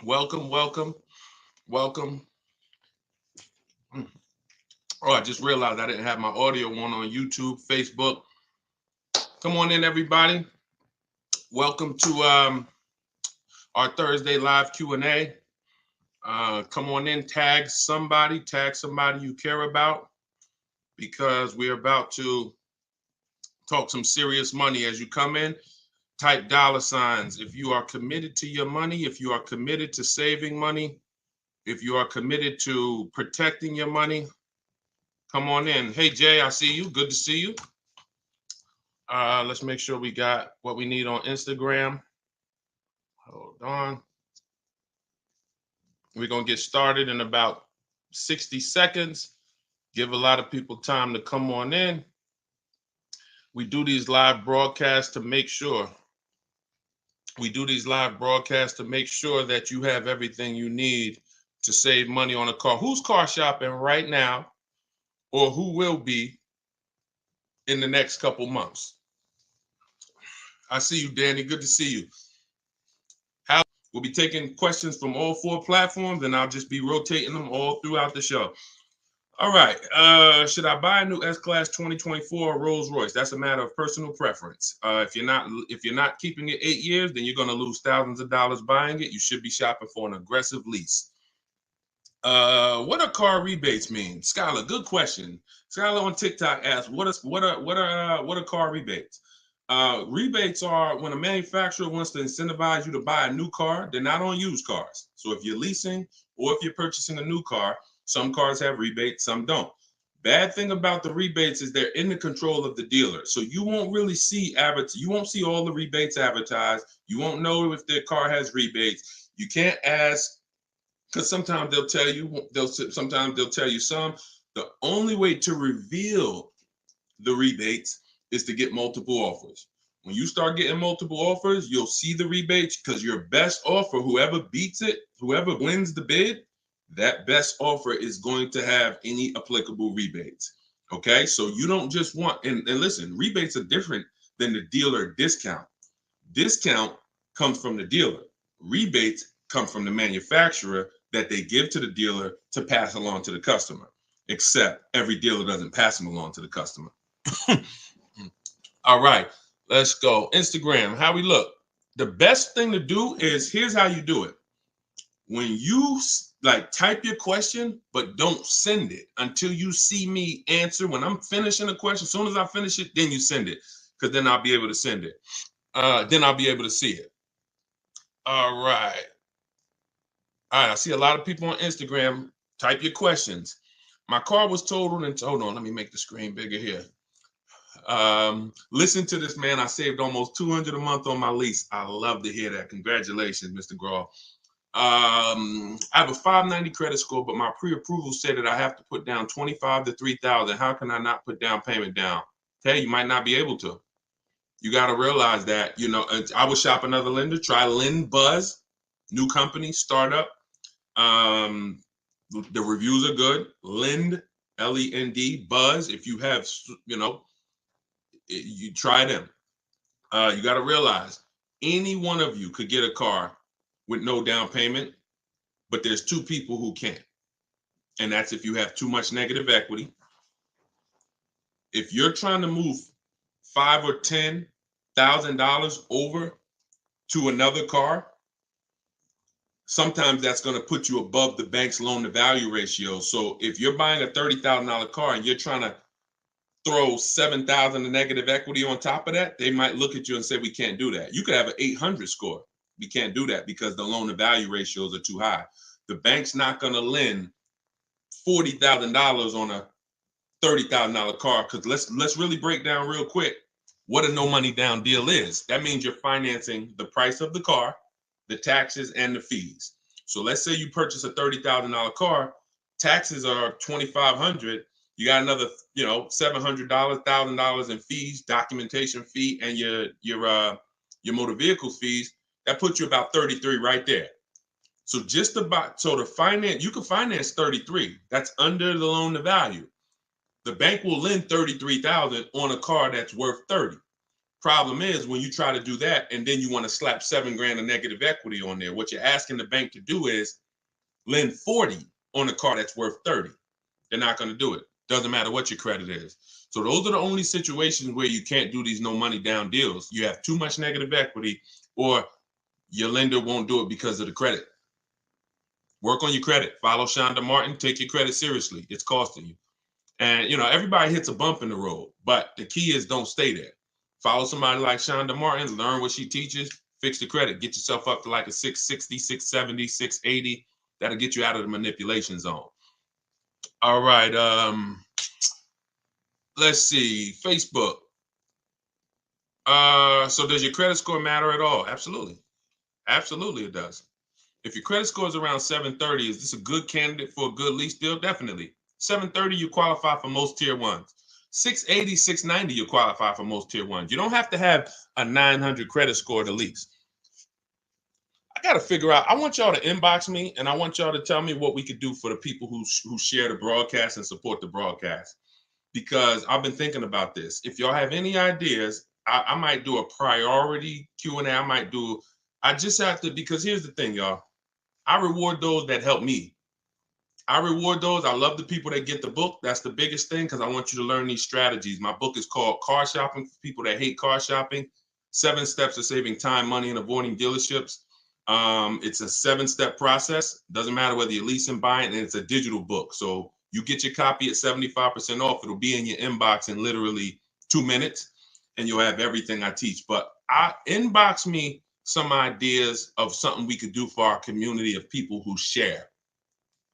Welcome, welcome, welcome. Oh, I just realized I didn't have my audio on YouTube, Facebook. Come on in, everybody. Welcome to our Thursday live Q&A. Come on in, tag somebody you care about, because we're about to talk some serious money. As you come in, type $signs. If you are committed to your money, if you are committed to saving money, if you are committed to protecting your money, come on in. Hey, Jay, I see you. Good to see you. Let's make sure we got what we need on Instagram. Hold on. We're going to get started in about 60 seconds. Give a lot of people time to come on in. We do these live broadcasts to make sure. That you have everything you need to save money on a car. Who's car shopping right now, or who will be in the next couple months? I see you, Danny. Good to see you. We'll be taking questions from all 4 platforms, and I'll just be rotating them all throughout the show. All right. Should I buy a new S-Class 2024 Rolls Royce? That's a matter of personal preference. If you're not keeping it 8 years, then you're going to lose thousands of dollars buying it. You should be shopping for an aggressive lease. What do car rebates mean? Skylar, good question. Skylar on TikTok asked, what are car rebates? Rebates are when a manufacturer wants to incentivize you to buy a new car. They're not on used cars. So if you're leasing or if you're purchasing a new car, some cars have rebates, some don't. Bad thing about the rebates is they're in the control of the dealer. So you won't really see you won't see all the rebates advertised. You won't know if their car has rebates. You can't ask, because sometimes they'll tell you some. The only way to reveal the rebates is to get multiple offers. When you start getting multiple offers, you'll see the rebates, because your best offer, whoever beats it, whoever wins the bid, that best offer is going to have any applicable rebates. Okay, so you don't just want, and listen, rebates are different than the dealer discount. Discount comes from the dealer. Rebates come from the manufacturer that they give to the dealer to pass along to the customer, except every dealer doesn't pass them along to the customer. All right, let's go. Instagram, how we look. The best thing to do is, here's how you do it. When you type your question, but don't send it until you see me answer. When I'm finishing a question, as soon as I finish it, then you send it, because then I'll be able to send it. Then I'll be able to see it. All right. I see a lot of people on Instagram. Type your questions. My car was totaled, and hold on, let me make the screen bigger here. Listen to this, man. I saved almost $200 a month on my lease. I love to hear that. Congratulations, Mr. Graw. I have a 590 credit score, but my pre-approval said that I have to put down $25,000 to $3,000. How can I not put down payment down? Hey, you might not be able to. You got to realize that, I would shop another lender. Try Lend Buzz, new company, startup. The reviews are good. Lend, Lend, Buzz. If you have, you try them. You got to realize any one of you could get a car with no down payment, but there's 2 people who can't. And that's if you have too much negative equity. If you're trying to move $5,000 or $10,000 over to another car, sometimes that's going to put you above the bank's loan to value ratio. So if you're buying a $30,000 car and you're trying to throw $7,000 of negative equity on top of that, they might look at you and say, we can't do that. You could have an 800 score. We can't do that because the loan to value ratios are too high. The bank's not going to lend $40,000 on a $30,000 car, because let's really break down real quick what a no money down deal is. That means you're financing the price of the car, the taxes, and the fees. So let's say you purchase a $30,000 car, taxes are $2,500. You got another, $700, $1,000 in fees, documentation fee, and your motor vehicles fees. That puts you about 33 right there. So to finance, you can finance 33. That's under the loan to value. The bank will lend 33,000 on a car that's worth 30. Problem is when you try to do that and then you want to slap $7,000 of negative equity on there, what you're asking the bank to do is lend 40 on a car that's worth 30. They're not going to do it. Doesn't matter what your credit is. So those are the only situations where you can't do these no money down deals. You have too much negative equity or your lender won't do it because of the credit. Work on your credit. Follow Shonda Martin. Take your credit seriously. It's costing you. And, everybody hits a bump in the road, but the key is don't stay there. Follow somebody like Shonda Martin, learn what she teaches, fix the credit, get yourself up to like a 660, 670, 680. That'll get you out of the manipulation zone. All right. Let's see. Facebook. So does your credit score matter at all? Absolutely. Absolutely it does. If your credit score is around 730, is this a good candidate for a good lease deal? Definitely. 730, you qualify for most tier ones. 680, 690, you qualify for most tier ones. You don't have to have a 900 credit score to lease. I got to figure out, I want y'all to inbox me and I want y'all to tell me what we could do for the people who share the broadcast and support the broadcast. Because I've been thinking about this. If y'all have any ideas, I might do a priority Q&A. I just have to, because here's the thing, y'all. I reward those that help me. I reward those. I love the people that get the book. That's the biggest thing because I want you to learn these strategies. My book is called Car Shopping for People That Hate Car Shopping. 7 Steps to Saving Time, Money, and Avoiding Dealerships. It's a 7-step process. Doesn't matter whether you're leasing, buying, and it's a digital book. So you get your copy at 75% off. It'll be in your inbox in literally 2 minutes, and you'll have everything I teach. But inbox me some ideas of something we could do for our community of people who share.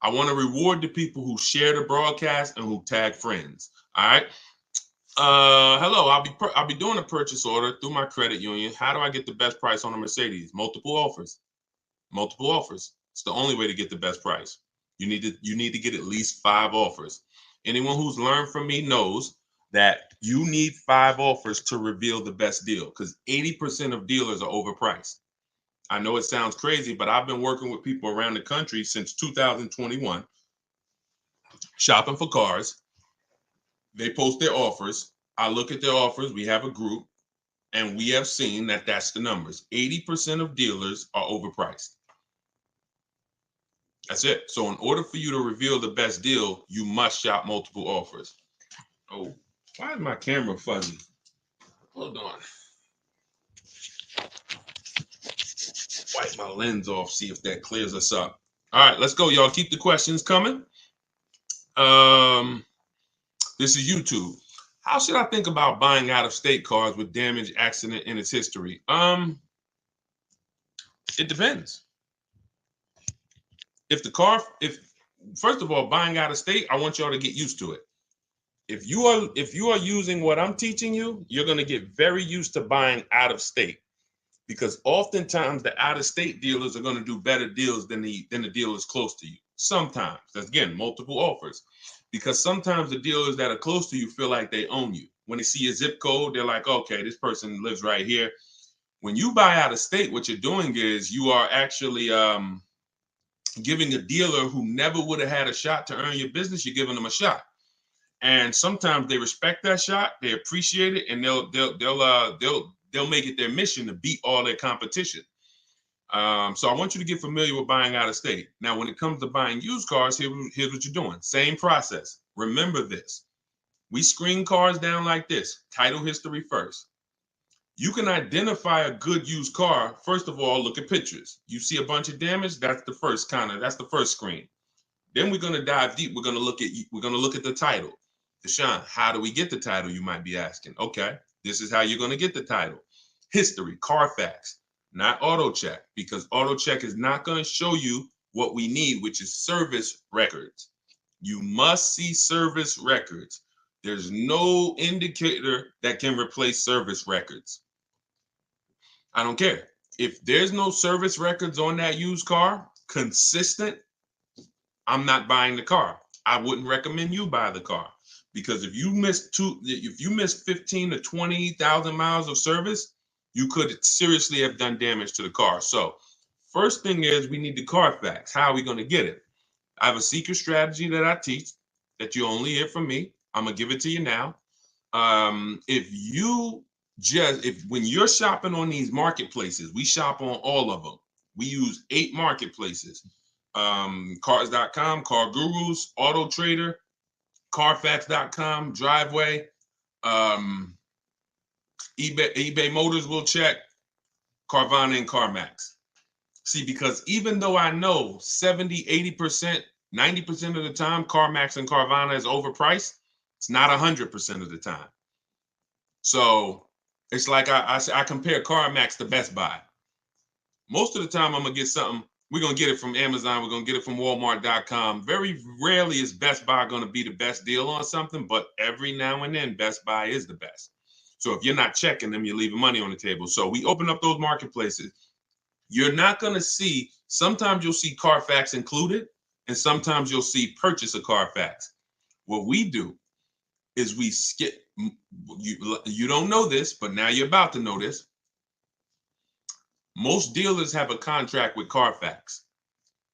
I want to reward the people who share the broadcast and who tag friends. All right. Hello. I'll be doing a purchase order through my credit union. How do I get the best price on a Mercedes? Multiple offers. Multiple offers. It's the only way to get the best price. You need to get at least 5 offers. Anyone who's learned from me knows that you need 5 offers to reveal the best deal because 80% of dealers are overpriced. I know it sounds crazy, but I've been working with people around the country since 2021, shopping for cars. They post their offers. I look at their offers. We have a group, and we have seen that that's the numbers. 80% of dealers are overpriced. That's it. So in order for you to reveal the best deal, you must shop multiple offers. Oh, why is my camera fuzzy? Hold on. Wipe my lens off, see if that clears us up. All right, let's go, y'all. Keep the questions coming. This is YouTube. How should I think about buying out-of-state cars with damage, accident, in its history? It depends. First of all, buying out of state, I want y'all to get used to it. If you are using what I'm teaching you, you're going to get very used to buying out of state because oftentimes the out of state dealers are going to do better deals than the dealers close to you. Sometimes, that's again, multiple offers, because sometimes the dealers that are close to you feel like they own you. When they see a zip code, they're like, okay, this person lives right here. When you buy out of state, what you're doing is you are actually giving a dealer who never would have had a shot to earn your business, you're giving them a shot. And sometimes they respect that shot, they appreciate it, and they'll make it their mission to beat all their competition. So I want you to get familiar with buying out of state. Now, when it comes to buying used cars, here's what you're doing. Same process. Remember this. We screen cars down like this. Title history first. You can identify a good used car. First of all, look at pictures. You see a bunch of damage, that's the first screen. Then we're going to dive deep. We're going to look at the title. Deshone, how do we get the title, you might be asking? Okay, this is how you're going to get the title. History, Carfax, not auto check, because auto check is not going to show you what we need, which is service records. You must see service records. There's no indicator that can replace service records. I don't care. If there's no service records on that used car, consistent, I'm not buying the car. I wouldn't recommend you buy the car because if you miss 15 to 20,000 miles of service, you could seriously have done damage to the car. So first thing is we need the Carfax. How are we going to get it? I have a secret strategy that I teach that you only hear from me. I'm going to give it to you now. If you just if when you're shopping on these marketplaces, we shop on all of them. We use 8 marketplaces: Cars.com, Car Gurus, Auto Trader, Carfax.com, Driveway, eBay Motors will check, Carvana, and CarMax. See, because even though I know 70, 80%, 90% of the time CarMax and Carvana is overpriced, it's not 100% of the time. So it's like I compare CarMax to Best Buy. Most of the time I'm going to get something, we're going to get it from Amazon, we're going to get it from Walmart.com. Very rarely is Best Buy going to be the best deal on something, but every now and then Best Buy is the best. So if you're not checking them, you're leaving money on the table. So we open up those marketplaces. You're not going to see, sometimes you'll see Carfax included, and sometimes you'll see purchase a Carfax. What we do is we skip, you don't know this, but now you're about to know this. Most dealers have a contract with Carfax.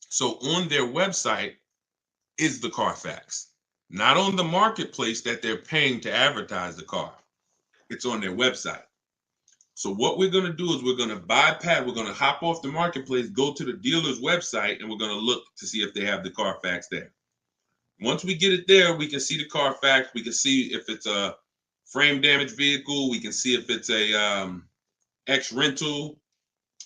So on their website is the Carfax, not on the marketplace that they're paying to advertise the car. It's on their website. So what we're going to do is we're going to bypass, we're going to hop off the marketplace, go to the dealer's website, and we're going to look to see if they have the Carfax there. Once we get it there, we can see the Carfax. We can see if it's a frame damaged vehicle. We can see if it's a X rental,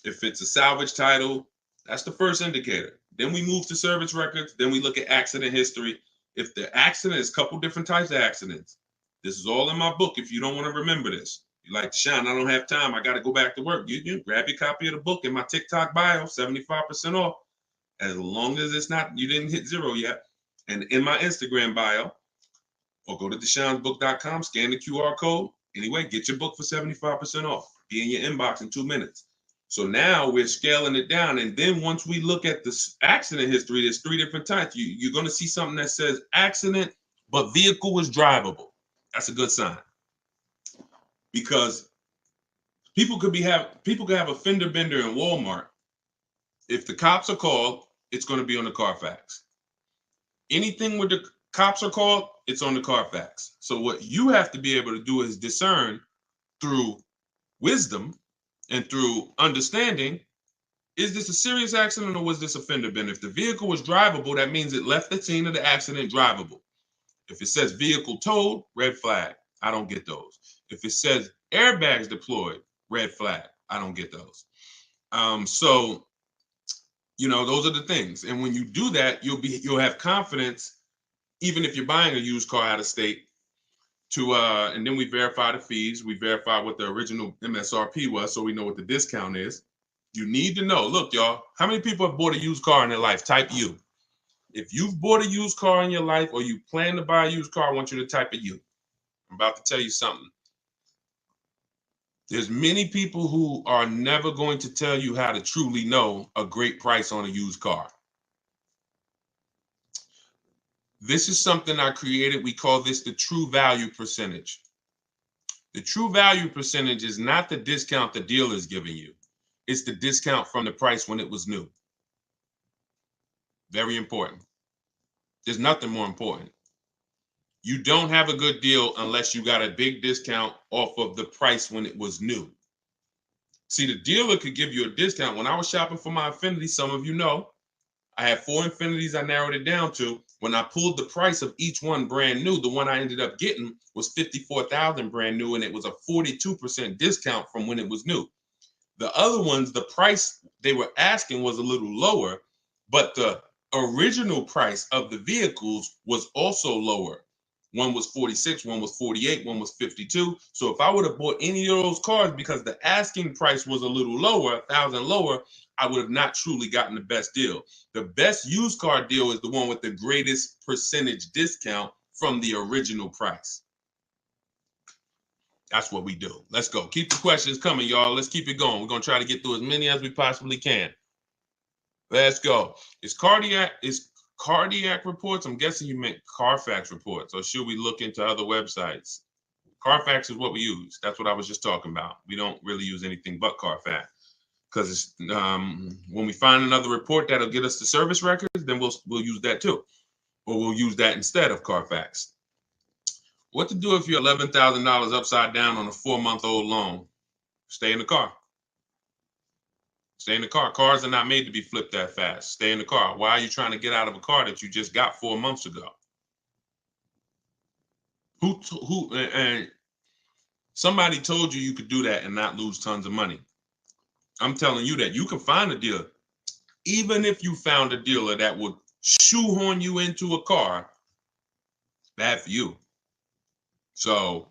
if it's a salvage title. That's the first indicator. Then we move to service records. Then we look at accident history. If the accident is a couple different types of accidents, this is all in my book if you don't want to remember this. You're like, Sean, I don't have time. I got to go back to work. You grab your copy of the book in my TikTok bio, 75% off. As long as it's not, you didn't hit 0 yet. And in my Instagram bio, or go to deshonsbook.com, scan the QR code. Anyway, get your book for 75% off. Be in your inbox in 2 minutes. So now we're scaling it down. And then once we look at the accident history, there's 3 different types. You're going to see something that says accident, but vehicle was drivable. That's a good sign. Because people could have a fender bender in Walmart. If the cops are called, it's going to be on the Carfax. Anything where the cops are called, it's on the Carfax. So what you have to be able to do is discern through wisdom and through understanding, is this a serious accident or was this a fender bender? If the vehicle was drivable, that means it left the scene of the accident drivable. If it says vehicle towed, red flag. I don't get those. If it says airbags deployed, red flag. I don't get those. So, those are the things. And when you do that, you'll have confidence, even if you're buying a used car out of state, and then we verify the fees. We verify what the original MSRP was, so we know what the discount is. You need to know. Look, y'all, how many people have bought a used car in their life? Type U. If you've bought a used car in your life or you plan to buy a used car, I want you to type a U. I'm about to tell you something. There's many people who are never going to tell you how to truly know a great price on a used car. This is something I created. We call this the true value percentage. The true value percentage is not the discount the dealer is giving you. It's the discount from the price when it was new. Very important. There's nothing more important. You don't have a good deal unless you got a big discount off of the price when it was new. See, the dealer could give you a discount. When I was shopping for my Infiniti, some of you know, I had 4 Infinitis I narrowed it down to. When I pulled the price of each one brand new, the one I ended up getting was $54,000 brand new, and it was a 42% discount from when it was new. The other ones, the price they were asking was a little lower, but the original price of the vehicles was also lower. One was 46, one was 48, one was 52. So if I would have bought any of those cars because the asking price was a little lower, $1,000 lower, I would have not truly gotten the best deal. The best used car deal is the one with the greatest percentage discount from the original price. That's what we do. Let's go. Keep the questions coming, y'all. Let's keep it going. We're going to try to get through as many as we possibly can. Let's go. Is cardiac reports? I'm guessing you meant Carfax reports, or should we look into other websites? Carfax is what we use. That's what I was just talking about. We don't really use anything but Carfax because when we find another report that'll get us the service records, then we'll use that too, or we'll use that instead of Carfax. What to do if you're $11,000 upside down on a 4-month-old loan? Stay in the car. Stay in the car. Cars are not made to be flipped that fast. Stay in the car. Why are you trying to get out of a car that you just got 4 months ago? And somebody told you could do that and not lose tons of money. I'm telling you that you can find a dealer. Even if you found a dealer that would shoehorn you into a car, bad for you. So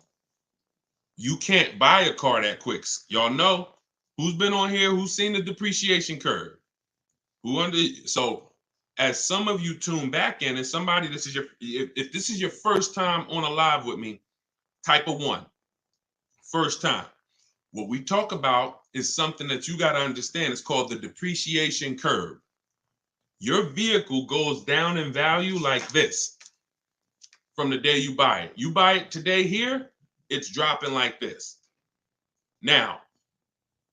you can't buy a car that quick. Y'all know who's been on here, who's seen the depreciation curve. So as some of you tune back in, and somebody, if this is your first time on a live with me, type of 1. First time. What we talk about is something that you got to understand. It's called the depreciation curve. Your vehicle goes down in value like this from the day you buy it. You buy it today here, it's dropping like this. Now,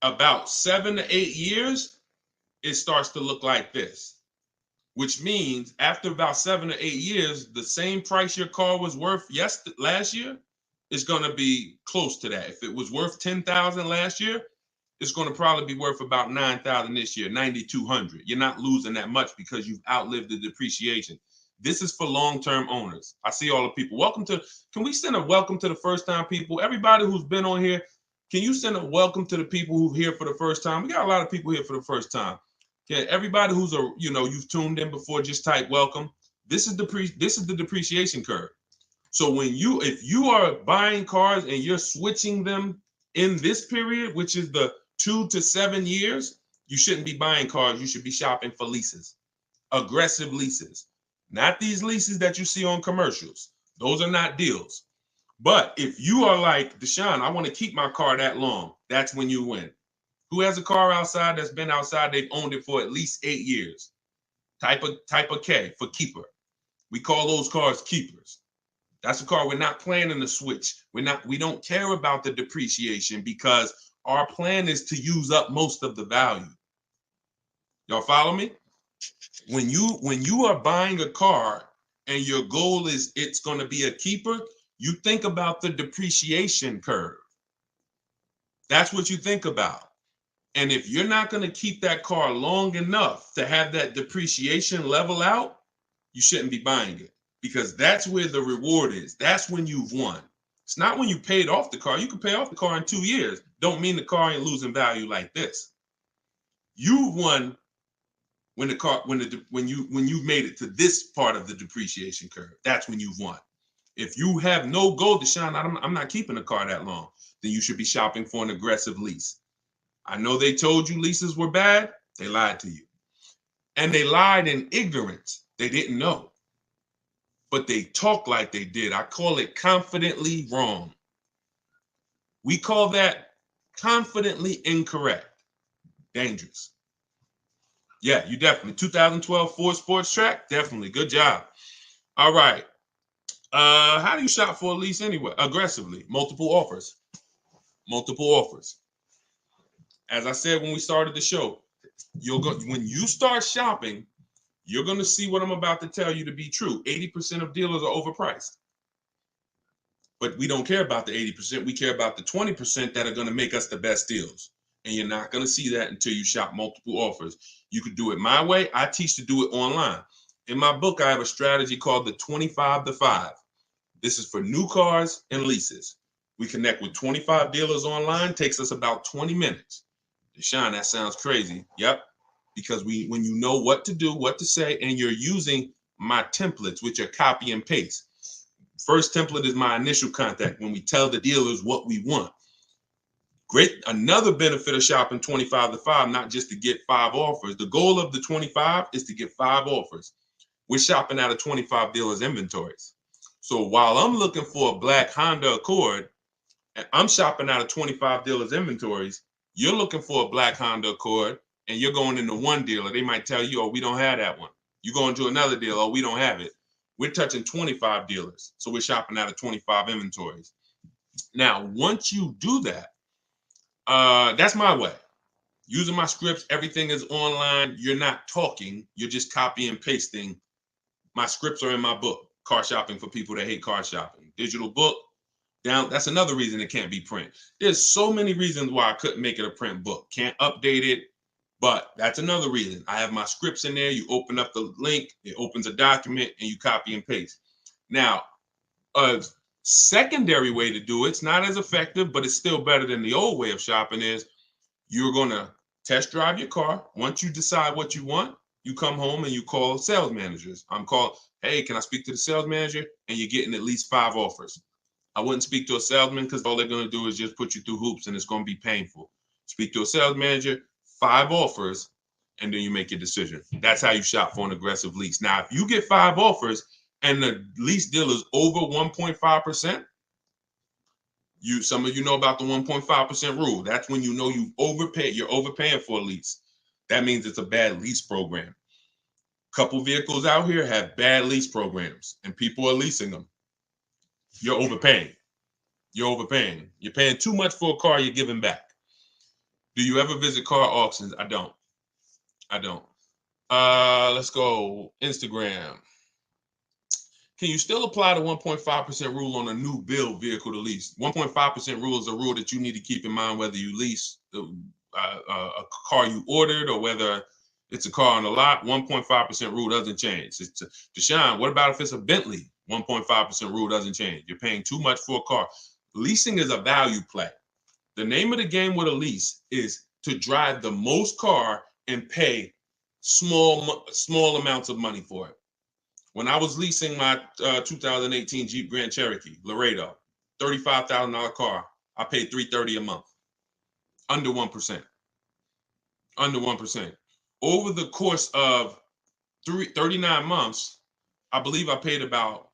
about 7 to 8 years, it starts to look like this, which means after about 7 to 8 years, the same price your car was worth last year is going to be close to that. If it was worth $10,000 last year, it's going to probably be worth about $9,000 this year, $9,200. You're not losing that much because you've outlived the depreciation. This is for long-term owners. I see all the people. Can we send a welcome to the first-time people? Everybody who's been on here, can you send a welcome to the people who've here for the first time? We got a lot of people here for the first time. Okay, everybody who's you've tuned in before, just type welcome. This is the depreciation curve. So if you are buying cars and you're switching them in this period, which is the 2 to 7 years, you shouldn't be buying cars. You should be shopping for leases, aggressive leases. Not these leases that you see on commercials. Those are not deals. But if you are like Deshone, I want to keep my car that long, that's when you win. Who has a car outside that's been outside, they've owned it for at least 8 years? Type of K for keeper. We call those cars keepers. That's a car we're not planning to switch. We don't care about the depreciation because our plan is to use up most of the value. Y'all follow me? When you are buying a car and your goal is it's going to be a keeper, you think about the depreciation curve. That's what you think about. And if you're not going to keep that car long enough to have that depreciation level out, you shouldn't be buying it, because that's where the reward is. That's when you've won. It's not when you paid off the car. You can pay off the car in 2 years. Don't mean the car ain't losing value like this. You've won when you've made it to this part of the depreciation curve. That's when you've won. If you have no goal, Deshone, I'm not keeping a car that long, then you should be shopping for an aggressive lease. I know they told you leases were bad. They lied to you. And they lied in ignorance. They didn't know. But they talk like they did. I call it confidently wrong. We call that confidently incorrect. Dangerous. Yeah, you definitely. 2012 Ford Sports Track, definitely. Good job. All right. How do you shop for a lease anyway? Aggressively. Multiple offers. Multiple offers. As I said when we started the show, when you start shopping, you're going to see what I'm about to tell you to be true. 80% of dealers are overpriced. But we don't care about the 80%. We care about the 20% that are going to make us the best deals. And you're not going to see that until you shop multiple offers. You could do it my way. I teach to do it online. In my book, I have a strategy called the 25 to 5. This is for new cars and leases. We connect with 25 dealers online. Takes us about 20 minutes. Deshone, that sounds crazy. Yep. Because when you know what to do, what to say, and you're using my templates, which are copy and paste. First template is my initial contact, when we tell the dealers what we want. Great. Another benefit of shopping 25 to 5, not just to get 5 offers. The goal of the 25 is to get 5 offers. We're shopping out of 25 dealers' inventories. So while I'm looking for a black Honda Accord, and I'm shopping out of 25 dealers' inventories, you're looking for a black Honda Accord, and you're going into one dealer. They might tell you, oh, we don't have that one. You go into another dealer, oh, we don't have it. We're touching 25 dealers. So we're shopping out of 25 inventories. Now, once you do that, that's my way. Using my scripts, everything is online. You're not talking. You're just copy and pasting. My scripts are in my book, Car Shopping for People That Hate Car Shopping. Digital book, That's another reason it can't be print. There's so many reasons why I couldn't make it a print book. Can't update it, but that's another reason. I have my scripts in there. You open up the link, it opens a document, and you copy and paste. Now, a secondary way to do it's not as effective, but it's still better than the old way of shopping is you're going to test drive your car. Once you decide what you want, you come home and you call sales managers. I'm called, hey, can I speak to the sales manager? And you're getting at least 5 offers. I wouldn't speak to a salesman because all they're going to do is just put you through hoops and it's going to be painful. Speak to a sales manager, 5 offers, and then you make your decision. That's how you shop for an aggressive lease. Now, if you get 5 offers and the lease deal is over 1.5%, some of you know about the 1.5% rule. That's when you know you've overpaid. You're overpaying for a lease. That means it's a bad lease program. Couple vehicles out here have bad lease programs, and people are leasing them. You're overpaying. You're overpaying. You're paying too much for a car you're giving back. Do you ever visit car auctions? I don't. Let's go. Instagram. Can you still apply the 1.5% rule on a new build vehicle to lease? 1.5% rule is a rule that you need to keep in mind whether you lease a car you ordered or whether it's a car on the lot. 1.5% rule doesn't change. It's Deshone, what about if it's a Bentley? 1.5% rule doesn't change. You're paying too much for a car. Leasing is a value play. The name of the game with a lease is to drive the most car and pay small amounts of money for it. When I was leasing my 2018 Jeep Grand Cherokee Laredo, $35,000 car, I paid $330 a month, under 1%. Under 1%. Over the course of 39 months, I believe I paid about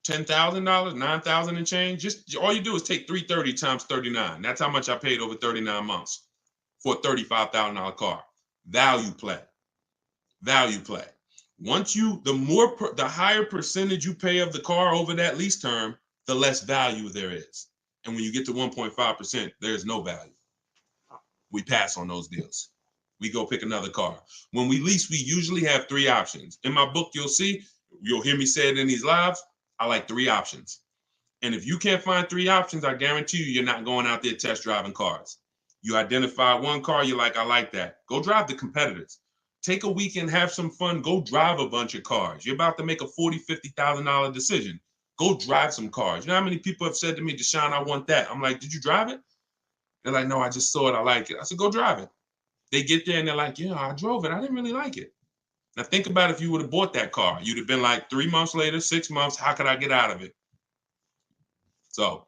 $10,000, $9,000 and change. Just all you do is take 330 times 39. That's how much I paid over 39 months for a $35,000 car. Value play. Value play. Once the higher percentage you pay of the car over that lease term, the less value there is. And when you get to 1.5%, there's no value. We pass on those deals. We go pick another car. When we lease, we usually have 3 options. In my book, you'll hear me say it in these lives. I like 3 options. And if you can't find 3 options, I guarantee you're not going out there test driving cars. You identify one car, you're like, I like that. Go drive the competitors. Take a weekend, have some fun, go drive a bunch of cars. You're about to make a $40,000, $50,000 decision. Go drive some cars. You know how many people have said to me, Deshone, I want that. I'm like, did you drive it? They're like, no, I just saw it. I like it. I said, go drive it. They get there and they're like, yeah, I drove it. I didn't really like it. Now think about if you would have bought that car. You'd have been like 3 months later, 6 months, how could I get out of it? So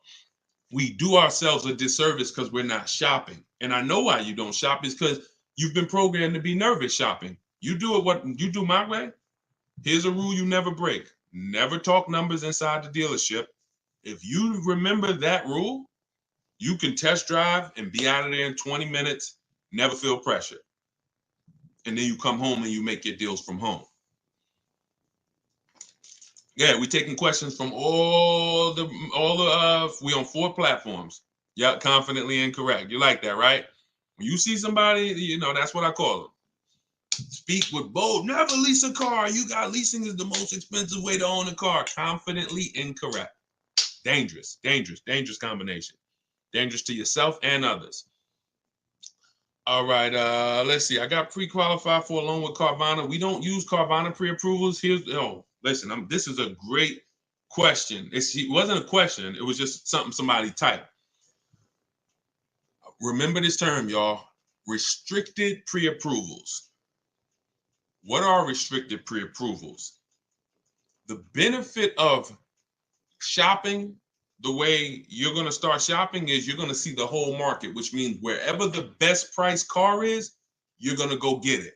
we do ourselves a disservice because we're not shopping. And I know why you don't shop is because you've been programmed to be nervous shopping. You do my way. Here's a rule you never break. Never talk numbers inside the dealership. If you remember that rule, you can test drive and be out of there in 20 minutes, never feel pressure. And then you come home and you make your deals from home. Yeah, we're taking questions from we on 4 platforms. Yeah, confidently incorrect. You like that, right? When you see somebody, that's what I call them. Speak with bold. Never lease a car. Leasing is the most expensive way to own a car. Confidently incorrect. Dangerous combination. Dangerous to yourself and others. All right, let's see. I got pre-qualified for a loan with Carvana. We don't use Carvana pre-approvals. Listen, this is a great question. It wasn't a question. It was just something somebody typed. Remember this term, y'all. Restricted pre-approvals. What are restricted pre-approvals? The benefit of shopping the way you're going to start shopping is you're going to see the whole market, which means wherever the best price car is, you're going to go get it.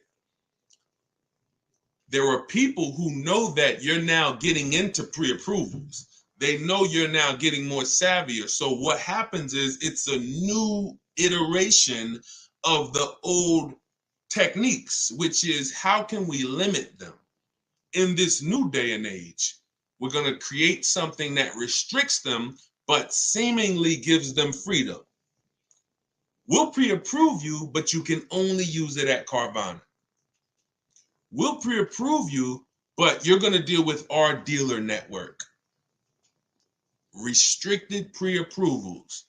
There are people who know that you're now getting into pre-approvals. They know you're now getting more savvier. So what happens is it's a new iteration of the old techniques, which is how can we limit them? In this new day and age, we're going to create something that restricts them, but seemingly gives them freedom. We'll pre-approve you, but you can only use it at Carvana. We'll pre-approve you, but you're going to deal with our dealer network. Restricted pre-approvals,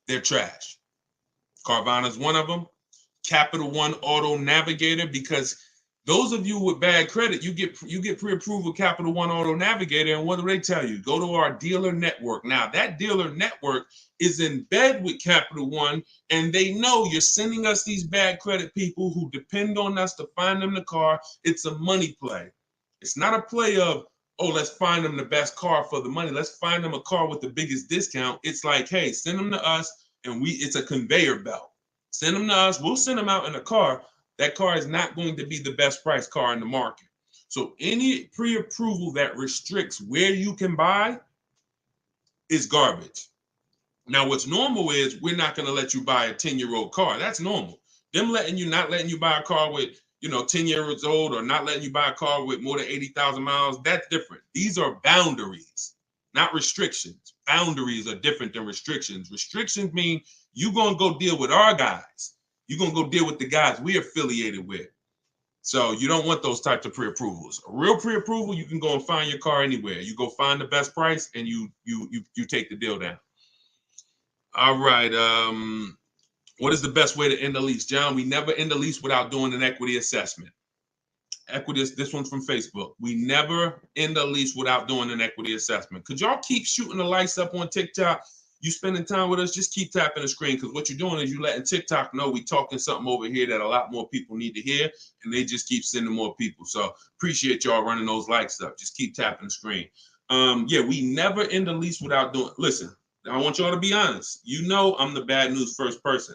they're trash. Carvana's one of them. Capital One Auto Navigator, because those of you with bad credit, you get pre-approved with Capital One Auto Navigator, and what do they tell you? Go to our dealer network. Now, that dealer network is in bed with Capital One, and they know you're sending us these bad credit people who depend on us to find them the car. It's a money play. It's not a play of, oh, let's find them the best car for the money. Let's find them a car with the biggest discount. It's like, hey, send them to us, and it's a conveyor belt. Send them to us. We'll send them out in a car. That car is not going to be the best price car in the market. So any pre-approval that restricts where you can buy is garbage. Now, what's normal is we're not going to let you buy a 10-year-old car. That's normal. Them not letting you buy a car with, 10 years old, or not letting you buy a car with more than 80,000 miles, that's different. These are boundaries, not restrictions. Boundaries are different than restrictions. Restrictions mean you're going to go deal with our guys. You're going to go deal with the guys we're affiliated with. So you don't want those types of pre-approvals. A real pre-approval, you can go and find your car anywhere. You go find the best price and you take the deal down. All right. What is the best way to end a lease? John, we never end a lease without doing an equity assessment. This one's from Facebook. We never end a lease without doing an equity assessment. Could y'all keep shooting the lights up on TikTok? You spending time with us, just keep tapping the screen, because what you're doing is you letting TikTok know we talking something over here that a lot more people need to hear, and they just keep sending more people. So appreciate y'all running those lights up. Just keep tapping the screen. Yeah, we never end a lease without doing. Listen, I want y'all to be honest. You know I'm the bad news first person.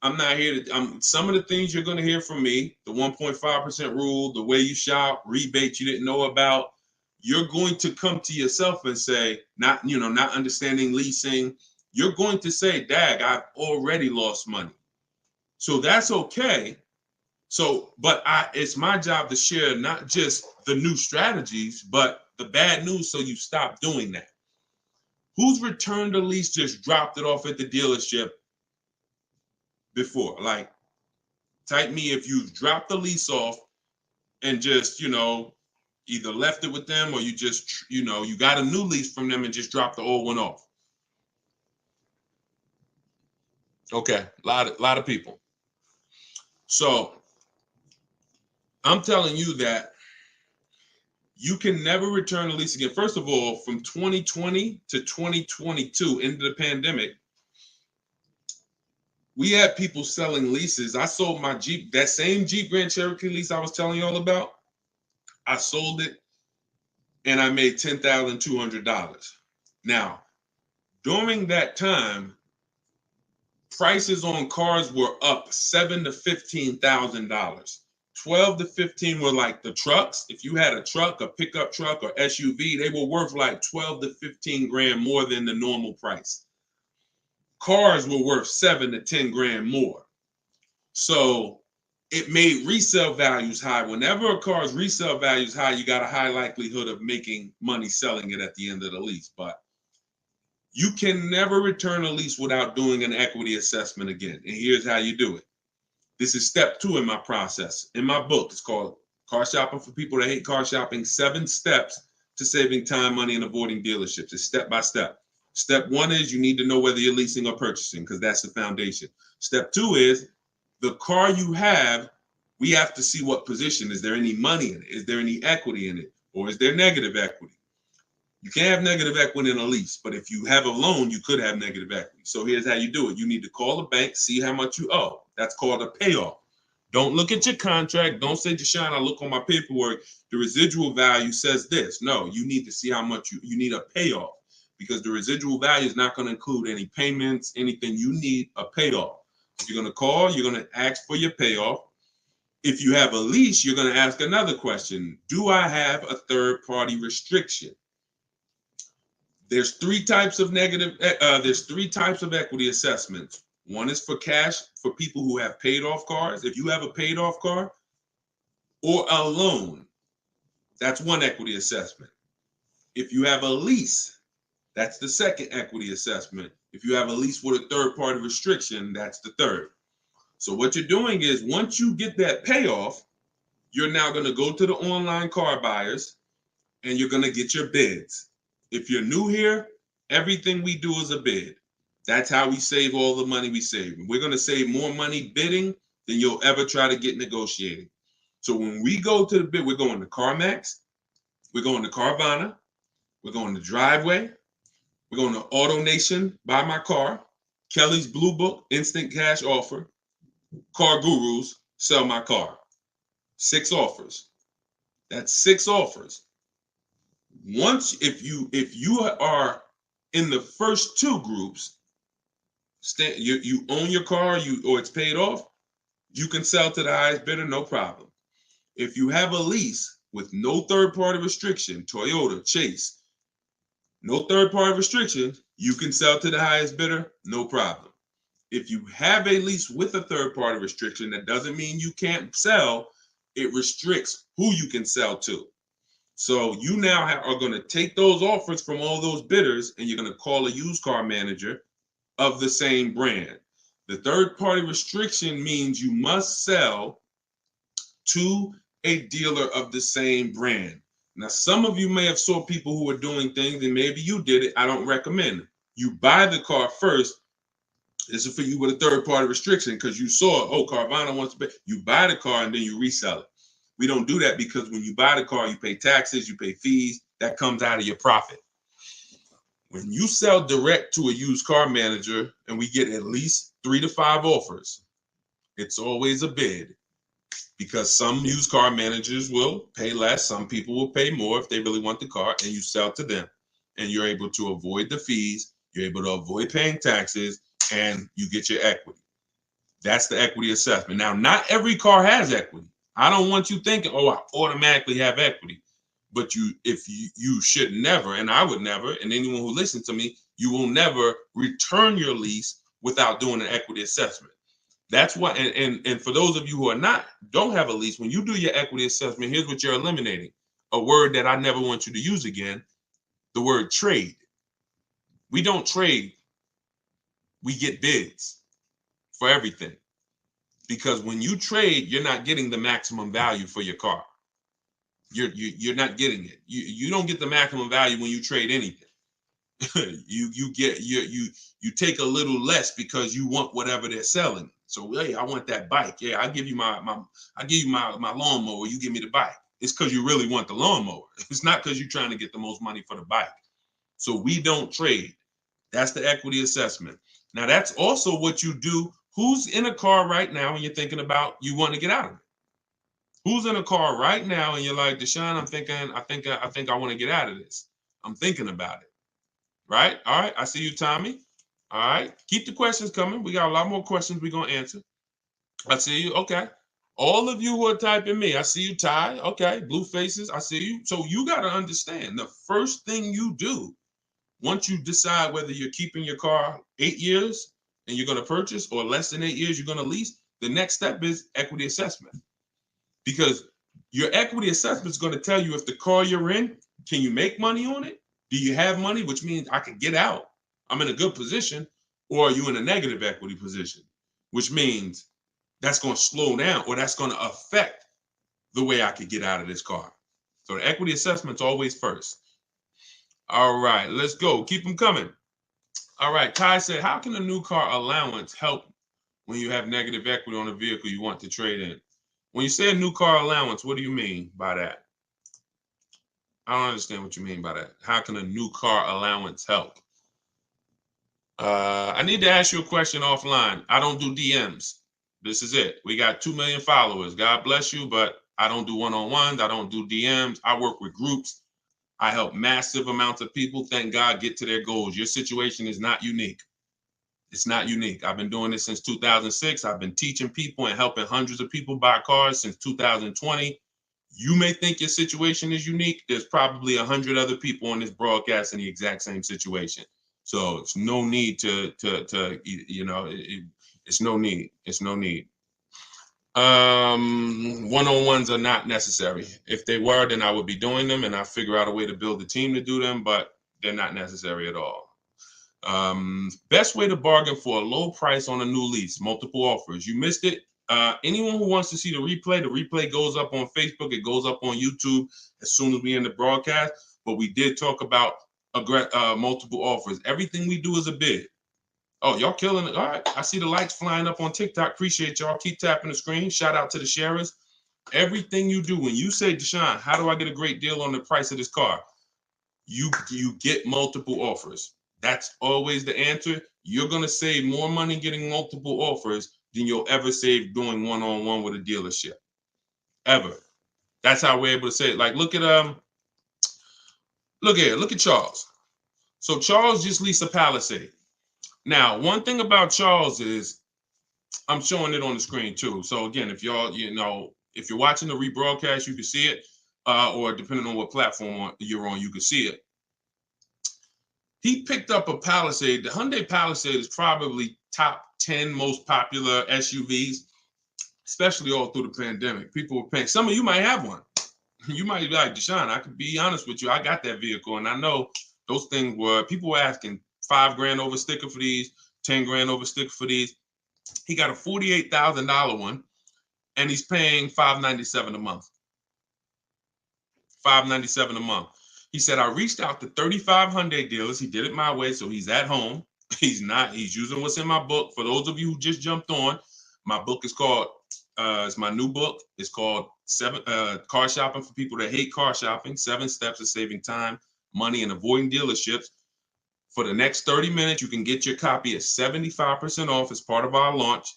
I'm not here to. Some of the things you're going to hear from me, the 1.5% rule, the way you shop, rebates you didn't know about. You're going to come to yourself and say, not understanding leasing. You're going to say, dag, I've already lost money. So that's okay. So, but it's my job to share not just the new strategies, but the bad news, so you stop doing that. Who's returned a lease, just dropped it off at the dealership before? Like, type me if you've dropped the lease off and just, either left it with them, or you just, you got a new lease from them and just dropped the old one off. Okay, a lot of people. So I'm telling you that you can never return a lease again. First of all, from 2020 to 2022, into the pandemic, we had people selling leases. I sold my Jeep, that same Jeep Grand Cherokee lease I was telling you all about. I sold it and I made $10,200. Now, during that time, prices on cars were up $7,000 to $15,000. 12 to 15 were like the trucks. If you had a truck, a pickup truck or SUV, they were worth like 12 to 15 grand more than the normal price. Cars were worth 7 to 10 grand more. So it made resale values high. Whenever a car's resale value is high, you got a high likelihood of making money selling it at the end of the lease. But you can never return a lease without doing an equity assessment again. And here's how you do it. This is step 2 in my process. In my book, it's called Car Shopping for People That Hate Car Shopping, 7 Steps to Saving Time, Money, and Avoiding Dealerships. It's step by step. Step 1 is you need to know whether you're leasing or purchasing, because that's the foundation. Step 2 is the car you have, we have to see what position. Is there any money in it? Is there any equity in it? Or is there negative equity? You can't have negative equity in a lease, but if you have a loan, you could have negative equity. So here's how you do it. You need to call the bank, see how much you owe. That's called a payoff. Don't look at your contract. Don't say, Deshone, I look on my paperwork, the residual value says this. No, you need to see how much you need a payoff, because the residual value is not going to include any payments, anything. You need a payoff. If you're going to call, you're going to ask for your payoff. If you have a lease, you're going to ask another question. Do I have a third-party restriction? There's 3 types of there's 3 types of equity assessments. One is for cash, for people who have paid off cars. If you have a paid off car or a loan, that's one equity assessment. If you have a lease, that's the second equity assessment. If you have a lease with a third-party restriction, that's the third. So what you're doing is, once you get that payoff, you're now going to go to the online car buyers and you're going to get your bids. If you're new here, Everything we do is a bid. That's how we save all the money we save. We're going to save more money bidding than you'll ever try to get negotiating. So when we go to the bid, we're going to CarMax, we're going to Carvana, we're going to Driveway, we're going to AutoNation, Buy My Car, Kelly's Blue Book, Instant Cash Offer, Car Gurus, Sell My Car. 6 offers. That's 6 offers. Once if you are in the first 2 groups, you own your car, or it's paid off, you can sell to the highest bidder, no problem. If you have a lease with no third-party restriction, Toyota, Chase, no third-party restriction, you can sell to the highest bidder, no problem. If you have a lease with a third-party restriction, that doesn't mean you can't sell. It restricts who you can sell to. So you now are going to take those offers from all those bidders, and you're going to call a used car manager of the same brand. The third-party restriction means you must sell to a dealer of the same brand. Now, some of you may have saw people who are doing things, and maybe you did it. I don't recommend it. You buy the car first. This is for you with a third-party restriction because you saw, oh, Carvana wants to pay. You buy the car and then you resell it. We don't do that because when you buy the car, you pay taxes, you pay fees. That comes out of your profit. When you sell direct to a used car manager and we get at least 3 to 5 offers, it's always a bid because some used car managers will pay less. Some people will pay more if they really want the car, and you sell to them. And you're able to avoid the fees. You're able to avoid paying taxes, and you get your equity. That's the equity assessment. Now, not every car has equity. I don't want you thinking, oh, I automatically have equity. But you should never, and I would never, and anyone who listens to me, you will never return your lease without doing an equity assessment. That's why, and for those of you who don't have a lease, when you do your equity assessment, here's what you're eliminating. A word that I never want you to use again, the word trade. We don't trade. We get bids for everything. Because when you trade, you're not getting the maximum value for your car. You're not getting it. You don't get the maximum value when you trade anything. you take a little less because you want whatever they're selling. So hey, I want that bike. Yeah, I give you my lawnmower. You give me the bike. It's because you really want the lawnmower. It's not because you're trying to get the most money for the bike. So we don't trade. That's the equity assessment. Now that's also what you do. Who's in a car right now and you're thinking about you want to get out of it? Who's in a car right now and you're like, Deshone, I think I want to get out of this. I'm thinking about it. Right? All right. I see you, Tommy. All right. Keep the questions coming. We got a lot more questions we're going to answer. I see you. Okay. All of you who are typing me, I see you, Ty. Okay. Blue faces. I see you. So you got to understand the first thing you do once you decide whether you're keeping your car 8 years and you're going to purchase, or less than 8 years you're going to lease, the next step is equity assessment. Because your equity assessment is going to tell you if the car you're in, can you make money on it? Do you have money, which means I could get out, I'm in a good position, or are you in a negative equity position, which means that's going to slow down or that's going to affect the way I could get out of this car. So the equity assessment's always first. All right, let's go. Keep them coming. All right, Ty said, how can a new car allowance help when you have negative equity on a vehicle you want to trade in? When you say a new car allowance, what do you mean by that? I don't understand what you mean by that. How can a new car allowance help? I need to ask you a question offline. I don't do DMs. This is it. We got 2 million followers. God bless you, but I don't do one-on-ones. I don't do DMs. I work with groups. I help massive amounts of people, thank God, get to their goals. Your situation is not unique. It's not unique. I've been doing this since 2006. I've been teaching people and helping hundreds of people buy cars since 2020. You may think your situation is unique. There's probably 100 other people on this broadcast in the exact same situation. So it's no need it's no need. It's no need. One-on-ones are not necessary. If they were, then I would be doing them and I figure out a way to build a team to do them, but they're not necessary at all. Best way to bargain for a low price on a new lease, multiple offers. You missed it. Anyone who wants to see the replay goes up on Facebook. It goes up on YouTube as soon as we end the broadcast. But we did talk about multiple offers. Everything we do is a bid. Oh, y'all killing it. All right. I see the likes flying up on TikTok. Appreciate y'all. Keep tapping the screen. Shout out to the sharers. Everything you do, when you say, Deshone, how do I get a great deal on the price of this car? You get multiple offers. That's always the answer. You're going to save more money getting multiple offers than you'll ever save doing one-on-one with a dealership. Ever. That's how we're able to say it. Like, look at Charles. So Charles just leased a Palisade. Now, one thing about Charles is, I'm showing it on the screen too. So again, if y'all, if you're watching the rebroadcast, you can see it, or depending on what platform you're on, you can see it. He picked up a Palisade. The Hyundai Palisade is probably top 10 most popular SUVs, especially all through the pandemic. People were paying. Some of you might have one. You might be like, Deshone, I could be honest with you. I got that vehicle, and I know those things people were asking $5,000 over sticker for these, $10,000 over sticker for these. He got a $48,000 one, and he's paying $597 a month. $597 a month. He said, I reached out to 35 Hyundai dealers. He did it my way, so he's at home. He's using what's in my book. For those of you who just jumped on, my book is called, it's my new book. It's called Car Shopping for People That Hate Car Shopping, 7 Steps of Saving Time, Money, and Avoiding Dealerships. For the next 30 minutes, you can get your copy at 75% off as part of our launch.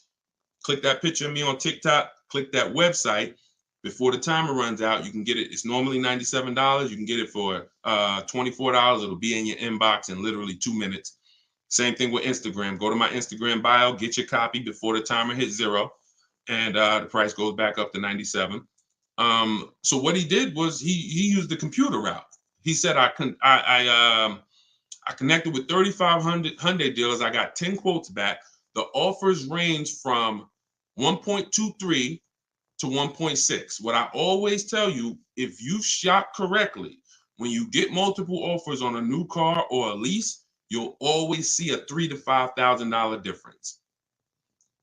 Click that picture of me on TikTok. Click that website. Before the timer runs out, you can get it. It's normally $97. You can get it for $24. It'll be in your inbox in literally 2 minutes. Same thing with Instagram. Go to my Instagram bio, get your copy before the timer hits 0, and the price goes back up to $97. So what he did was he used the computer route. He said, I connected with 3,500 Hyundai dealers. I got 10 quotes back. The offers range from 1.23 to 1.6. What I always tell you, if you shop correctly, when you get multiple offers on a new car or a lease, you'll always see a $3,000 to $5,000 difference.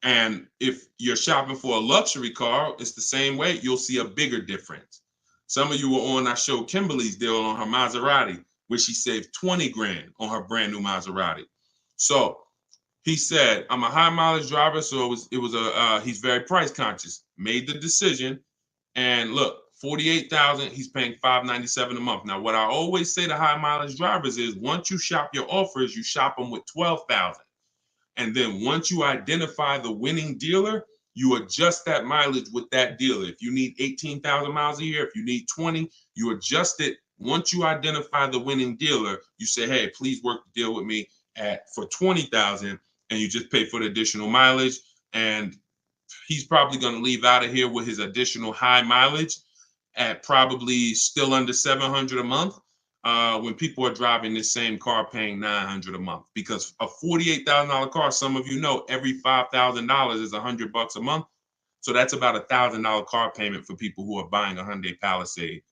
And if you're shopping for a luxury car, it's the same way. You'll see a bigger difference. Some of you were on, I showed Kimberly's deal on her Maserati, where she saved $20,000 on her brand new Maserati. So he said, I'm a high mileage driver, so he's very price conscious. Made the decision, and look, $48,000. He's paying $597 a month. Now, what I always say to high mileage drivers is, once you shop your offers, you shop them with $12,000, and then once you identify the winning dealer, you adjust that mileage with that dealer. If you need 18,000 miles a year, if you need 20, you adjust it. Once you identify the winning dealer, you say, hey, please work the deal with me for 20,000, and you just pay for the additional mileage. And he's probably going to leave out of here with his additional high mileage at probably still under $700 a month, when people are driving this same car paying $900 a month. Because a $48,000 car, some of you know, every $5,000 is $100 a month. So that's about a $1,000 car payment for people who are buying a Hyundai Palisade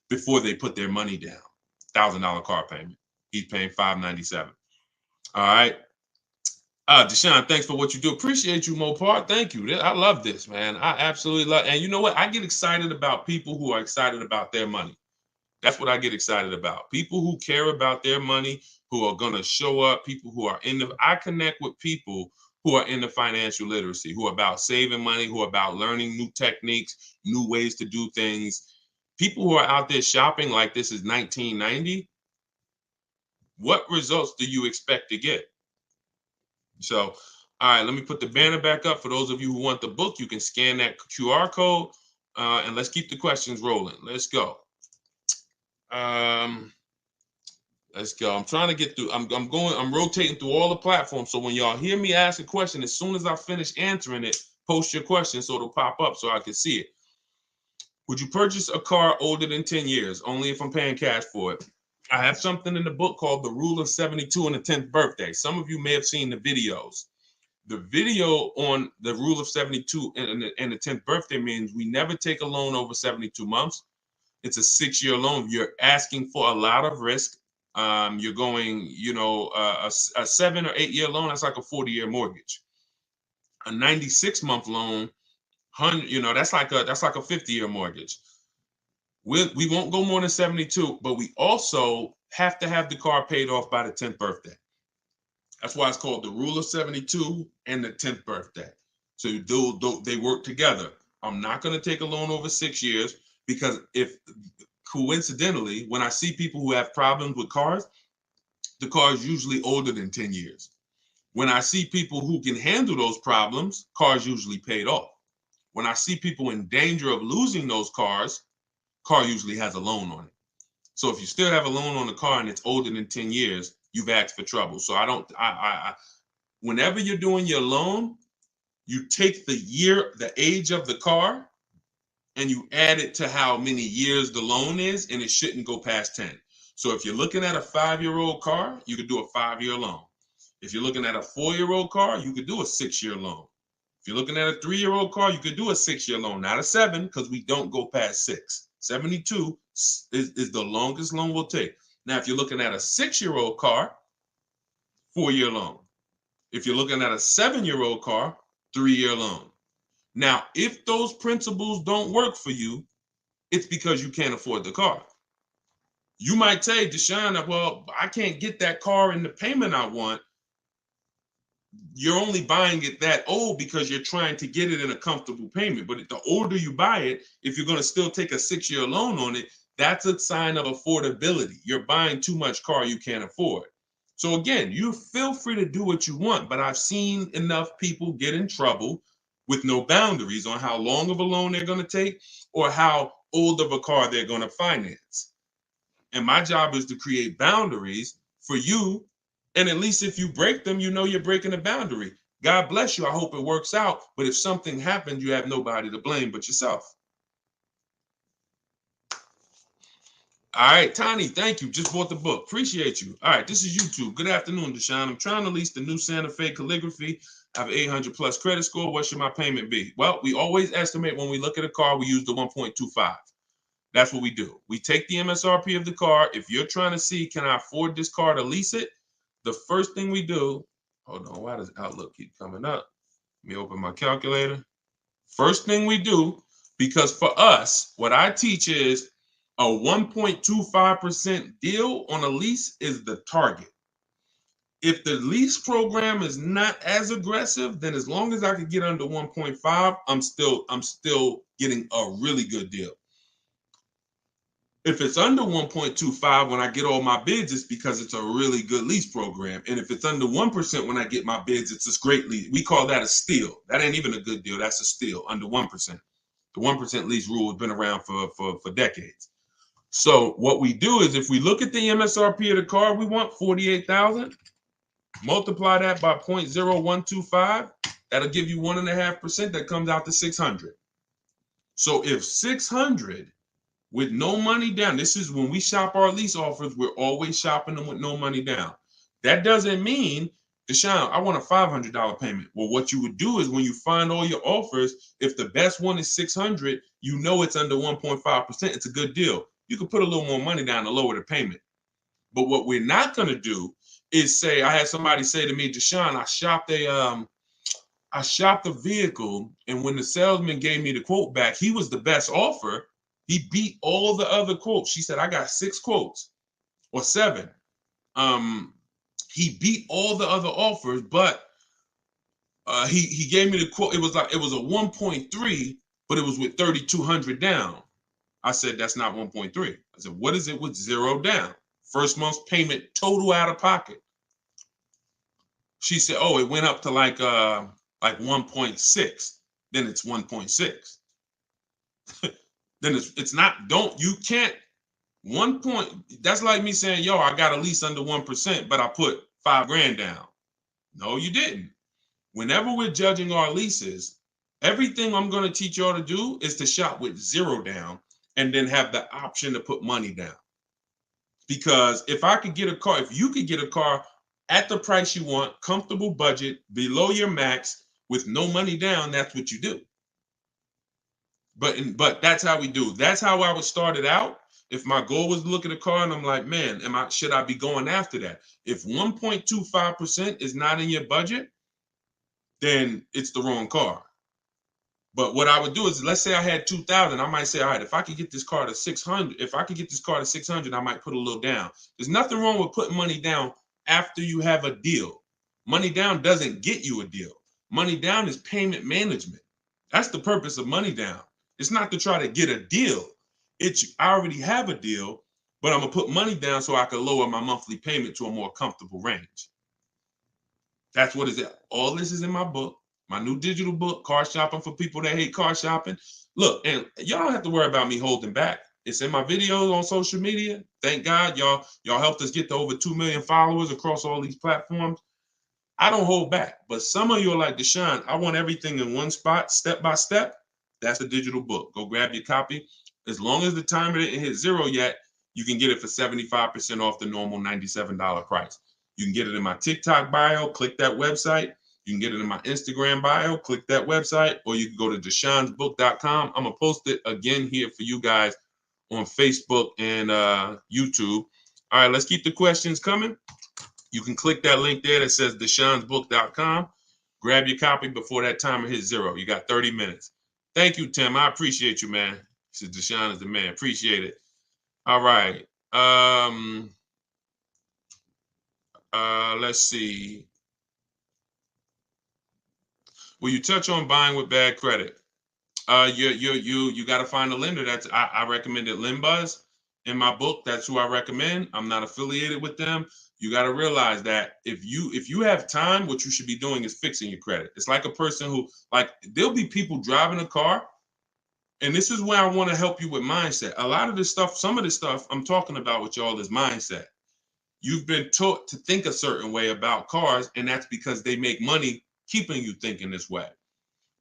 before they put their money down. $1,000 car payment. He's paying $597. All right. Deshone, thanks for what you do. Appreciate you, Mopar. Thank you. I love this, man. I absolutely love. And you know what? I get excited about people who are excited about their money. That's what I get excited about. People who care about their money, who are going to show up, people who are I connect with people who are into financial literacy, who are about saving money, who are about learning new techniques, new ways to do things. People who are out there shopping like this is 1990. What results do you expect to get? So, all right, let me put the banner back up. For those of you who want the book, you can scan that QR code, and let's keep the questions rolling. Let's go. Let's go. I'm trying to get through. I'm rotating through all the platforms. So when y'all hear me ask a question, as soon as I finish answering it, post your question so it'll pop up so I can see it. Would you purchase a car older than 10 years? Only if I'm paying cash for it. I have something in the book called The Rule of 72 and the 10th Birthday. Some of you may have seen the videos. The video on the Rule of 72 and the 10th Birthday means we never take a loan over 72 months. It's a 6-year loan. You're asking for a lot of risk. You're going, a 7 or 8 year loan, that's like a 40-year mortgage. A 96-month loan, that's like a 50-year mortgage. We won't go more than 72, but we also have to have the car paid off by the 10th birthday. That's why it's called the rule of 72 and the 10th birthday. So they work together. I'm not going to take a loan over 6 years, because if coincidentally, when I see people who have problems with cars, the car is usually older than 10 years. When I see people who can handle those problems, cars usually paid off. When I see people in danger of losing those cars, car usually has a loan on it. So if you still have a loan on the car and it's older than 10 years, you've asked for trouble. So whenever you're doing your loan, you take the age of the car, and you add it to how many years the loan is, and it shouldn't go past 10. So if you're looking at a 5-year-old car, you could do a 5-year loan. If you're looking at a 4-year-old car, you could do a 6-year loan. If you're looking at a 3-year-old car, you could do a 6-year loan, not a 7, because we don't go past 6. 72 is the longest loan we'll take. Now, if you're looking at a 6-year-old car, 4-year loan. If you're looking at a 7-year-old car, 3-year loan. Now, if those principles don't work for you, it's because you can't afford the car. You might say, Deshone, well, I can't get that car in the payment I want. You're only buying it that old because you're trying to get it in a comfortable payment. But the older you buy it, if you're going to still take a 6-year loan on it, that's a sign of affordability. You're buying too much car you can't afford. So again, you feel free to do what you want, but I've seen enough people get in trouble with no boundaries on how long of a loan they're going to take or how old of a car they're going to finance. And my job is to create boundaries for you. And at least if you break them, you know you're breaking a boundary. God bless you. I hope it works out. But if something happens, you have nobody to blame but yourself. All right, Tani, thank you. Just bought the book. Appreciate you. All right, this is YouTube. Good afternoon, Deshone. I'm trying to lease the new Santa Fe Calligraphy. I have an 800 plus credit score. What should my payment be? Well, we always estimate when we look at a car, we use the 1.25. That's what we do. We take the MSRP of the car. If you're trying to see, can I afford this car to lease it? The first thing we do, hold on, why does Outlook keep coming up? Let me open my calculator. First thing we do, because for us, what I teach is a 1.25% deal on a lease is the target. If the lease program is not as aggressive, then as long as I can get under 1.5, I'm still getting a really good deal. If it's under 1.25 when I get all my bids, it's because it's a really good lease program. And if it's under 1% when I get my bids, it's a great lease. We call that a steal. That ain't even a good deal. That's a steal, under 1%. The 1% lease rule has been around for decades. So what we do is if we look at the MSRP of the car, we want $48,000. Multiply that by 0.0125. That'll give you 1.5%. That comes out to $600. So if 600 with no money down, this is when we shop our lease offers, we're always shopping them with no money down. That doesn't mean, Deshone, I want a $500 payment. Well, what you would do is when you find all your offers, if the best one is 600, you know it's under 1.5%. It's a good deal. You can put a little more money down to lower the payment. But what we're not going to do is say, I had somebody say to me, Deshone, I shopped a vehicle, and when the salesman gave me the quote back, he was the best offer. He beat all the other quotes. She said, I got 6 quotes or 7. He beat all the other offers, but he gave me the quote. It was a 1.3, but it was with 3,200 down. I said, that's not 1.3. I said, what is it with 0 down? First month's payment total out of pocket. She said, oh, it went up to like 1.6. Then it's 1.6. Then it's not, you can't, 1 point, that's like me saying, yo, I got a lease under 1%, but I put $5,000 down. No, you didn't. Whenever we're judging our leases, everything I'm going to teach y'all to do is to shop with 0 down and then have the option to put money down. Because if you could get a car at the price you want, comfortable budget, below your max, with no money down, that's what you do. But that's how we do. That's how I would start it out. If my goal was to look at a car and I'm like, man, should I be going after that? If 1.25% is not in your budget, then it's the wrong car. But what I would do is, let's say I had 2,000, I might say, all right, if I could get this car to 600, if I could get this car to 600, I might put a little down. There's nothing wrong with putting money down after you have a deal. Money down doesn't get you a deal. Money down is payment management. That's the purpose of money down. It's not to try to get a deal. I already have a deal, but I'm gonna put money down so I can lower my monthly payment to a more comfortable range. That's what is it. All this is in my book, my new digital book, Car Shopping for People That Hate Car Shopping. Look, and y'all don't have to worry about me holding back. It's in my videos on social media. Thank God y'all helped us get to over 2 million followers across all these platforms. I don't hold back, but some of you are like, Deshone, I want everything in one spot, step by step. That's the digital book. Go grab your copy. As long as the timer didn't hit 0 yet, you can get it for 75% off the normal $97 price. You can get it in my TikTok bio, click that website. You can get it in my Instagram bio, click that website, or you can go to deshonesbook.com. I'm going to post it again here for you guys on Facebook and YouTube. All right, let's keep the questions coming. You can click that link there that says deshonesbook.com. Grab your copy before that timer hits 0. You got 30 minutes. Thank you, Tim. I appreciate you, man. He says Deshone is the man. Appreciate it. All right. Let's see. Will you touch on buying with bad credit? You got to find a lender. I recommended LendBuzz in my book. That's who I recommend. I'm not affiliated with them. You got to realize that if you have time, what you should be doing is fixing your credit. It's like a person who, like, there'll be people driving a car, and this is where I want to help you with mindset. A lot of this stuff, some of this stuff I'm talking about with y'all is mindset. You've been taught to think a certain way about cars, and that's because they make money keeping you thinking this way.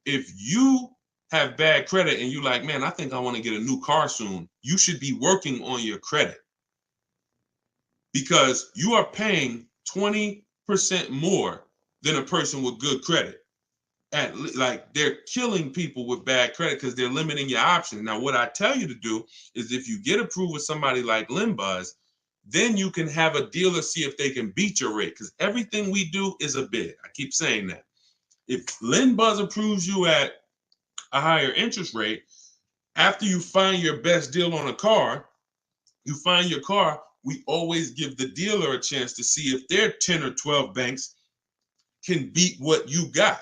If you have bad credit and you like, man, I think I want to get a new car soon, you should be working on your credit, because you are paying 20% more than a person with good credit. Like, they're killing people with bad credit because they're limiting your options. Now, what I tell you to do is, if you get approved with somebody like LendBuzz, then you can have a dealer see if they can beat your rate, because everything we do is a bid. I keep saying that. If LendBuzz approves you at a higher interest rate, after you find your best deal on a car, you find your car, we always give the dealer a chance to see if their 10 or 12 banks can beat what you got.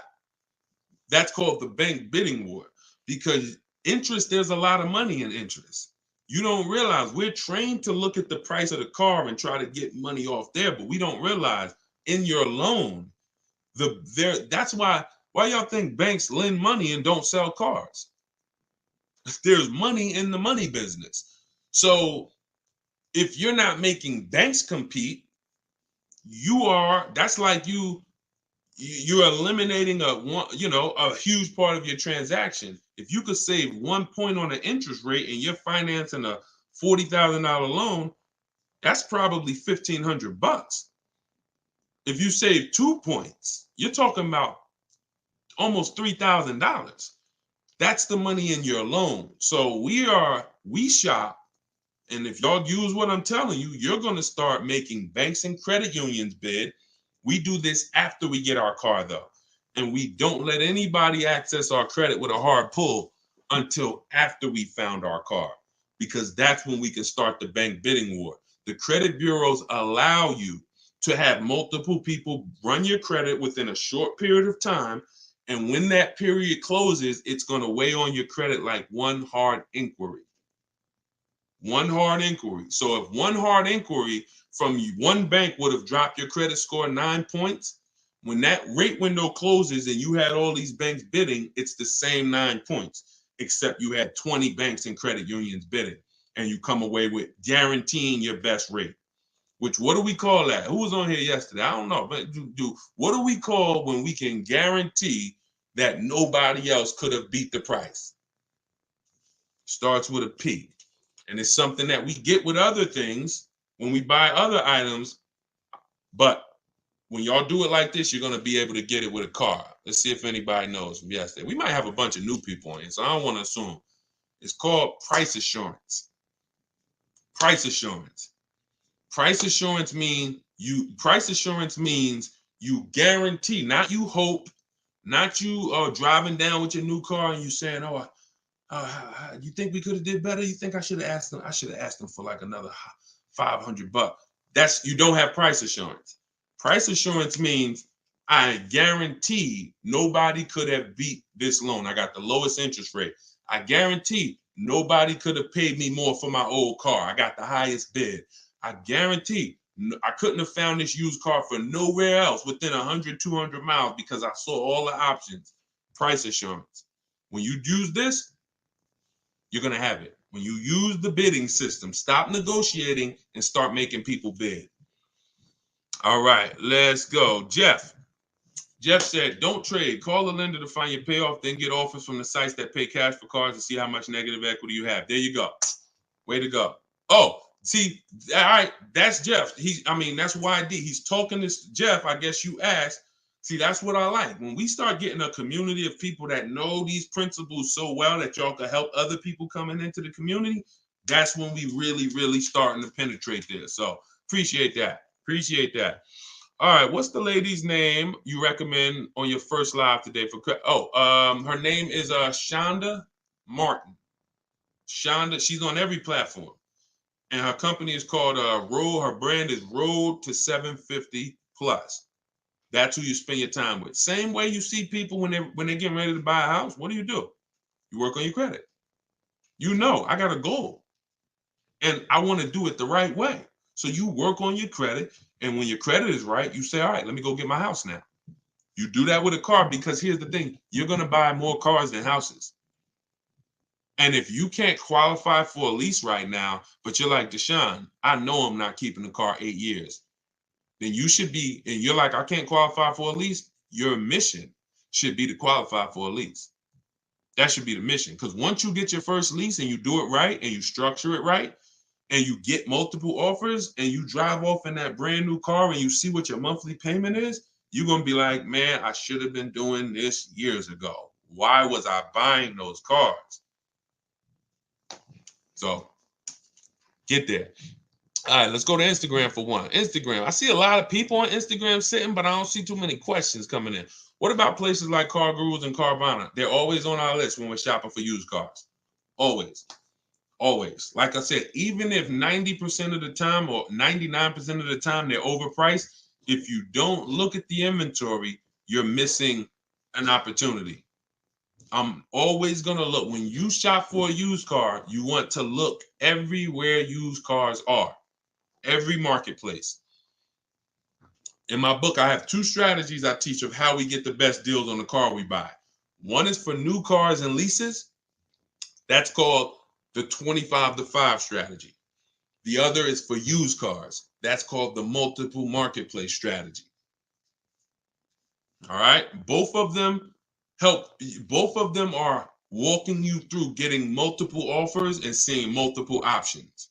That's called the bank bidding war, because interest, there's a lot of money in interest. You don't realize we're trained to look at the price of the car and try to get money off there, but we don't realize in your loan, that's why y'all think banks lend money and don't sell cars. There's money in the money business. So if you're not making banks compete, that's like you're eliminating a huge part of your transaction. If you could save 1 point on an interest rate and you're financing a $40,000 loan, that's probably $1,500. If you save 2 points, you're talking about almost $3,000. That's the money in your loan. So we shop. And if y'all use what I'm telling you, you're going to start making banks and credit unions bid. We do this after we get our car, though. And we don't let anybody access our credit with a hard pull until after we found our car, because that's when we can start the bank bidding war. The credit bureaus allow you to have multiple people run your credit within a short period of time. And when that period closes, it's going to weigh on your credit like one hard inquiry. One hard inquiry. So if one hard inquiry from one bank would have dropped your credit score 9 points, when that rate window closes and you had all these banks bidding, it's the same 9 points, except you had 20 banks and credit unions bidding, and you come away with guaranteeing your best rate. Which, what do we call that? Who was on here yesterday? I don't know, but what do we call when we can guarantee that nobody else could have beat the price? Starts with a P. And it's something that we get with other things when we buy other items. But when y'all do it like this, you're going to be able to get it with a car. Let's see if anybody knows from yesterday. We might have a bunch of new people on here, so I don't want to assume. It's called price assurance. Price assurance. Price assurance means you guarantee, not you hope, Not you driving down with your new car and you saying, oh, you think we could have did better? You think I should have asked them? I should have asked them for like another $500. You don't have price assurance. Price assurance means I guarantee nobody could have beat this loan. I got the lowest interest rate. I guarantee nobody could have paid me more for my old car. I got the highest bid. I guarantee I couldn't have found this used car for nowhere else within 100, 200 miles because I saw all the options. Price assurance. When you use this, you're going to have it. When you use the bidding system, stop negotiating and start making people bid. All right, let's go. Jeff said, don't trade. Call the lender to find your payoff, then get offers from the sites that pay cash for cars to see how much negative equity you have. There you go. Way to go. Oh, see, all right, that's Jeff. That's YD. He's talking this, Jeff, I guess you asked. See, that's what I like. When we start getting a community of people that know these principles so well that y'all can help other people coming into the community, that's when we really, really starting to penetrate this. So appreciate that. Appreciate that. All right, what's the lady's name you recommend on your first live today for? Her name is Shonda Martin. Shonda, she's on every platform, and her company is called Road. Her brand is Road to 750 Plus. That's who you spend your time with. Same way you see people when they're getting ready to buy a house. What do? You work on your credit. You know, I got a goal, and I want to do it the right way. So you work on your credit, and when your credit is right, you say, all right, let me go get my house now. You do that with a car because here's the thing. You're going to buy more cars than houses. And if you can't qualify for a lease right now, but you're like, Deshone, I know I'm not keeping the car 8 years. Then you should be, and you're like, I can't qualify for a lease. Your mission should be to qualify for a lease. That should be the mission. Because once you get your first lease and you do it right and you structure it right, and you get multiple offers and you drive off in that brand new car and you see what your monthly payment is, you're going to be like, man, I should have been doing this years ago. Why was I buying those cars? So get there. All right, let's go to Instagram for one. Instagram. I see a lot of people on Instagram sitting, but I don't see too many questions coming in. What about places like Car Gurus and Carvana? They're always on our list when we're shopping for used cars. Always. Always. Like I said, even if 90% of the time or 99% of the time they're overpriced, if you don't look at the inventory, you're missing an opportunity. I'm always going to look. When you shop for a used car, you want to look everywhere used cars are. Every marketplace. In my book, I have 2 strategies I teach of how we get the best deals on the car we buy. One is for new cars and leases. That's called the 25-to-5 strategy. The other is for used cars. That's called the multiple marketplace strategy. All right. Both of them are walking you through getting multiple offers and seeing multiple options.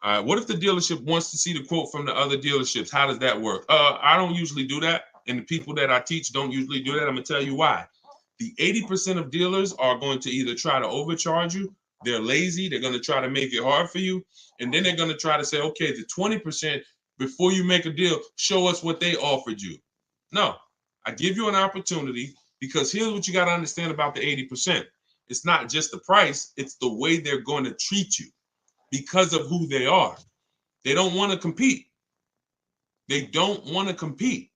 All right. What if the dealership wants to see the quote from the other dealerships? How does that work? I don't usually do that. And the people that I teach don't usually do that. I'm going to tell you why. The 80% of dealers are going to either try to overcharge you. They're lazy. They're going to try to make it hard for you. And then they're going to try to say, okay, the 20%, before you make a deal, show us what they offered you. No, I give you an opportunity because here's what you got to understand about the 80%. It's not just the price. It's the way they're going to treat you because of who they are. They don't want to compete. They don't want to compete.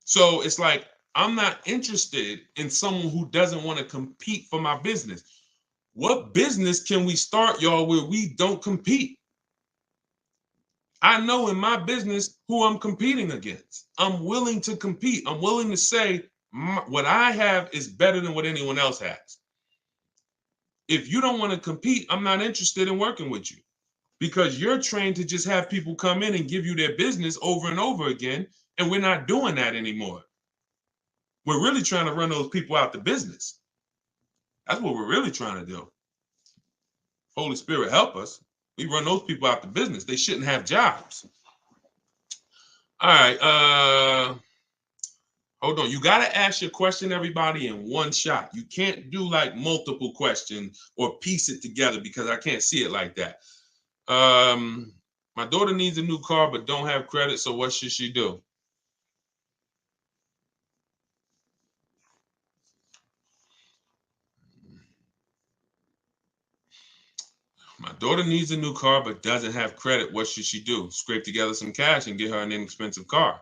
So it's like, I'm not interested in someone who doesn't want to compete for my business. What business can we start, y'all, where we don't compete? I know in my business who I'm competing against. I'm willing to compete. I'm willing to say what I have is better than what anyone else has. If you don't want to compete, I'm not interested in working with you because you're trained to just have people come in and give you their business over and over again. And we're not doing that anymore. We're really trying to run those people out the business. That's what we're really trying to do. Holy Spirit, help us. We run those people out the business. They shouldn't have jobs. All right. Hold on. You got to ask your question, everybody, in one shot. You can't do like multiple questions or piece it together because I can't see it like that. My daughter needs a new car but don't have credit, so what should she do? My daughter needs a new car but doesn't have credit. What should she do? Scrape together some cash and get her an inexpensive car.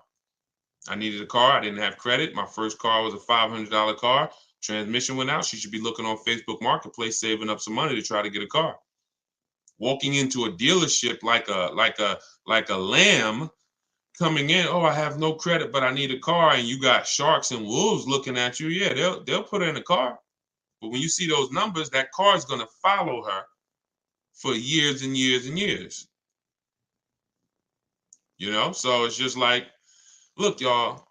I needed a car. I didn't have credit. My first car was a $500 car. Transmission went out. She should be looking on Facebook Marketplace, saving up some money to try to get a car. Walking into a dealership like a lamb, coming in, oh, I have no credit, but I need a car, and you got sharks and wolves looking at you. Yeah, they'll put her in a car. But when you see those numbers, that car is going to follow her for years and years and years. So it's just like, look, y'all,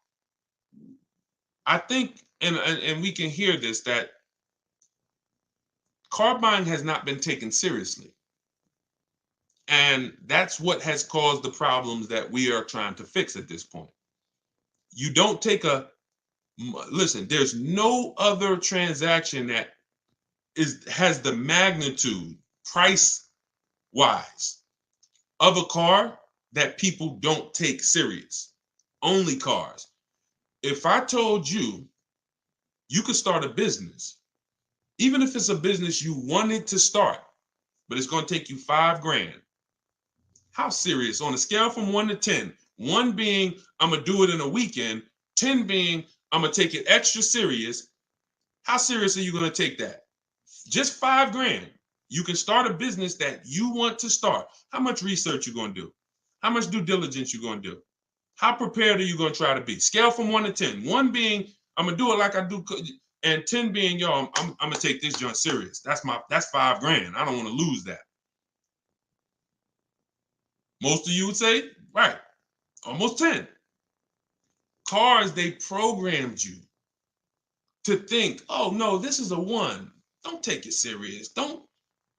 I think, and we can hear this, that car buying has not been taken seriously. And that's what has caused the problems that we are trying to fix at this point. You don't take listen, there's no other transaction that has the magnitude, price-wise, of a car that people don't take serious. Only cars. If I told you you could start a business, even if it's a business you wanted to start, but it's going to take you $5,000. How serious? On a scale from 1 to 10, 1 being I'm going to do it in a weekend, 10 being I'm going to take it extra serious. How serious are you going to take that? Just $5,000. You can start a business that you want to start. How much research you going to do? How much due diligence you going to do? How prepared are you going to try to be? Scale from 1 to 10. 1 being I'm going to do it like I do, and 10 being, yo, I'm going to take this joint serious. That's $5,000. I don't want to lose that. Most of you would say, right, almost 10. Cars, they programmed you to think, oh no, this is a 1. Don't take it serious.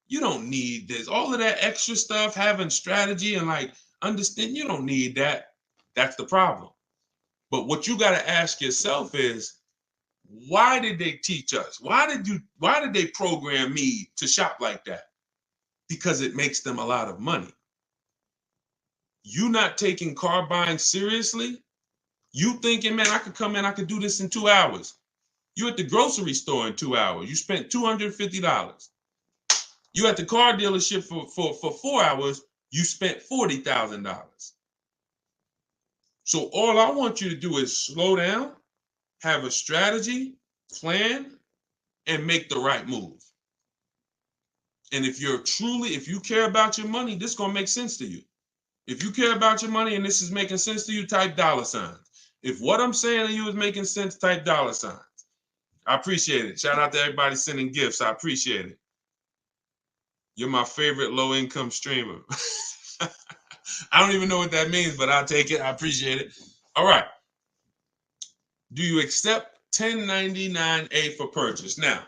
You don't need this. All of that extra stuff, having strategy and like understand, you don't need that. That's the problem. But what you got to ask yourself is, why did they teach us? Why did they program me to shop like that? Because it makes them a lot of money. You not taking car buying seriously, you thinking, man, I could come in, I could do this in 2 hours. You at the grocery store in 2 hours, you spent $250. You at the car dealership for 4 hours, you spent $40,000. So all I want you to do is slow down, have a strategy, plan, and make the right move. And if you care about your money, this is going to make sense to you. If you care about your money and this is making sense to you, type $signs. If what I'm saying to you is making sense, type $signs. I appreciate it. Shout out to everybody sending gifts. I appreciate it. You're my favorite low-income streamer. I don't even know what that means, but I'll take it. I appreciate it. All right. Do you accept 1099-A for purchase? Now,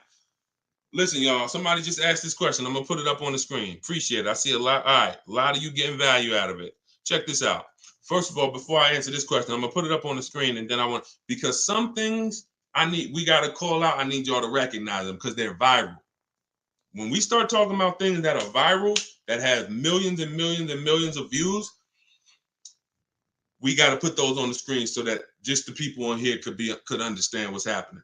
listen, y'all. Somebody just asked this question. I'm going to put it up on the screen. Appreciate it. I see a lot. All right. A lot of you getting value out of it. Check this out. First of all, before I answer this question, I'm going to put it up on the screen, and then because some things we got to call out. I need y'all to recognize them because they're viral. When we start talking about things that are viral, that have millions and millions and millions of views, we got to put those on the screen so that just the people on here could understand what's happening.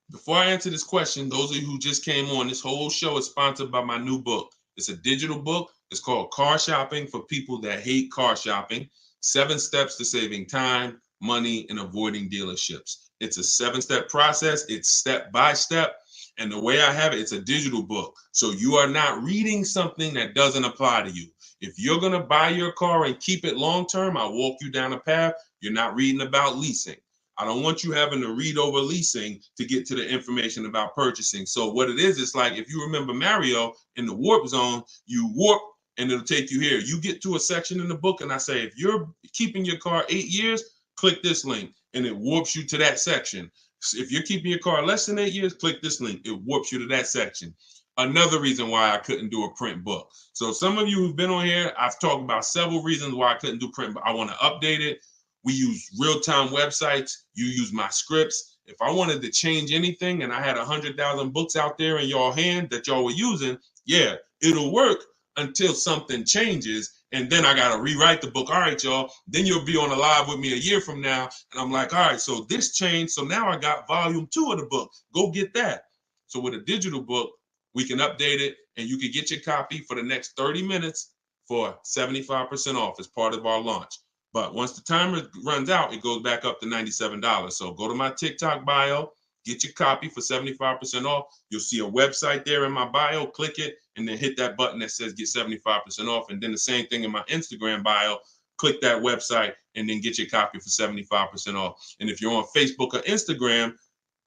Before I answer this question, those of you who just came on, this whole show is sponsored by my new book. It's a digital book. It's called Car Shopping for People That Hate Car Shopping: 7 Steps to Saving Time, Money, and Avoiding Dealerships. It's a 7-step process. It's step by step. And the way I have it, it's a digital book. So you are not reading something that doesn't apply to you. If you're going to buy your car and keep it long term, I'll walk you down a path. You're not reading about leasing. I don't want you having to read over leasing to get to the information about purchasing. So what it is, it's like if you remember Mario in the warp zone, you warp and it'll take you here. You get to a section in the book and I say, if you're keeping your car 8 years, click this link and it warps you to that section. If you're keeping your car less than 8 years, click this link. It warps you to that section. Another reason why I couldn't do a print book. So some of you who've been on here, I've talked about several reasons why I couldn't do print, but I want to update it. We use real-time websites. You use my scripts. If I wanted to change anything and I had 100,000 books out there in y'all hand that y'all were using, yeah, it'll work until something changes. And then I got to rewrite the book. All right, y'all. Then you'll be on a live with me a year from now. And I'm like, all right, so this changed. So now I got volume 2 of the book. Go get that. So with a digital book, we can update it. and you can get your copy for the next 30 minutes for 75% off as part of our launch. But once the timer runs out, it goes back up to $97. So go to my TikTok bio, get your copy for 75% off. You'll see a website there in my bio. Click it and then hit that button that says get 75% off. And then the same thing in my Instagram bio. Click that website and then get your copy for 75% off. And if you're on Facebook or Instagram,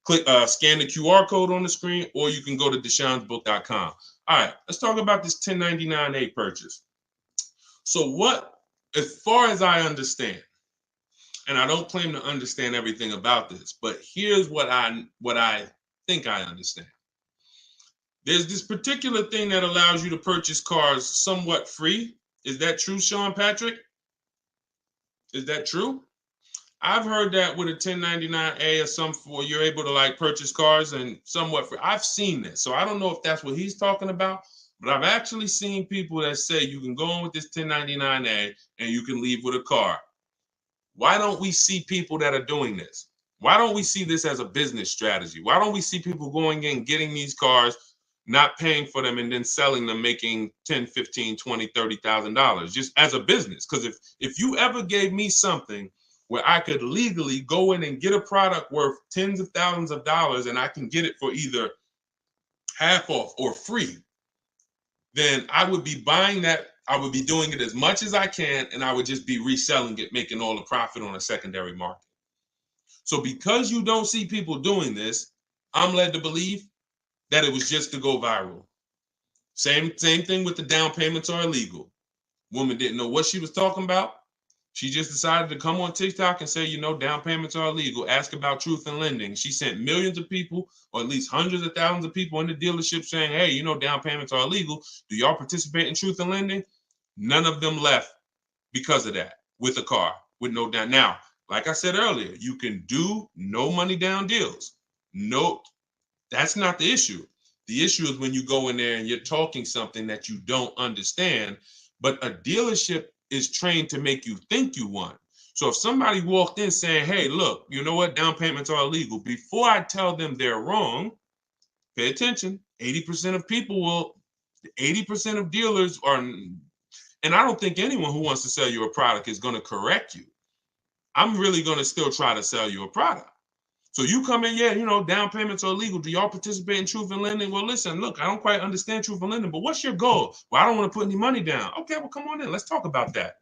click scan the QR code on the screen, or you can go to deshonesbook.com. All right, let's talk about this 1099A purchase. So what, as far as I understand, and I don't claim to understand everything about this, but here's what I think I understand. There's this particular thing that allows you to purchase cars somewhat free. Is that true, Sean Patrick? Is that true? I've heard that with a 1099A or some for you're able to like purchase cars and somewhat free. I've seen this, so I don't know if that's what he's talking about, but I've actually seen people that say you can go in with this 1099A and you can leave with a car. Why don't we see people that are doing this? Why don't we see this as a business strategy? Why don't we see people going in, getting these cars, not paying for them, and then selling them, making $10, $15, $20, $30,000 just as a business? Because if you ever gave me something where I could legally go in and get a product worth tens of thousands of dollars and I can get it for either half off or free, then I would be buying that. I would be doing it as much as I can, and I would just be reselling it, making all the profit on a secondary market. So because you don't see people doing this, I'm led to believe that it was just to go viral. Same thing with the down payments are illegal. Woman didn't know what she was talking about. She just decided to come on TikTok and say, down payments are illegal. Ask about truth in lending. She sent millions of people, or at least hundreds of thousands of people in the dealership saying, hey, down payments are illegal. Do y'all participate in truth in lending? None of them left because of that with a car, with no down. Now, like I said earlier, you can do no money down deals. No, that's not the issue. The issue is when you go in there and you're talking something that you don't understand, but a dealership is trained to make you think you won. So if somebody walked in saying, hey, look, you know what? Down payments are illegal. Before I tell them they're wrong, pay attention. 80% of people will, 80% of dealers are, and I don't think anyone who wants to sell you a product is going to correct you. I'm really going to still try to sell you a product. So you come in, down payments are illegal. Do y'all participate in truth in lending? Well, listen, look, I don't quite understand truth in lending, but what's your goal? Well, I don't want to put any money down. Okay, well, come on in. Let's talk about that.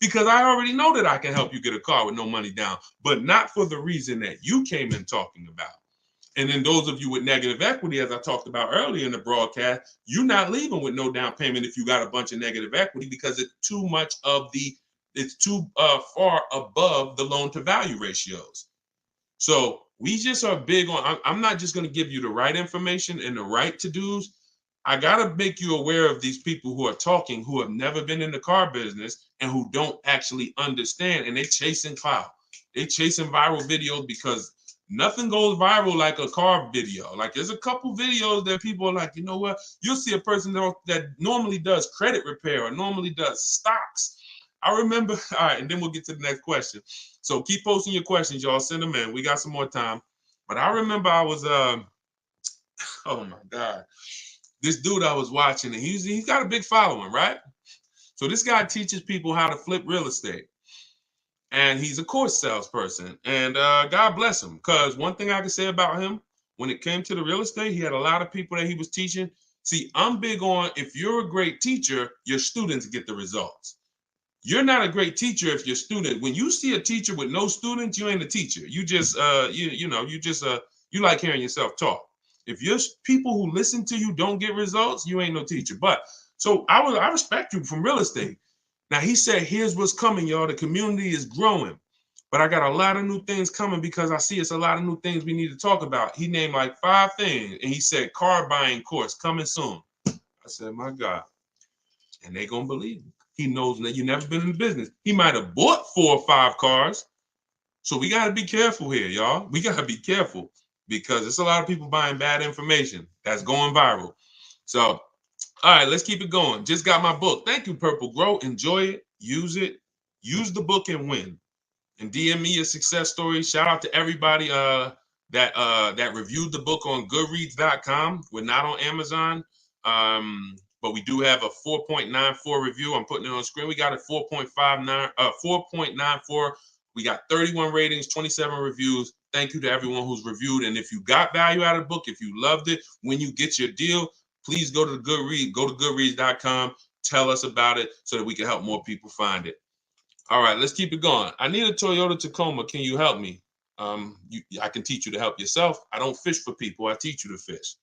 Because I already know that I can help you get a car with no money down, but not for the reason that you came in talking about. And then those of you with negative equity, as I talked about earlier in the broadcast, you're not leaving with no down payment if you got a bunch of negative equity, because it's too much it's too far above the loan to value ratios. So we just are big on, I'm not just going to give you the right information and the right to-dos. I got to make you aware of these people who are talking, who have never been in the car business and who don't actually understand, and they're chasing clout. They're chasing viral videos because nothing goes viral like a car video. Like there's a couple videos that people are like, you know what? You'll see a person that normally does credit repair or normally does stocks. I remember, all right, and then we'll get to the next question. So keep posting your questions, y'all. Send them in. We got some more time. But I remember I was, oh my God, this dude I was watching, and he's got a big following, right? So this guy teaches people how to flip real estate. And he's a course salesperson. And God bless him, because one thing I can say about him, when it came to the real estate, he had a lot of people that he was teaching. See, I'm big on, if you're a great teacher, your students get the results. You're not a great teacher if your student, when you see a teacher with no students, you ain't a teacher. You just, you like hearing yourself talk. If your people who listen to you don't get results, you ain't no teacher. But so I respect you from real estate. Now he said, here's what's coming, y'all. The community is growing, but I got a lot of new things coming because I see it's a lot of new things we need to talk about. He named like 5 things, and he said, car buying course coming soon. I said, my God, and they gonna believe him. He knows that you've never been in the business. He might have bought 4 or 5 cars. So we got to be careful here, y'all. We got to be careful because there's a lot of people buying bad information that's going viral. So, all right, let's keep it going. Just got my book. Thank you, Purple Grow. Enjoy it. Use it. Use the book and win. And DM me a success story. Shout out to everybody that reviewed the book on Goodreads.com. We're not on Amazon. But we do have a 4.94 review. I'm putting it on the screen. We got a 4.94. We got 31 ratings, 27 reviews. Thank you to everyone who's reviewed. And if you got value out of the book, if you loved it, when you get your deal, please go to the Goodreads, go to goodreads.com, tell us about it so that we can help more people find it. All right, let's keep it going. I need a Toyota Tacoma. Can you help me? I can teach you to help yourself. I don't fish for people. I teach you to fish.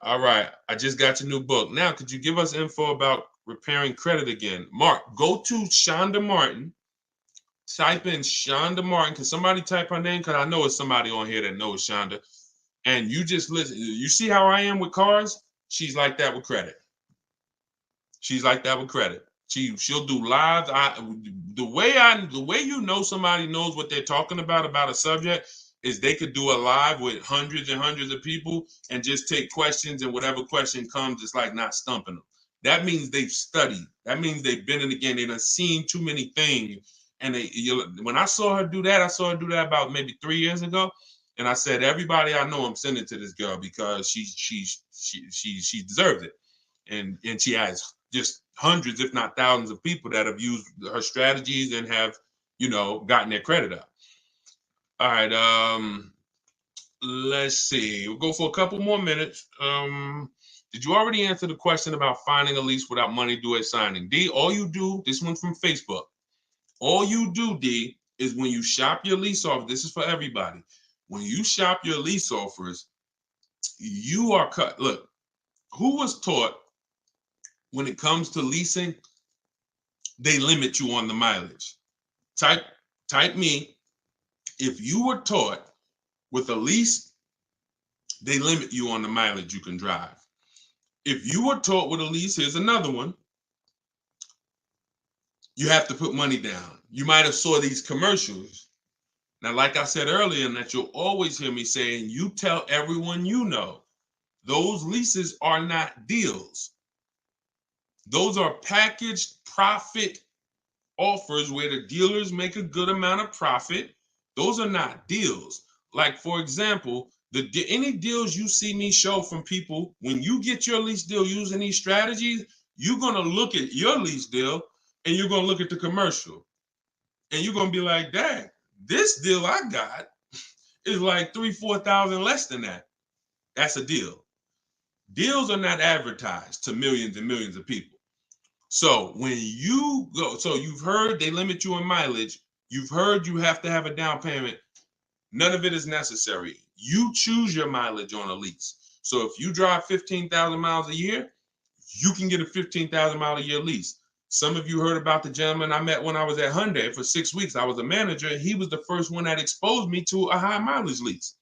All right, I just got your new book. Now, could you give us info about repairing credit again? Mark, go to Shonda Martin. Type in Shonda Martin. Can somebody type her name? Because I know it's somebody on here that knows Shonda. And you just listen. You see how I am with cars? She's like that with credit. She's like that with credit. She'll do live. The way you know somebody knows what they're talking about a subject is they could do a live with hundreds and hundreds of people and just take questions, and whatever question comes, it's like not stumping them. That means they've studied. That means they've been in the game. They've done seen too many things. And when I saw her do that, about maybe 3 years ago. And I said, everybody I know, I'm sending to this girl because she deserves it. And she has just hundreds, if not thousands, of people that have used her strategies and have, gotten their credit up. All right. Let's see. We'll go for a couple more minutes. Did you already answer the question about finding a lease without money due at signing? D, all you do, this one's from Facebook. All you do, D, is when you shop your lease offers, this is for everybody. When you shop your lease offers, you are cut. Look, who was taught when it comes to leasing, they limit you on the mileage? Type me. If you were taught with a lease, they limit you on the mileage you can drive. If you were taught with a lease, here's another one. You have to put money down. You might have saw these commercials. Now, like I said earlier, and that you'll always hear me saying, you tell everyone you know, those leases are not deals. Those are packaged profit offers where the dealers make a good amount of profit. Those are not deals. Like, for example, any deals you see me show from people, when you get your lease deal using these strategies, you're going to look at your lease deal and you're going to look at the commercial. And you're going to be like, dang, this deal I got is like $3,000-4,000 less than that. That's a deal. Deals are not advertised to millions and millions of people. So when you go, so you've heard they limit you in mileage. You've heard you have to have a down payment. None of it is necessary. You choose your mileage on a lease. So if you drive 15,000 miles a year, you can get a 15,000 mile a year lease. Some of you heard about the gentleman I met when I was at Hyundai for 6 weeks. I was a manager. He was the first one that exposed me to a high mileage lease.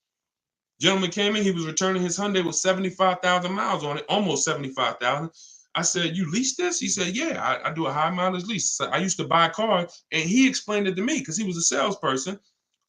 Gentleman came in, he was returning his Hyundai with 75,000 miles on it, almost 75,000. I said, you lease this? He said, yeah, I do a high mileage lease. So I used to buy cars, and he explained it to me because he was a salesperson,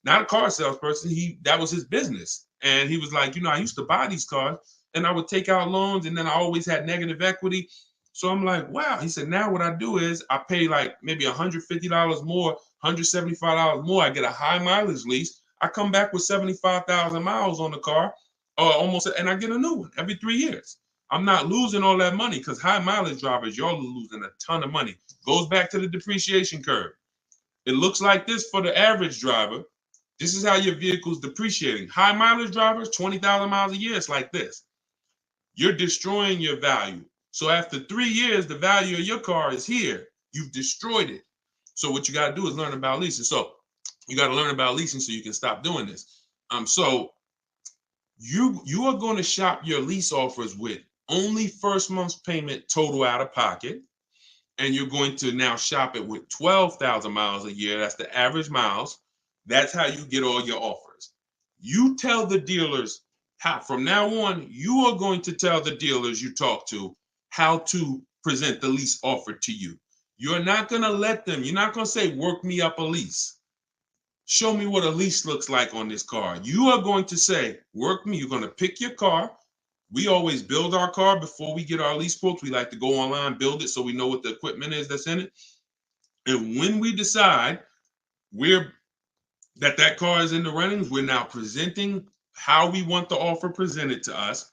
not a car salesperson. That was his business. And he was like, I used to buy these cars and I would take out loans, and then I always had negative equity. So I'm like, wow. He said, now what I do is I pay like maybe $150 more, $175 more. I get a high mileage lease. I come back with 75,000 miles on the car, almost, and I get a new one every 3 years. I'm not losing all that money because high mileage drivers, y'all are losing a ton of money. Goes back to the depreciation curve. It looks like this for the average driver. This is how your vehicle's depreciating. High mileage drivers, 20,000 miles a year, it's like this. You're destroying your value. So after 3 years, the value of your car is here. You've destroyed it. So what you got to do is learn about leasing. So you got to learn about leasing so you can stop doing this. So you are going to shop your lease offers with only first month's payment total out of pocket. And you're going to now shop it with 12,000 miles a year. That's the average miles. That's how you get all your offers. You tell the dealers how, from now on, you are going to tell the dealers you talk to how to present the lease offer to you. You're not going to let them, you're not going to say, work me up a lease. Show me what a lease looks like on this car. You are going to say, work me. You're going to pick your car. We always build our car before we get our lease quotes. We like to go online, build it so we know what the equipment is that's in it. And when we decide that car is in the runnings, we're now presenting how we want the offer presented to us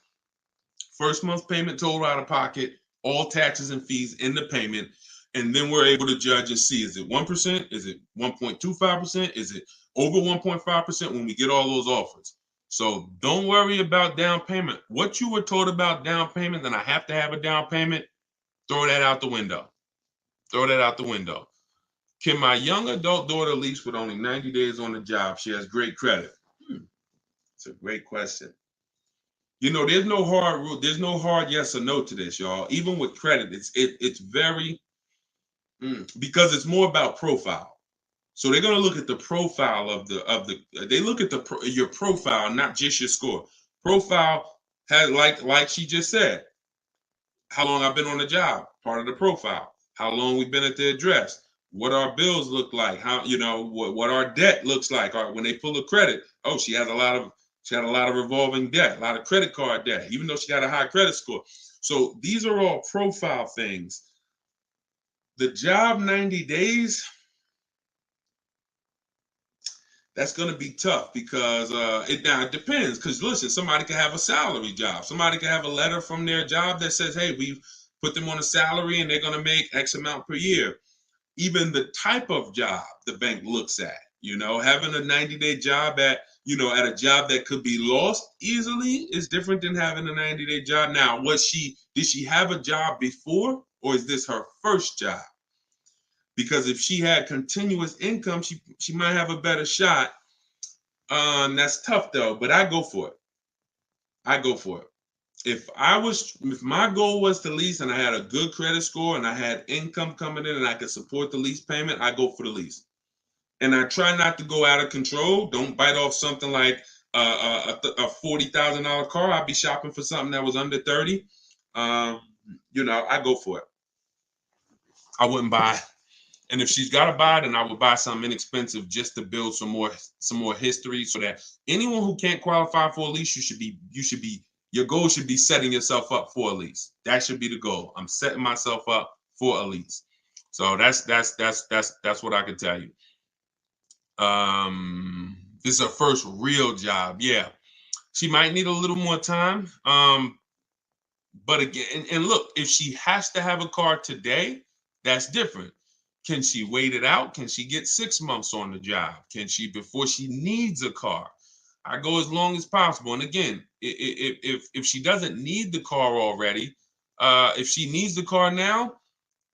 first month's payment total out of pocket, all taxes and fees in the payment. And then we're able to judge and see, is it 1%? Is it 1.25%? Is it over 1.5% when we get all those offers? So don't worry about down payment. What you were told about down payment, then I have to have a down payment, throw that out the window. Throw that out the window. Can my young adult daughter lease with only 90 days on the job? She has great credit. It's a great question. You know, there's no hard rule. There's no hard yes or no to this, y'all. Even with credit, it's very because it's more about profile. So they're going to look at the profile of the. They look at your profile, not just your score. Profile has like she just said. How long I've been on the job, part of the profile. How long we've been at the address. What our bills look like. How what our debt looks like. Or when they pull a credit, oh, she had a lot of revolving debt, a lot of credit card debt, even though she got a high credit score. So these are all profile things. The job 90 days. That's going to be tough because it depends. Because listen, somebody can have a salary job. Somebody can have a letter from their job that says, hey, we've put them on a salary and they're going to make X amount per year. Even the type of job the bank looks at, having a 90-day job at a job that could be lost easily is different than having a 90-day job. Now, did she have a job before, or is this her first job? Because if she had continuous income, she might have a better shot. That's tough though, but I go for it. If my goal was to lease and I had a good credit score and I had income coming in and I could support the lease payment, I go for the lease. And I try not to go out of control. Don't bite off something like a $40,000 car. I'd be shopping for something that was under 30. I go for it. I wouldn't buy. And if she's got to buy, then I would buy something inexpensive just to build some more history, so that anyone who can't qualify for a lease, your goal should be setting yourself up for a lease. That should be the goal. I'm setting myself up for a lease. So that's what I can tell you. This is her first real job. Yeah, she might need a little more time. But again, and look, if she has to have a car today, that's different. Can she wait it out? Can she get 6 months on the job? Can she, before she needs a car? I go as long as possible. And again, if she doesn't need the car already, if she needs the car now,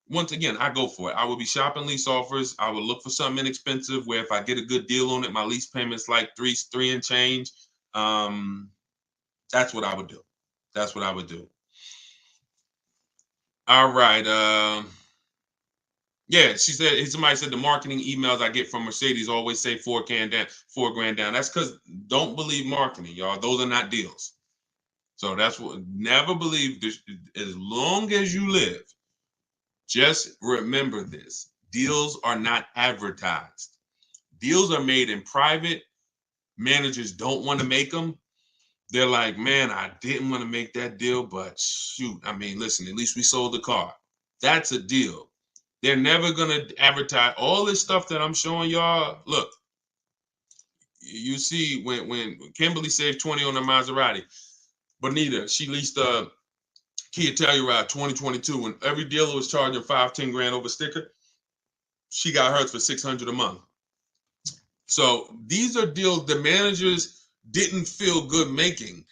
once again, I go for it. I will be shopping lease offers. I will look for something inexpensive where if I get a good deal on it, my lease payment's like three and change. That's what I would do. That's what I would do. All right. Yeah, somebody said the marketing emails I get from Mercedes always say $4,000 down, $4,000 down. That's because don't believe marketing, y'all. Those are not deals. So that's what, never believe this. As long as you live, just remember this. Deals are not advertised. Deals are made in private. Managers don't want to make them. They're like, man, I didn't want to make that deal, but shoot, I mean, listen, at least we sold the car. That's a deal. They're never going to advertise all this stuff that I'm showing y'all. Look, you see when Kimberly saved 20 on the Maserati, Bonita, she leased a Kia Telluride 2022 when every dealer was charging $5-10 grand over sticker. She got hers for $600 a month. So these are deals the managers didn't feel good making.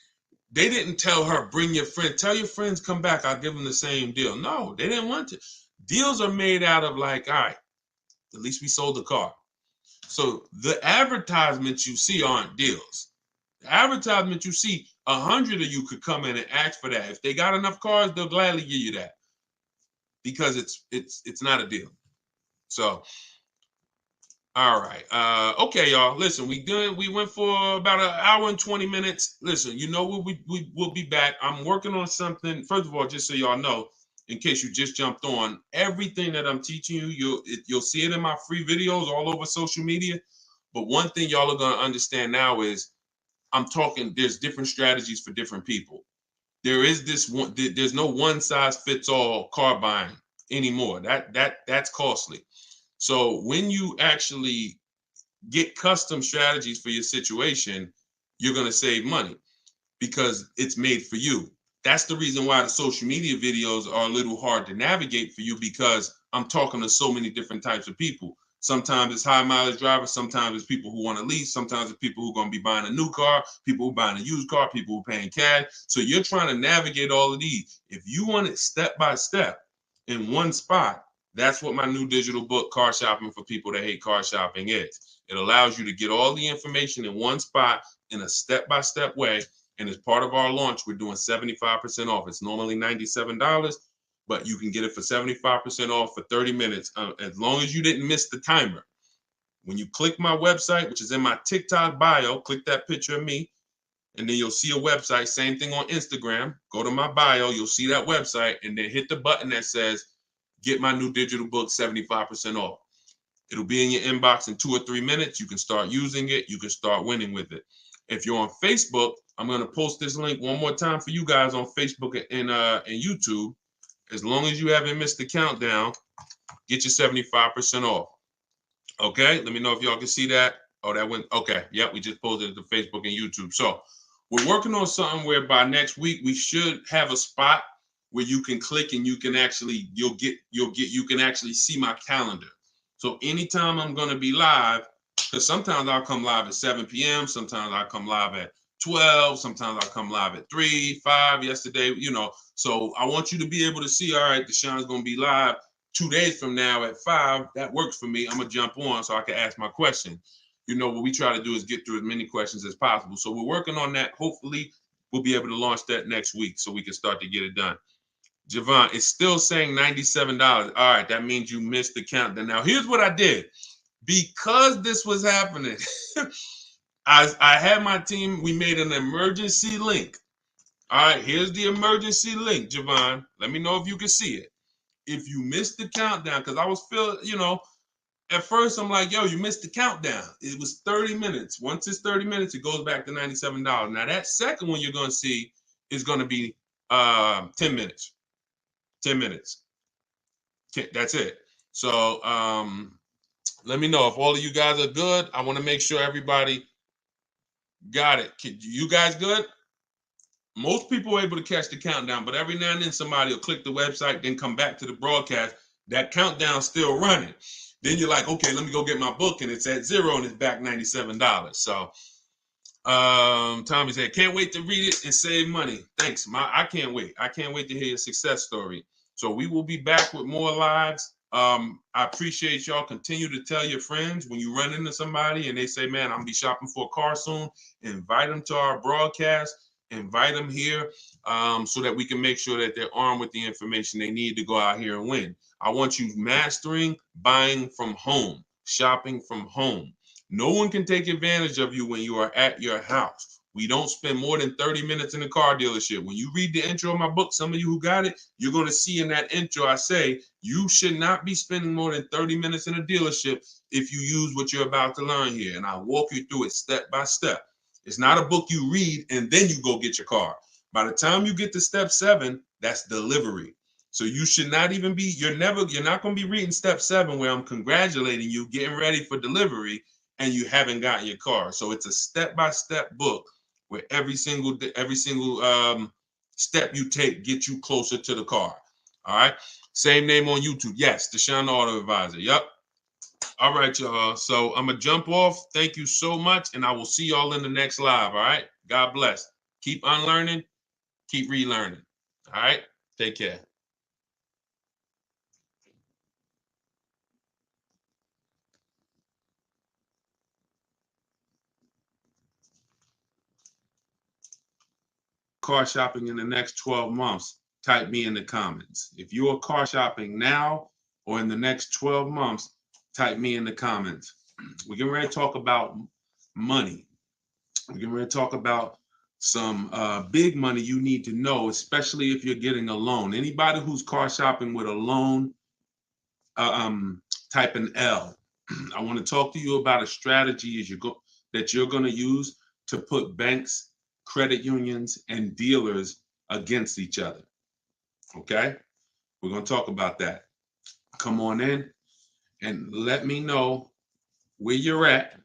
They didn't tell her, bring your friend, tell your friends come back, I'll give them the same deal. No, they didn't want to. Deals are made out of like, all right, at least we sold the car. So the advertisements you see aren't deals. The advertisement you see, 100 of you could come in and ask for that. If they got enough cars, they'll gladly give you that because it's not a deal. So, all right. Okay, y'all. Listen, we went for about an hour and 20 minutes. Listen, we'll be back. I'm working on something. First of all, just so y'all know, in case you just jumped on, everything that I'm teaching you'll see it in my free videos all over social media. But one thing y'all are going to understand now is there's different strategies for different people. There's no one size fits all car buying anymore. That's costly. So when you actually get custom strategies for your situation, you're going to save money because it's made for you. That's the reason why the social media videos are a little hard to navigate for you, because I'm talking to so many different types of people. Sometimes it's high mileage drivers, sometimes it's people who want to lease, sometimes it's people who are going to be buying a new car, people who are buying a used car, people who are paying cash. So you're trying to navigate all of these. If you want it step by step in one spot, that's what my new digital book, Car Shopping for People That Hate Car Shopping, is. It allows you to get all the information in one spot in a step-by-step way. And as part of our launch, we're doing 75% off. It's normally $97, but you can get it for 75% off for 30 minutes, as long as you didn't miss the timer. When you click my website, which is in my TikTok bio, click that picture of me, and then you'll see a website. Same thing on Instagram. Go to my bio, you'll see that website, and then hit the button that says, get my new digital book 75% off. It'll be in your inbox in 2 or 3 minutes. You can start using it. You can start winning with it. If you're on Facebook, I'm going to post this link one more time for you guys on Facebook and YouTube. As long as you haven't missed the countdown, get your 75% off. Okay, let me know if y'all can see that. Oh, that went, okay. Yep, we just posted it to Facebook and YouTube. So we're working on something where by next week, we should have a spot where you can click and you can actually, you can actually see my calendar. So anytime I'm going to be live, because sometimes I'll come live at 7 p.m., sometimes I'll come live at 12, sometimes I'll come live at 3, 5 yesterday, So I want you to be able to see, all right, Deshaun's going to be live 2 days from now at 5. That works for me. I'm going to jump on so I can ask my question. What we try to do is get through as many questions as possible. So we're working on that. Hopefully, we'll be able to launch that next week so we can start to get it done. Javon, it's still saying $97. All right, that means you missed the countdown. Now, here's what I did. Because this was happening, I had my team, we made an emergency link. All right, here's the emergency link, Javon. Let me know if you can see it. If you missed the countdown, because I was feeling, at first I'm like, yo, you missed the countdown. It was 30 minutes. Once it's 30 minutes, it goes back to $97. Now, that second one you're going to see is going to be 10 minutes. 10 minutes. That's it. So let me know if all of you guys are good. I want to make sure everybody got it. You guys good? Most people are able to catch the countdown, but every now and then somebody will click the website, then come back to the broadcast. That countdown's still running. Then you're like, okay, let me go get my book, and it's at 0 and it's back $97. So Tommy said, can't wait to read it and save money. Thanks. I can't wait. I can't wait to hear your success story. So we will be back with more lives. I appreciate y'all. Continue to tell your friends when you run into somebody and they say, man, I'm gonna be shopping for a car soon. Invite them to our broadcast. Invite them here so that we can make sure that they're armed with the information they need to go out here and win. I want you mastering buying from home, shopping from home. No one can take advantage of you when you are at your house. We don't spend more than 30 minutes in the car dealership. When you read the intro of my book, some of you who got it, you're going to see in that intro, I say, you should not be spending more than 30 minutes in a dealership if you use what you're about to learn here. And I walk you through it step by step. It's not a book you read and then you go get your car. By the time you get to step 7, that's delivery. So you should not even be, you're not going to be reading step 7 where I'm congratulating you, getting ready for delivery, and you haven't gotten your car. So it's a step-by-step book where every single step you take gets you closer to the car. All right. Same name on YouTube. Yes, Deshone the Auto Advisor. Yep. All right, y'all. So I'm going to jump off. Thank you so much. And I will see y'all in the next live. All right. God bless. Keep unlearning. Keep relearning. All right. Take care. Car shopping in the next 12 months, type me in the comments. If you are car shopping now or in the next 12 months, type me in the comments. We're getting ready to talk about money. We're getting ready to talk about some big money you need to know, especially if you're getting a loan. Anybody who's car shopping with a loan, type an L. I want to talk to you about a strategy that you're going to use to put banks, credit unions, and dealers against each other. Okay? We're going to talk about that. Come on in and let me know where you're at.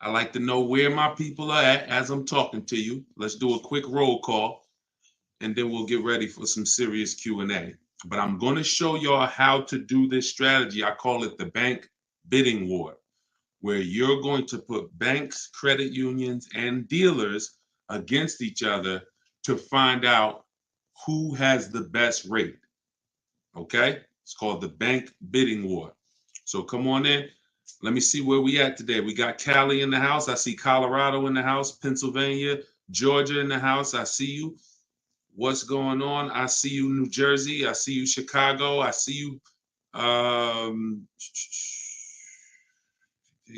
I like to know where my people are at as I'm talking to you. Let's do a quick roll call. and then we'll get ready for some serious Q&A. But I'm going to show y'all how to do this strategy. I call it the bank bidding war, where you're going to put banks, credit unions, and dealers against each other to find out who has the best rate. Okay? It's called the bank bidding war. So come on in. Let me see where we at today. We got Cali in the house. I see Colorado in the house, Pennsylvania, Georgia in the house. I see you. What's going on? I see you, New Jersey. I see you, Chicago. I see you,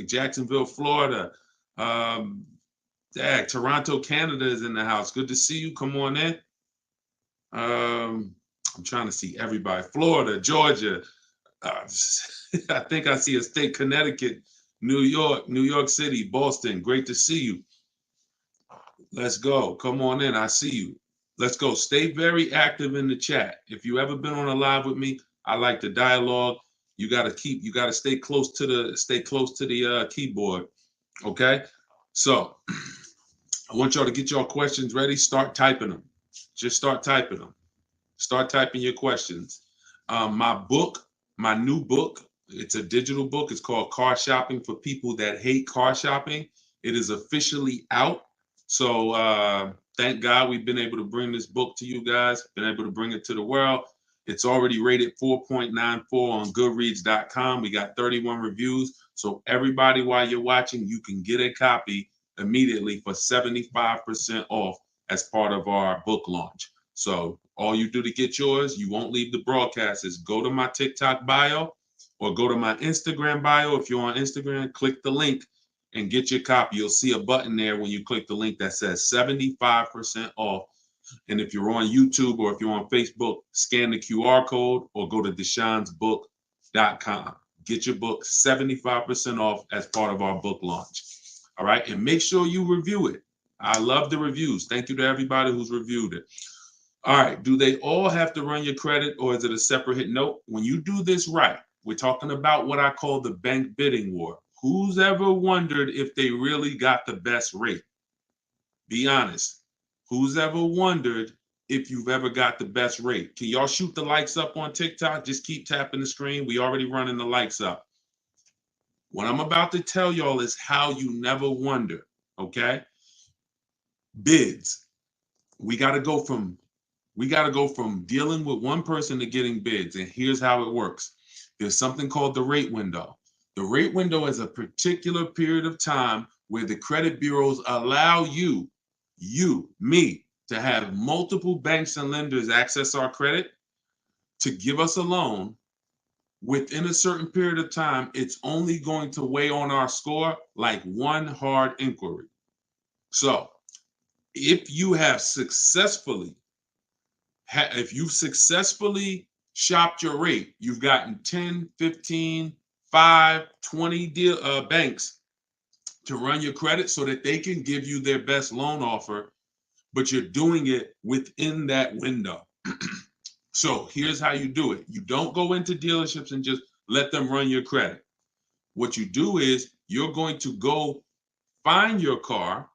Jacksonville, Florida. Toronto, Canada is in the house. Good to see you. Come on in. I'm trying to see everybody. Florida, Georgia. I think I see a state, Connecticut, New York City, Boston. Great to see you. Let's go. Come on in. I see you. Let's go. Stay very active in the chat. If you ever been on a live with me, I like the dialogue. You got to stay close to the keyboard. Okay. So I want y'all to get your questions ready. Start typing them. Just start typing them. Start typing your questions. My new book, it's a digital book. It's called Car Shopping for People That Hate Car Shopping. It is officially out. So thank God we've been able to bring this book to you guys, been able to bring it to the world. It's already rated 4.94 on goodreads.com. We got 31 reviews. So everybody, while you're watching, you can get a copy immediately for 75% off as part of our book launch. So all you do to get yours, you won't leave the broadcast, is go to my TikTok bio or go to my Instagram bio. If you're on Instagram, click the link and get your copy. You'll see a button there when you click the link that says 75% off. And if you're on YouTube or if you're on Facebook, scan the QR code or go to deshonsbook.com. Get your book 75% off as part of our book launch. All right. And make sure you review it. I love the reviews. Thank you to everybody who's reviewed it. All right. Do they all have to run your credit, or is it a separate hit? Nope. When you do this right, we're talking about what I call the bank bidding war. Who's ever wondered if they really got the best rate? Be honest. Who's ever wondered if you've ever got the best rate? Can y'all shoot the likes up on TikTok? Just keep tapping the screen. We already running the likes up. What I'm about to tell y'all is how you never wonder, okay? Bids. We got to go from dealing with one person to getting bids, and here's how it works. There's something called the rate window. The rate window is a particular period of time where the credit bureaus allow me, to have multiple banks and lenders access our credit to give us a loan. Within a certain period of time, it's only going to weigh on our score like one hard inquiry. So if you have successfully shopped your rate, you've gotten 10, 15, 5, 20 banks to run your credit so that they can give you their best loan offer, but you're doing it within that window. So here's how you do it. You don't go into dealerships and just let them run your credit. What you do is you're going to go find your car,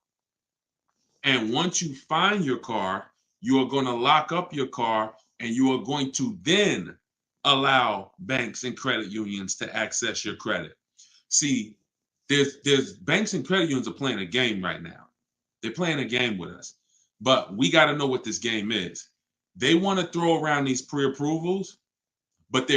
and once you find your car, you are going to lock up your car, and you are going to then allow banks and credit unions to access your credit. See, there's banks and credit unions are playing a game right now. They're playing a game with us, but we got to know what this game is. They want to throw around these pre-approvals, but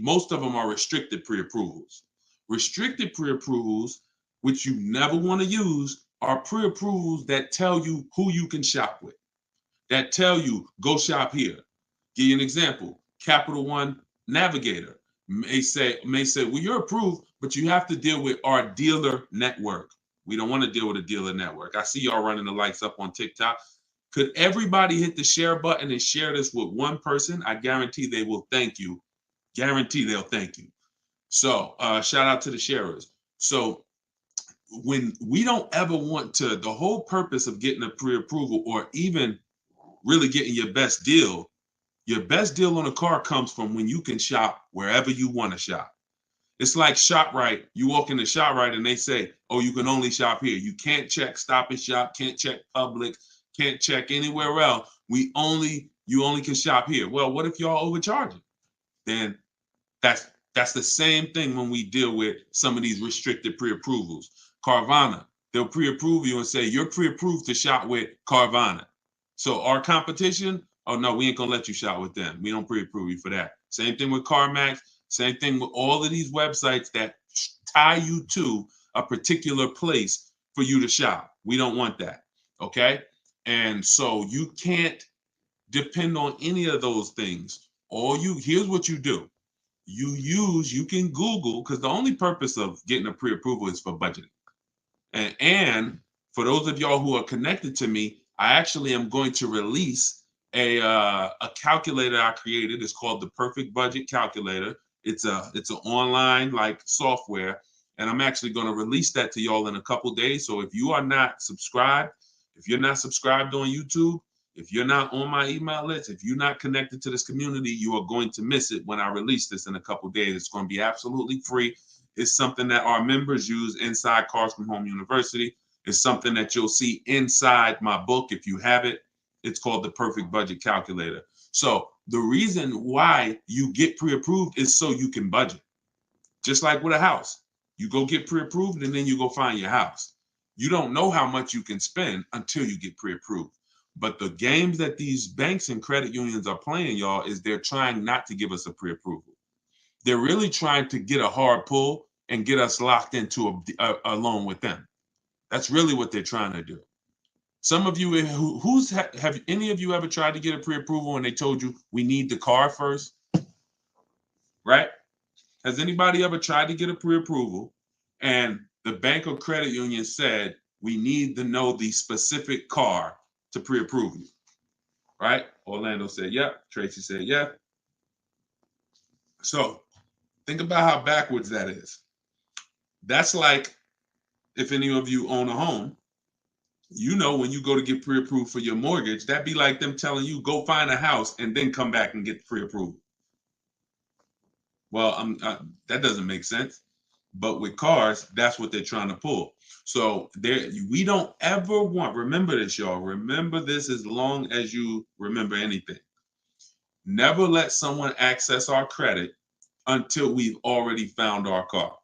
most of them are restricted pre-approvals. Restricted pre-approvals, which you never want to use, are pre-approvals that tell you who you can shop with, that tell you go shop here. Give you an example. Capital One Navigator may say, well, you're approved, but you have to deal with our dealer network. We don't want to deal with a dealer network. I see y'all running the likes up on TikTok. Could everybody hit the share button and share this with one person? I guarantee they will thank you. Guarantee they'll thank you. So shout out to the sharers. So when we don't ever want to, the whole purpose of getting a pre-approval or even really getting your best deal on a car comes from when you can shop wherever you want to shop. It's like ShopRite. You walk into ShopRite and they say, oh, you can only shop here. You can't check Stop and Shop, can't check Publix, can't check anywhere else. You only can shop here. Well, what if y'all overcharging? Then that's the same thing when we deal with some of these restricted pre-approvals. Carvana, they'll pre-approve you and say you're pre-approved to shop with Carvana. So our competition, oh no, we ain't gonna let you shop with them. We don't pre-approve you for that. Same thing with CarMax. Same thing with all of these websites that tie you to a particular place for you to shop. We don't want that. Okay. And so you can't depend on any of those things. Here's what you do. You can Google, because the only purpose of getting a pre-approval is for budgeting. And for those of y'all who are connected to me, I actually am going to release a calculator I created. It's called the Perfect Budget Calculator. It's an online like software, and I'm actually going to release that to y'all in a couple days. So if you are not subscribed, if you're not subscribed on YouTube, if you're not on my email list, if you're not connected to this community, you are going to miss it when I release this in a couple days. It's going to be absolutely free. It's something that our members use inside Cars from Home University. It's something that you'll see inside my book if you have it. It's called the Perfect Budget Calculator. So the reason why you get pre-approved is so you can budget. Just like with a house. You go get pre-approved and then you go find your house. You don't know how much you can spend until you get pre-approved. But the games that these banks and credit unions are playing, y'all, is they're trying not to give us a pre-approval. They're really trying to get a hard pull and get us locked into a loan with them. That's really what they're trying to do. Some of you, have any of you ever tried to get a pre-approval and they told you we need the car first? Right? Has anybody ever tried to get a pre-approval and the bank or credit union said we need to know the specific car to pre-approve you? Right? Orlando said, yep. Tracy said, yeah. So think about how backwards that is. That's like if any of you own a home, you know, when you go to get pre-approved for your mortgage, that'd be like them telling you go find a house and then come back and get pre-approved. Well, that doesn't make sense. But with cars, that's what they're trying to pull. So we don't ever want, remember this, y'all. Remember this as long as you remember anything. Never let someone access our credit until we've already found our car.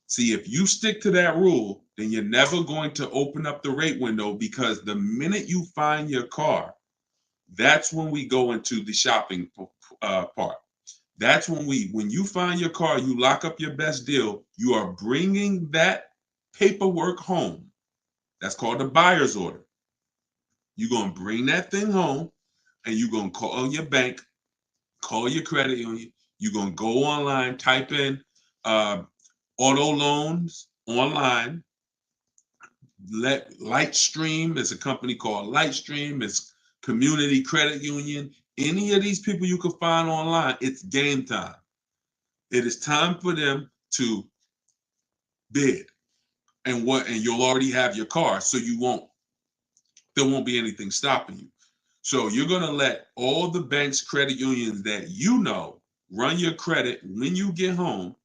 See, if you stick to that rule, then you're never going to open up the rate window, because the minute you find your car, that's when we go into the shopping part. That's when you find your car, you lock up your best deal, you are bringing that paperwork home. That's called a buyer's order. You're going to bring that thing home and you're going to call your bank, call your credit union. You're going to go online, type in auto loans online. Lightstream is a company called Lightstream. It's Community Credit Union. Any of these people you can find online, it's game time. It is time for them to bid, and you'll already have your car, so there won't be anything stopping you. So you're gonna let all the banks, credit unions that you know run your credit when you get home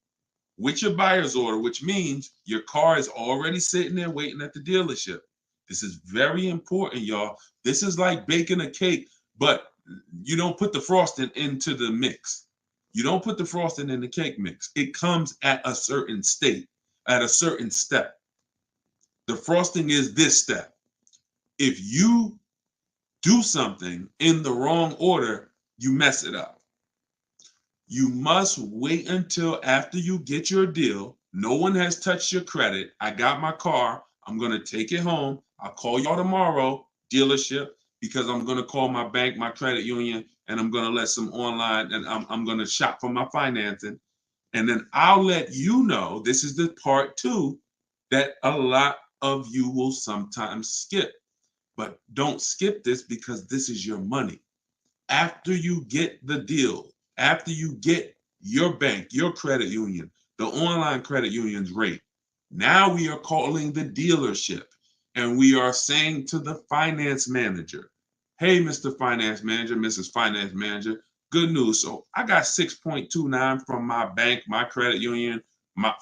with your buyer's order, which means your car is already sitting there waiting at the dealership. This is very important, y'all. This is like baking a cake, but you don't put the frosting into the mix. You don't put the frosting in the cake mix. It comes at a certain state, at a certain step. The frosting is this step. If you do something in the wrong order, you mess it up. You must wait until after you get your deal. No one has touched your credit. I got my car. I'm going to take it home. I'll call y'all tomorrow, dealership, because I'm going to call my bank, my credit union, and I'm going to let some online, and I'm going to shop for my financing. And then I'll let you know, this is the part two, that a lot of you will sometimes skip. But don't skip this, because this is your money. After you get the deal, after you get your bank, your credit union, the online credit union's rate, now we are calling the dealership and we are saying to the finance manager, hey, Mr. Finance Manager, Mrs. Finance Manager, good news. So I got 6.29 from my bank, my credit union,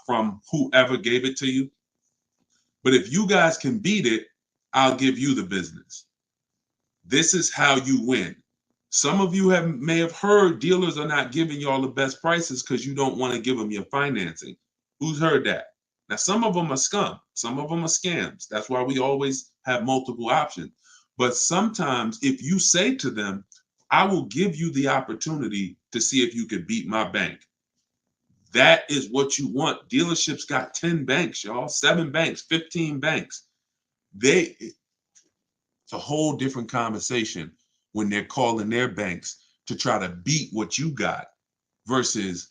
from whoever gave it to you. But if you guys can beat it, I'll give you the business. This is how you win. Some of you may have heard dealers are not giving y'all the best prices because you don't want to give them your financing. Who's heard that? Now, some of them are scum. Some of them are scams. That's why we always have multiple options. But sometimes if you say to them, I will give you the opportunity to see if you could beat my bank. That is what you want. Dealerships got 10 banks, y'all, 7 banks, 15 banks. It's a whole different conversation when they're calling their banks to try to beat what you got versus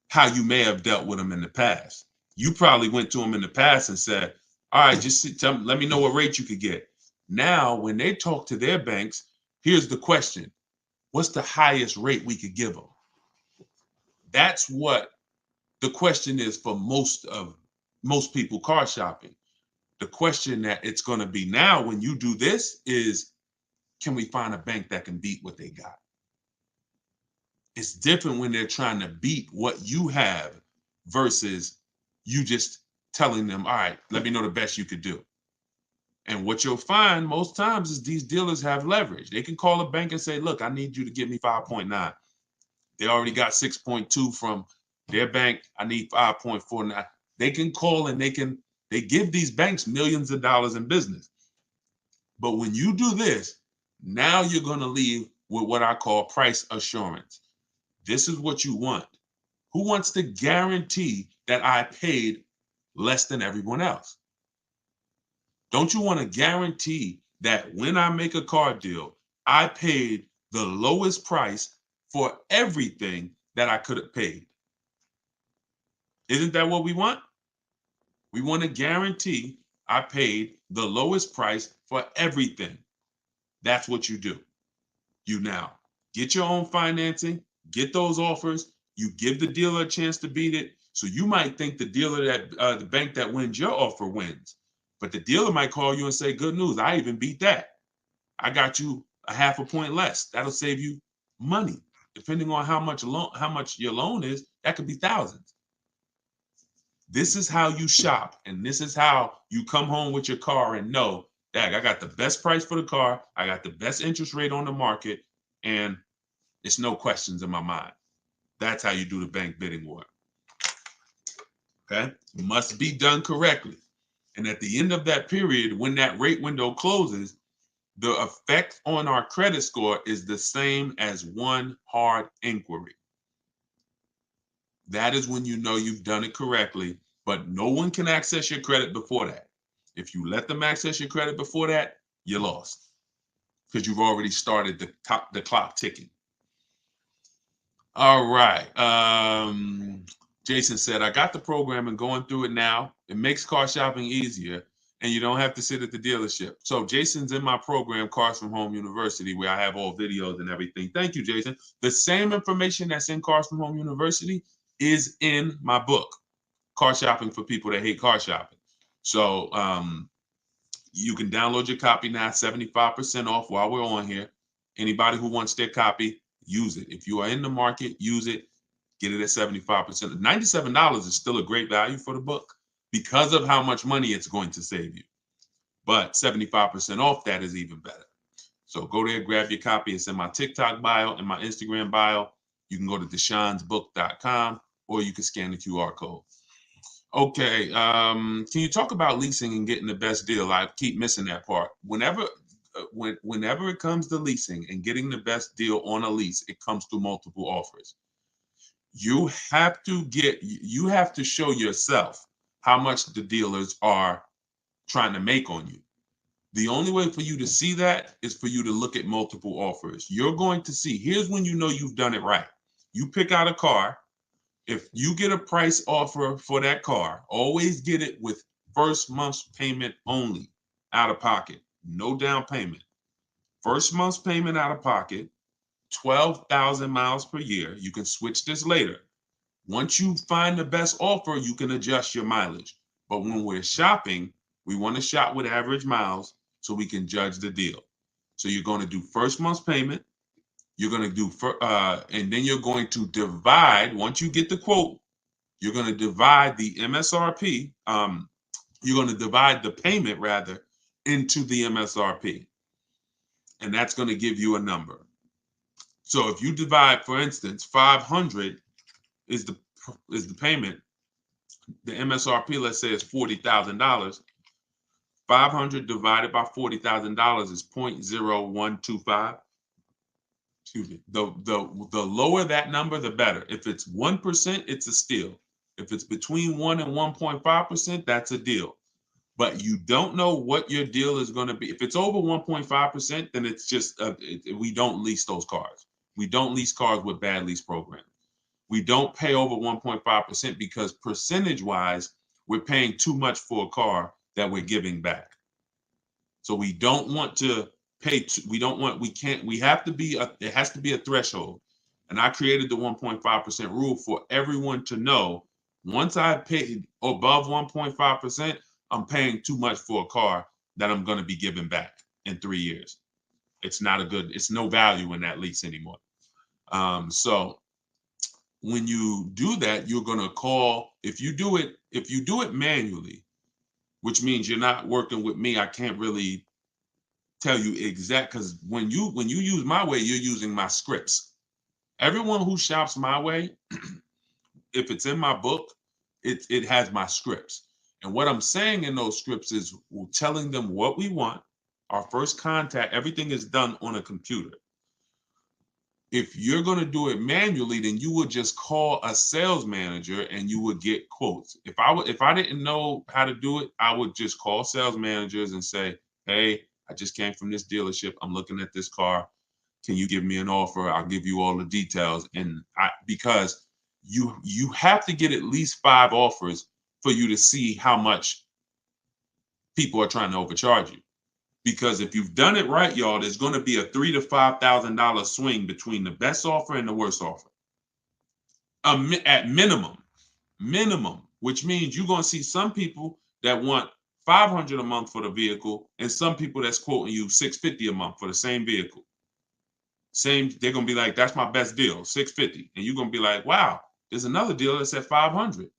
how you may have dealt with them in the past. You probably went to them in the past and said, all right, just let me know what rate you could get. Now, when they talk to their banks, here's the question. What's the highest rate we could give them? That's what the question is for most people car shopping. The question that it's going to be now when you do this is, can we find a bank that can beat what they got? It's different when they're trying to beat what you have versus you just telling them, all right, let me know the best you could do. And what you'll find most times is these dealers have leverage. They can call a bank and say, look, I need you to give me 5.9. They already got 6.2 from their bank. I need 5.49. They can call and they give these banks millions of dollars in business. But when you do this, now you're going to leave with what I call price assurance. This is what you want. Who wants to guarantee that I paid less than everyone else? Don't you want to guarantee that when I make a car deal, I paid the lowest price for everything that I could have paid? Isn't that what we want? We want to guarantee I paid the lowest price for everything. That's what you do. You now get your own financing, get those offers, you give the dealer a chance to beat it. So you might think the dealer the bank that wins your offer wins, but the dealer might call you and say, good news, I even beat that. I got you a half a point less. That'll save you money. Depending on how much your loan is, that could be thousands. This is how you shop, and this is how you come home with your car and know that I got the best price for the car, I got the best interest rate on the market, and it's no questions in my mind. That's how you do the bank bidding war. Okay? It must be done correctly. And at the end of that period, when that rate window closes, the effect on our credit score is the same as one hard inquiry. That is when you know you've done it correctly, but no one can access your credit before that. If you let them access your credit before that, you're lost because you've already started the clock ticking. All right. Jason said, I got the program and going through it now. It makes car shopping easier and you don't have to sit at the dealership. So Jason's in my program, Cars from Home University, where I have all videos and everything. Thank you, Jason. The same information that's in Cars from Home University is in my book, Car Shopping for People That Hate Car Shopping. So you can download your copy now, 75% off while we're on here. Anybody who wants their copy, use it. If you are in the market, use it. Get it at 75%. $97 is still a great value for the book because of how much money it's going to save you. But 75% off, that is even better. So go there, grab your copy. It's in my TikTok bio and my Instagram bio. You can go to deshonsbook.com or you can scan the QR code. Okay, can you talk about leasing and getting the best deal? I keep missing that part. Whenever it comes to leasing and getting the best deal on a lease, it comes through multiple offers. You have to show yourself how much the dealers are trying to make on you. The only way for you to see that is for you to look at multiple offers. You're going to see, here's when you know you've done it right. You pick out a car. If you get a price offer for that car, always get it with first month's payment only, out of pocket, no down payment. First month's payment out of pocket, 12,000 miles per year. You can switch this later. Once you find the best offer, you can adjust your mileage. But when we're shopping, we want to shop with average miles so we can judge the deal. So you're going to do first month's payment. You're going to do, and then you're going to divide, once you get the quote, you're going to divide the MSRP. You're going to divide the payment rather into the MSRP. And that's going to give you a number. So if you divide, for instance, 500 is the payment, the MSRP, let's say, is $40,000. 500 divided by $40,000 is 0.0125. Excuse me. The lower that number, the better. If it's 1%, it's a steal. If it's between 1 and 1.5%, that's a deal. But you don't know what your deal is going to be. If it's over 1.5%, then it's just we don't lease those cars. We don't lease cars with bad lease programs. We don't pay over 1.5% because percentage-wise, we're paying too much for a car that we're giving back. So we don't want to pay. We have to be, it has to be a threshold. And I created the 1.5% rule for everyone to know. Once I paid above 1.5%, I'm paying too much for a car that I'm going to be giving back in 3 years. It's no value in that lease anymore. So when you do that, you're going to call, if you do it manually, which means you're not working with me, I can't really tell you exact, because when you use my way, you're using my scripts. Everyone who shops my way, if it's in my book, it has my scripts. And what I'm saying in those scripts is we're telling them what we want. Our first contact, everything is done on a computer. If you're going to do it manually, then you would just call a sales manager and you would get quotes. If I didn't know how to do it, I would just call sales managers and say, hey, I just came from this dealership. I'm looking at this car. Can you give me an offer? I'll give you all the details. And because you have to get at least 5 offers for you to see how much people are trying to overcharge you. Because if you've done it right, y'all, there's going to be a $3,000 to $5,000 swing between the best offer and the worst offer. At minimum, which means you're going to see some people that want $500 a month for the vehicle and some people that's quoting you $650 a month for the same vehicle. They're going to be like, that's my best deal, $650. And you're going to be like, wow, there's another deal that's at $500.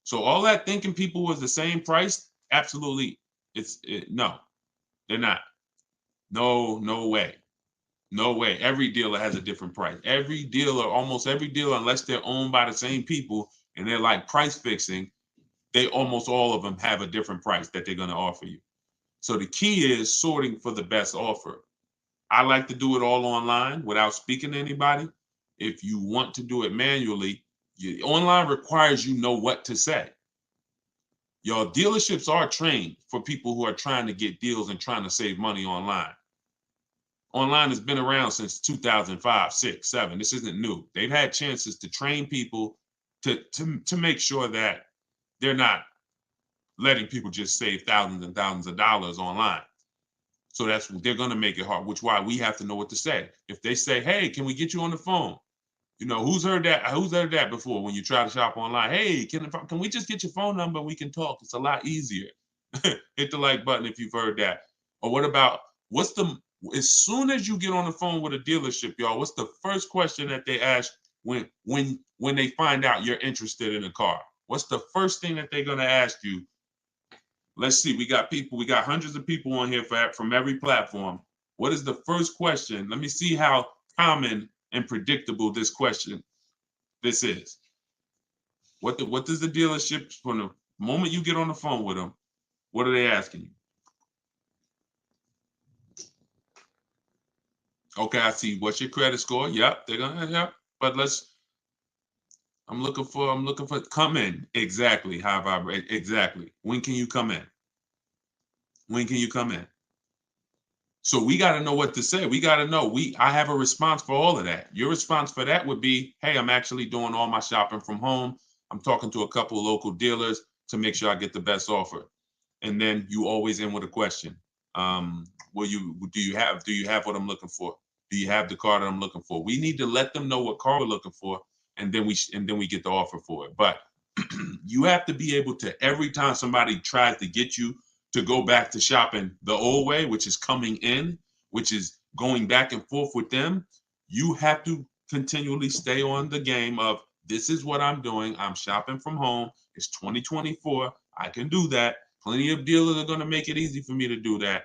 So all that thinking people was the same price, absolutely, no, they're not. No way. No way. Every dealer has a different price. Almost every dealer, unless they're owned by the same people and they're like price fixing, they almost all of them have a different price that they're going to offer you. So the key is sorting for the best offer. I like to do it all online without speaking to anybody. If you want to do it manually, online requires you know what to say. Your dealerships are trained for people who are trying to get deals and trying to save money online. Online has been around since 2005, 6, 7. This isn't new. They've had chances to train people to make sure that they're not letting people just save thousands and thousands of dollars online. So they're going to make it hard, which is why we have to know what to say. If they say, hey, can we get you on the phone? You know, who's heard that before when you try to shop online? Hey, can we just get your phone number and we can talk? It's a lot easier. Hit the like button if you've heard that. Or what about, as soon as you get on the phone with a dealership, y'all, what's the first question that they ask when they find out you're interested in a car? What's the first thing that they're going to ask you? Let's see, we got hundreds of people on here from every platform. What is the first question? Let me see how common and predictable this is. What does the dealership, from the moment you get on the phone with them, what are they asking you? Okay, I see. What's your credit score? Yep, they're gonna, yep. But I'm looking for come in. Exactly. Exactly. When can you come in? When can you come in? So we got to know what to say. We got to know. I have a response for all of that. Your response for that would be, hey, I'm actually doing all my shopping from home. I'm talking to a couple of local dealers to make sure I get the best offer. And then you always end with a question. Do you have what I'm looking for? Do you have the car that I'm looking for? We need to let them know what car we're looking for, and then we get the offer for it. But you have to be able to, every time somebody tries to get you to go back to shopping the old way, which is coming in, which is going back and forth with them, you have to continually stay on the game of, this is what I'm doing. I'm shopping from home. It's 2024. I can do that. Plenty of dealers are going to make it easy for me to do that.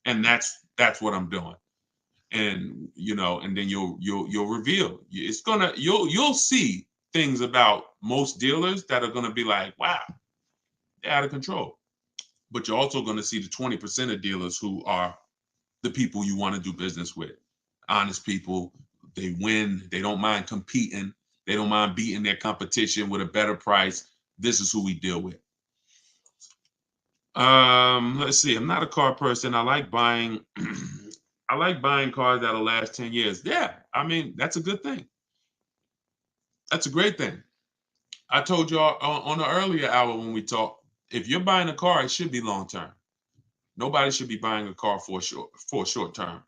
And that's what I'm doing. And and then you'll reveal. You'll see things about most dealers that are gonna be like, wow, they're out of control. But you're also gonna see the 20% of dealers who are the people you want to do business with. Honest people. They win. They don't mind competing. They don't mind beating their competition with a better price. This is who we deal with. Let's see. I'm not a car person. I like buying I like buying cars that'll last 10 years. Yeah, I mean, that's a good thing. That's a great thing. I told y'all on the earlier hour when we talked, if you're buying a car, it should be long term. Nobody should be buying a car for a short term.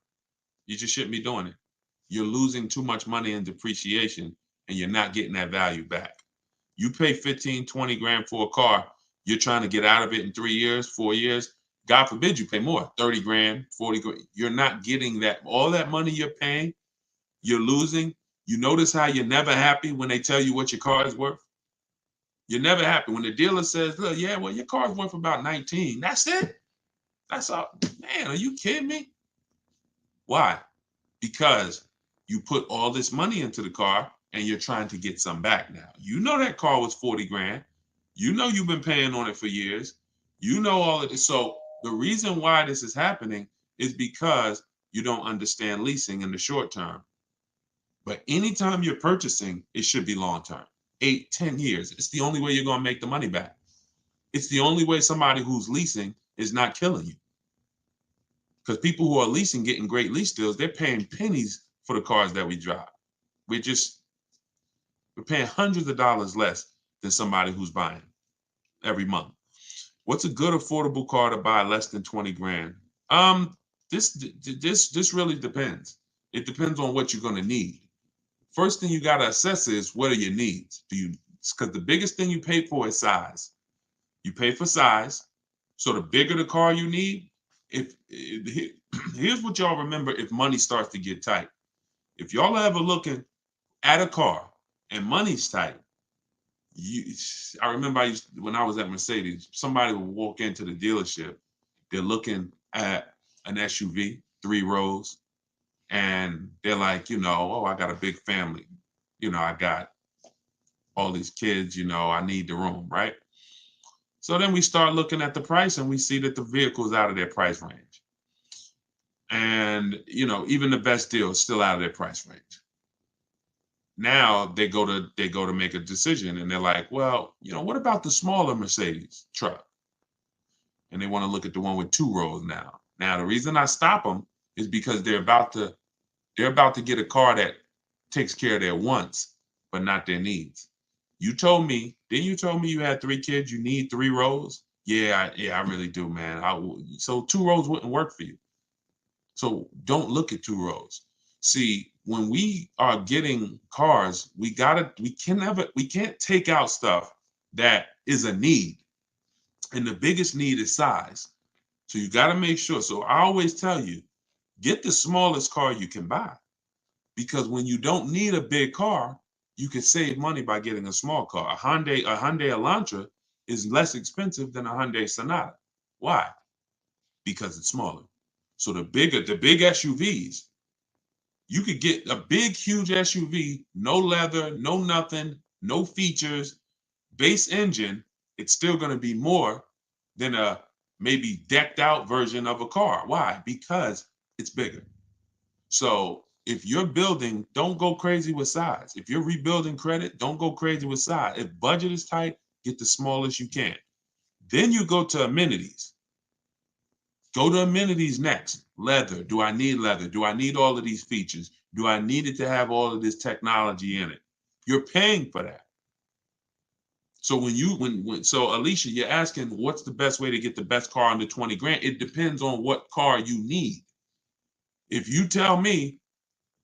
You just shouldn't be doing it. You're losing too much money in depreciation and you're not getting that value back. You pay 15, 20 grand for a car, you're trying to get out of it in 3 years, 4 years. God forbid you pay more, 30 grand, 40 grand. You're not getting that. All that money you're paying, you're losing. You notice how you're never happy when they tell you what your car is worth? You're never happy when the dealer says, look, yeah, well, your car's worth about 19. That's it? That's all. Man, are you kidding me? Why? Because you put all this money into the car and you're trying to get some back now. You know that car was 40 grand. You know you've been paying on it for years. You know all of this. So the reason why this is happening is because you don't understand leasing in the short term. But anytime you're purchasing, it should be long term. 8, 10 years. It's the only way you're going to make the money back. It's the only way somebody who's leasing is not killing you. Because people who are leasing, getting great lease deals, they're paying pennies for the cars that we drive. We're paying hundreds of dollars less than somebody who's buying every month. What's a good affordable car to buy less than 20 grand? This really depends. It depends on what you're going to need. First thing you got to assess is, what are your needs? Because the biggest thing you pay for is size. You pay for size. So the bigger the car you need, here's what y'all remember if money starts to get tight. If y'all are ever looking at a car and money's tight, I remember when I was at Mercedes, somebody would walk into the dealership, they're looking at an SUV, 3 rows, and they're like, oh, I got a big family. I got all these kids, I need the room, right? So then we start looking at the price and we see that the vehicle's out of their price range. And, even the best deal is still out of their price range. Now they go to make a decision and they're like, well, what about the smaller Mercedes truck? And they want to look at the one with 2 rows now. Now, the reason I stop them is because they're about to get a car that takes care of their wants, but not their needs. Didn't you tell me you had 3 kids, you need 3 rows? Yeah, I really do, man. So 2 rows wouldn't work for you. So don't look at 2 rows. See, when we are getting cars, we can't take out stuff that is a need. And the biggest need is size. So you got to make sure. So I always tell you, get the smallest car you can buy. Because when you don't need a big car, you can save money by getting a small car. A Hyundai Elantra is less expensive than a Hyundai Sonata. Why? Because it's smaller. So the big SUVs, you could get a big, huge SUV, no leather, no nothing, no features, base engine. It's still going to be more than a maybe decked out version of a car. Why? Because it's bigger. So if you're building, don't go crazy with size. If you're rebuilding credit, don't go crazy with size. If budget is tight, get the smallest you can. Then you go to amenities. Go to amenities next. Leather. Do I need leather? Do I need all of these features? Do I need it to have all of this technology in it? You're paying for that. So so Alicia, you're asking what's the best way to get the best car under 20 grand? It depends on what car you need. If you tell me,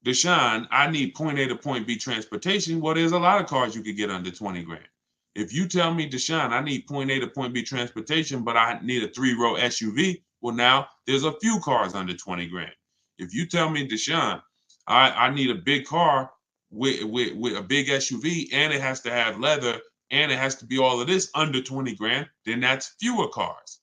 Deshone, I need point A to point B transportation, well, there's a lot of cars you could get under 20 grand. If you tell me, Deshone, I need point A to point B transportation, but I need a 3-row SUV, well, now there's a few cars under 20 grand. If you tell me, Deshone, I need a big car with a big SUV and it has to have leather and it has to be all of this under 20 grand, then that's fewer cars.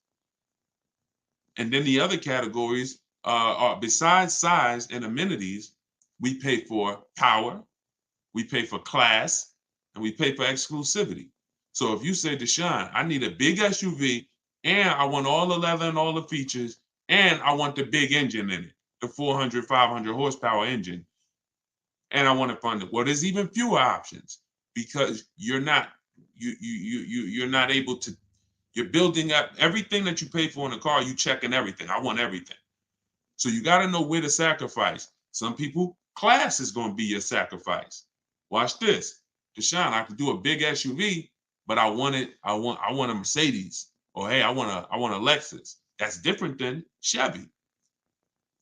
And then the other categories are besides size and amenities, we pay for power, we pay for class, and we pay for exclusivity. So if you say, Deshone, I need a big SUV and I want all the leather and all the features and I want the big engine in it, the 400, 500 horsepower engine, and I want to fund it. Well, there's even fewer options because you're not you're not able to. You're building up everything that you pay for in a car. You checking everything. I want everything. So you got to know where to sacrifice. Some people, class is going to be your sacrifice. Watch this, Deshone. I could do a big SUV, but I want a Mercedes, or hey, I want a Lexus. That's different than Chevy.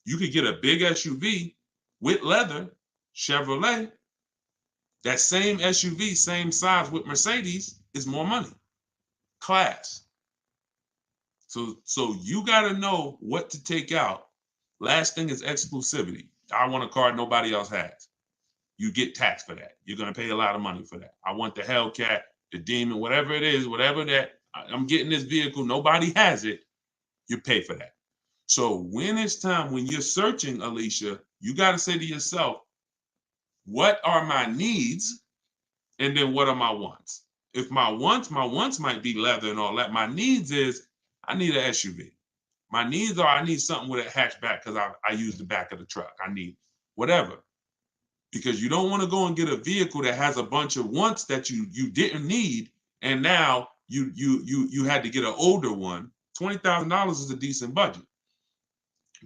You could get a big SUV with leather, Chevrolet. That same SUV, same size with Mercedes is more money. Class. So you got to know what to take out. Last thing is exclusivity. I want a car nobody else has. You get taxed for that. You're going to pay a lot of money for that. I want the Hellcat, the Demon, whatever it is, whatever that I'm getting this vehicle, nobody has it. You pay for that. So when it's time, when you're searching, Alicia, you got to say to yourself, what are my needs? And then what are my wants? If my wants might be leather and all that. My needs is I need an SUV. My needs are I need something with a hatchback because I use the back of the truck. I need whatever. Because you don't want to go and get a vehicle that has a bunch of wants that you didn't need, and now you had to get an older one. $20,000 is a decent budget.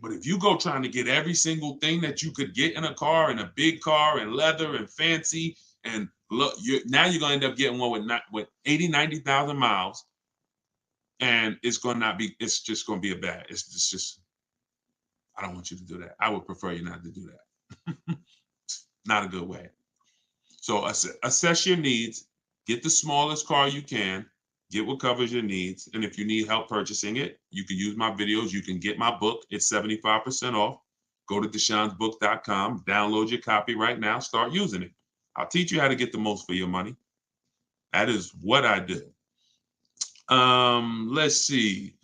But if you go trying to get every single thing that you could get in a car, in a big car, and leather and fancy, and look, now you're going to end up getting one with 80, 90,000 miles, and it's going to not be, it's just going to be a bad, it's just, I don't want you to do that. I would prefer you not to do that. Not a good way. So assess your needs, get the smallest car you can, get what covers your needs. And if you need help purchasing it, you can use my videos. You can get my book. It's 75% off. Go to deshonsbook.com, download your copy right now, start using it. I'll teach you how to get the most for your money. That is what I do. Let's see.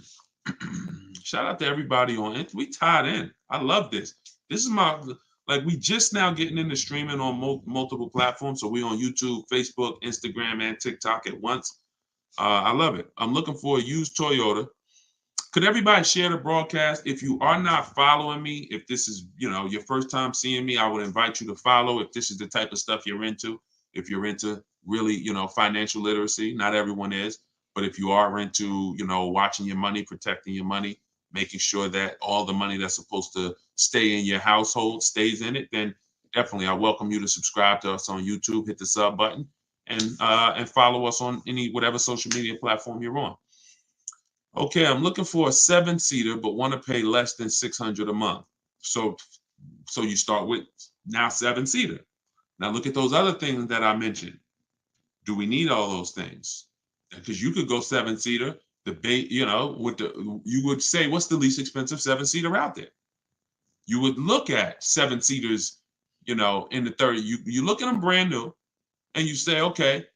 Shout out to everybody on it. We tied in. I love this. This is we just now getting into streaming on multiple platforms. So we on YouTube, Facebook, Instagram, and TikTok at once. I love it. I'm looking for a used Toyota. Could everybody share the broadcast? If you are not following me, if this is, your first time seeing me, I would invite you to follow if this is the type of stuff you're into. If you're into really, financial literacy, not everyone is, but if you are into, watching your money, protecting your money, making sure that all the money that's supposed to stay in your household stays in it, then definitely I welcome you to subscribe to us on YouTube, hit the sub button, and follow us on whatever social media platform you're on. Okay, I'm looking for a 7-seater, but want to pay less than $600 a month. So you start with now 7-seater. Now look at those other things that I mentioned. Do we need all those things? Because you could go 7-seater. You would say, what's the least expensive 7-seater out there? You would look at 7-seaters, in the 30. You look at them brand new, and you say, okay,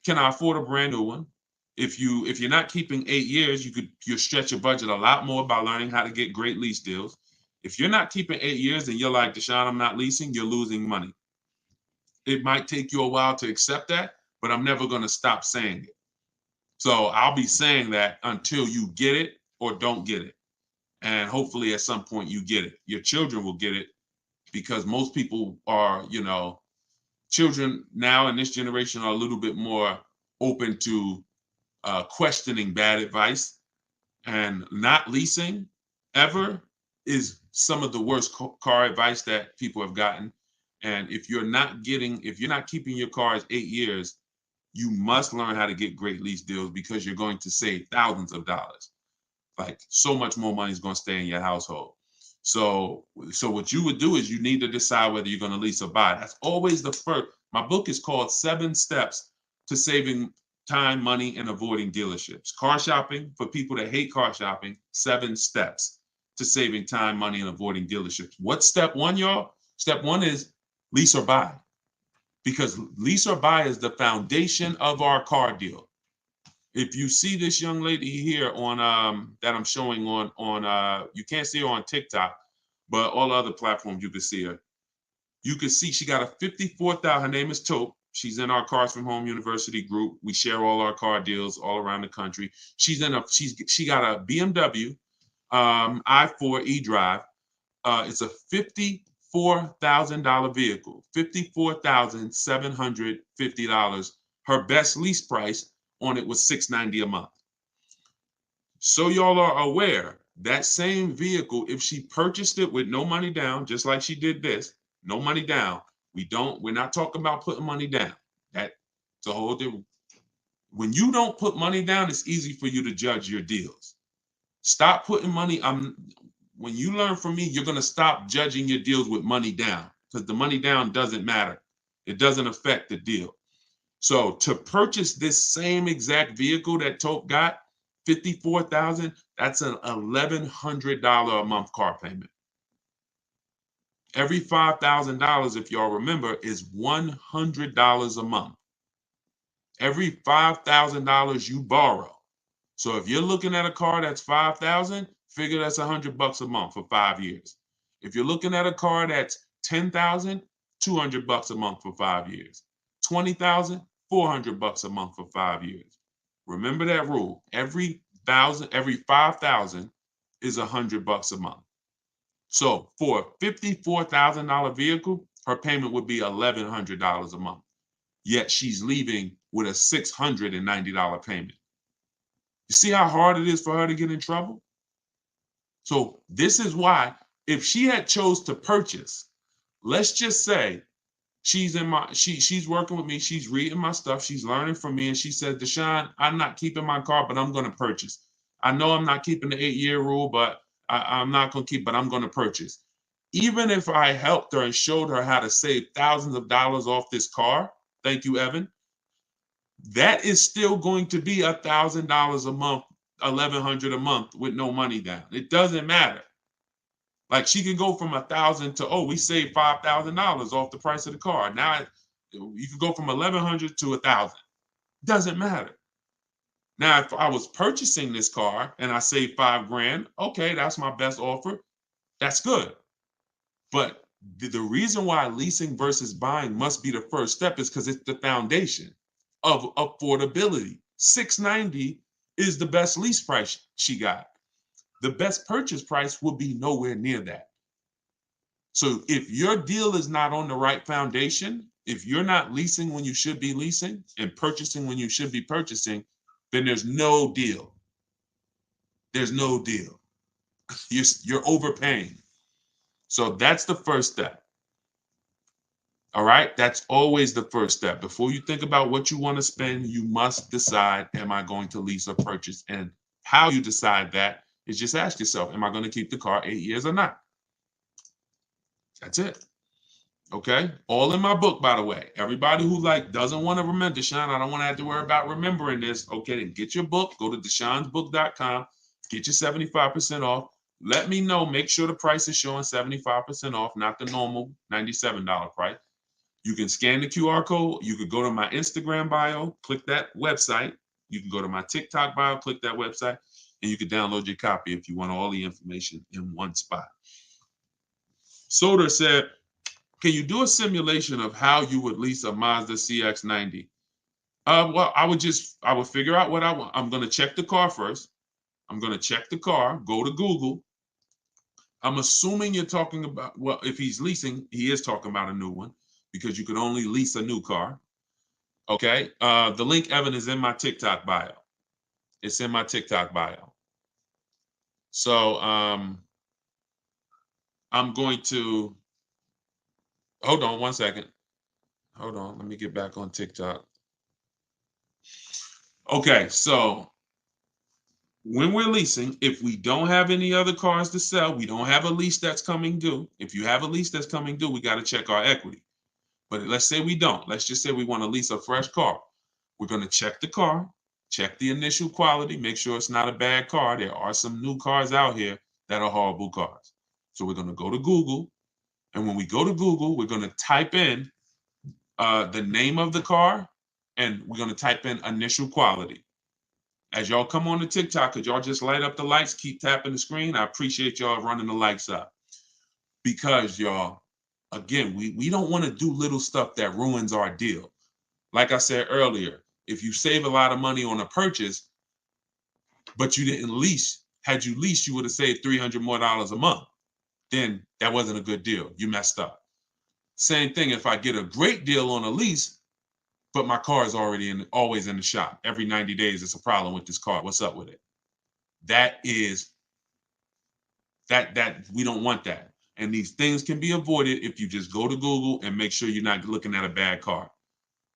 can I afford a brand new one? If you're not keeping 8 years, you stretch your budget a lot more by learning how to get great lease deals. If you're not keeping 8 years and you're like, Deshone, I'm not leasing, you're losing money. It might take you a while to accept that, but I'm never going to stop saying it. So I'll be saying that until you get it or don't get it. And hopefully at some point you get it. Your children will get it because most people are, children now in this generation are a little bit more open to questioning bad advice, and not leasing ever is some of the worst car advice that people have gotten. And if you're not keeping your cars 8 years, you must learn how to get great lease deals because you're going to save thousands of dollars. Like so much more money is going to stay in your household. So what you would do is you need to decide whether you're going to lease or buy. That's always the first. My book is called 7 Steps to Saving Time, Money, and Avoiding Dealerships. Car shopping, for people that hate car shopping, 7 steps to saving time, money, and avoiding dealerships. What's step 1, y'all? Step 1 is lease or buy. Because lease or buy is the foundation of our car deal. If you see this young lady here on that I'm showing on you can't see her on TikTok, but all other platforms you can see her. You can see she got a 54,000. Her name is Taupe. She's in our Cars from Home University group. We share all our car deals all around the country. She got a BMW i4 eDrive. It's a $54,000 vehicle, $54,750. Her best lease price on it was $690 a month. So y'all are aware that same vehicle, if she purchased it with no money down, just like she did this, no money down. We're not talking about putting money down. That's a whole different. When you don't put money down, it's easy for you to judge your deals. Stop putting money. When you learn from me, you're gonna stop judging your deals with money down, because the money down doesn't matter. It doesn't affect the deal. So to purchase this same exact vehicle that Taupe got, $54,000, that's an $1,100 a month car payment. Every $5,000, if y'all remember, is $100 a month. Every $5,000 you borrow. So if you're looking at a car that's $5,000, figure that's $100 a month for 5 years. If you're looking at a car that's $10,000, $200 a month for 5 years. $20,000, $400 a month for 5 years. Remember that rule. Every 5,000 is $100 a month. So for a $54,000 vehicle, her payment would be $1,100 a month. Yet she's leaving with a $690 payment. You see how hard it is for her to get in trouble? So this is why, if she had chose to purchase, let's just say she's working with me, she's reading my stuff, she's learning from me, and she said, Deshone, I'm not keeping my car, but I'm going to purchase. I know I'm not keeping the 8-year rule, but I'm not going to keep, but I'm going to purchase. Even if I helped her and showed her how to save thousands of dollars off this car, thank you, Evan, that is still going to be $1,000 a month, $1,100 a month with no money down. It doesn't matter. Like, she can go from 1,000 to, oh, we saved $5,000 off the price of the car. Now you can go from 1,100 to 1,000. Doesn't matter. Now, if I was purchasing this car and I saved $5,000, okay, that's my best offer. That's good. But the reason why leasing versus buying must be the first step is because it's the foundation of affordability. $690 is the best lease price she got. The best purchase price will be nowhere near that. So if your deal is not on the right foundation, if you're not leasing when you should be leasing and purchasing when you should be purchasing, then there's no deal. There's no deal. You're overpaying. So that's the first step. All right, that's always the first step. Before you think about what you want to spend, you must decide, am I going to lease or purchase? And how you decide that is just ask yourself, am I going to keep the car 8 years or not? That's it. Okay, all in my book, by the way. Everybody who doesn't want to remember, Deshone, I don't want to have to worry about remembering this. Okay, then get your book, go to deshonesbook.com, get your 75% off. Let me know, make sure the price is showing 75% off, not the normal $97 price. You can scan the QR code. You could go to my Instagram bio, click that website. You can go to my TikTok bio, click that website, and you can download your copy if you want all the information in one spot. Soder said, can you do a simulation of how you would lease a Mazda CX-90? Well, I would figure out what I want. I'm going to check the car first. I'm going to check the car, go to Google. I'm assuming you're talking about, well, if he's leasing, he is talking about a new one, because you could only lease a new car. Okay. The link, Evan, is in my TikTok bio. It's in my TikTok bio. So I'm going to, hold on one second. Hold on. Let me get back on TikTok. Okay. So when we're leasing, if we don't have any other cars to sell, we don't have a lease that's coming due. If you have a lease that's coming due, we got to check our equity. But let's say we don't. Let's just say we want to lease a fresh car. We're going to check the car, check the initial quality, make sure it's not a bad car. There are some new cars out here that are horrible cars. So we're going to go to Google. And when we go to Google, we're going to type in the name of the car, and we're going to type in initial quality. As y'all come on to TikTok, could y'all just light up the lights, keep tapping the screen? I appreciate y'all running the lights up. Because y'all, again, we don't want to do little stuff that ruins our deal. Like I said earlier, if you save a lot of money on a purchase, but you didn't lease, had you leased, you would have saved $300 more a month. Then that wasn't a good deal. You messed up. Same thing if I get a great deal on a lease, but my car is always in the shop. Every 90 days, it's a problem with this car. What's up with it? That we don't want that. And these things can be avoided if you just go to Google and make sure you're not looking at a bad car.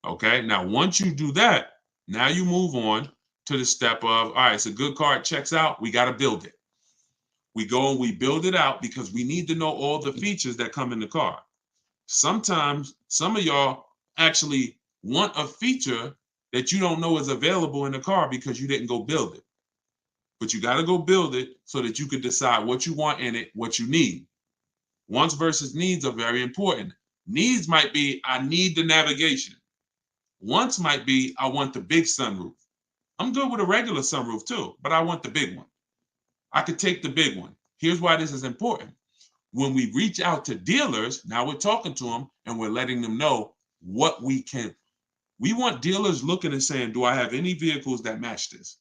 Okay. Now, once you do that, now you move on to the step of, all right, it's a good car, it checks out, we got to build it. We go and we build it out because we need to know all the features that come in the car. Sometimes some of y'all actually want a feature that you don't know is available in the car because you didn't go build it. But you got to go build it so that you can decide what you want in it, what you need. Wants versus needs are very important. Needs might be, I need the navigation. Wants might be, I want the big sunroof. I'm good with a regular sunroof too, but I want the big one. I could take the big one. Here's why this is important. When we reach out to dealers, now we're talking to them and we're letting them know what we can. We want dealers looking and saying, do I have any vehicles that match this?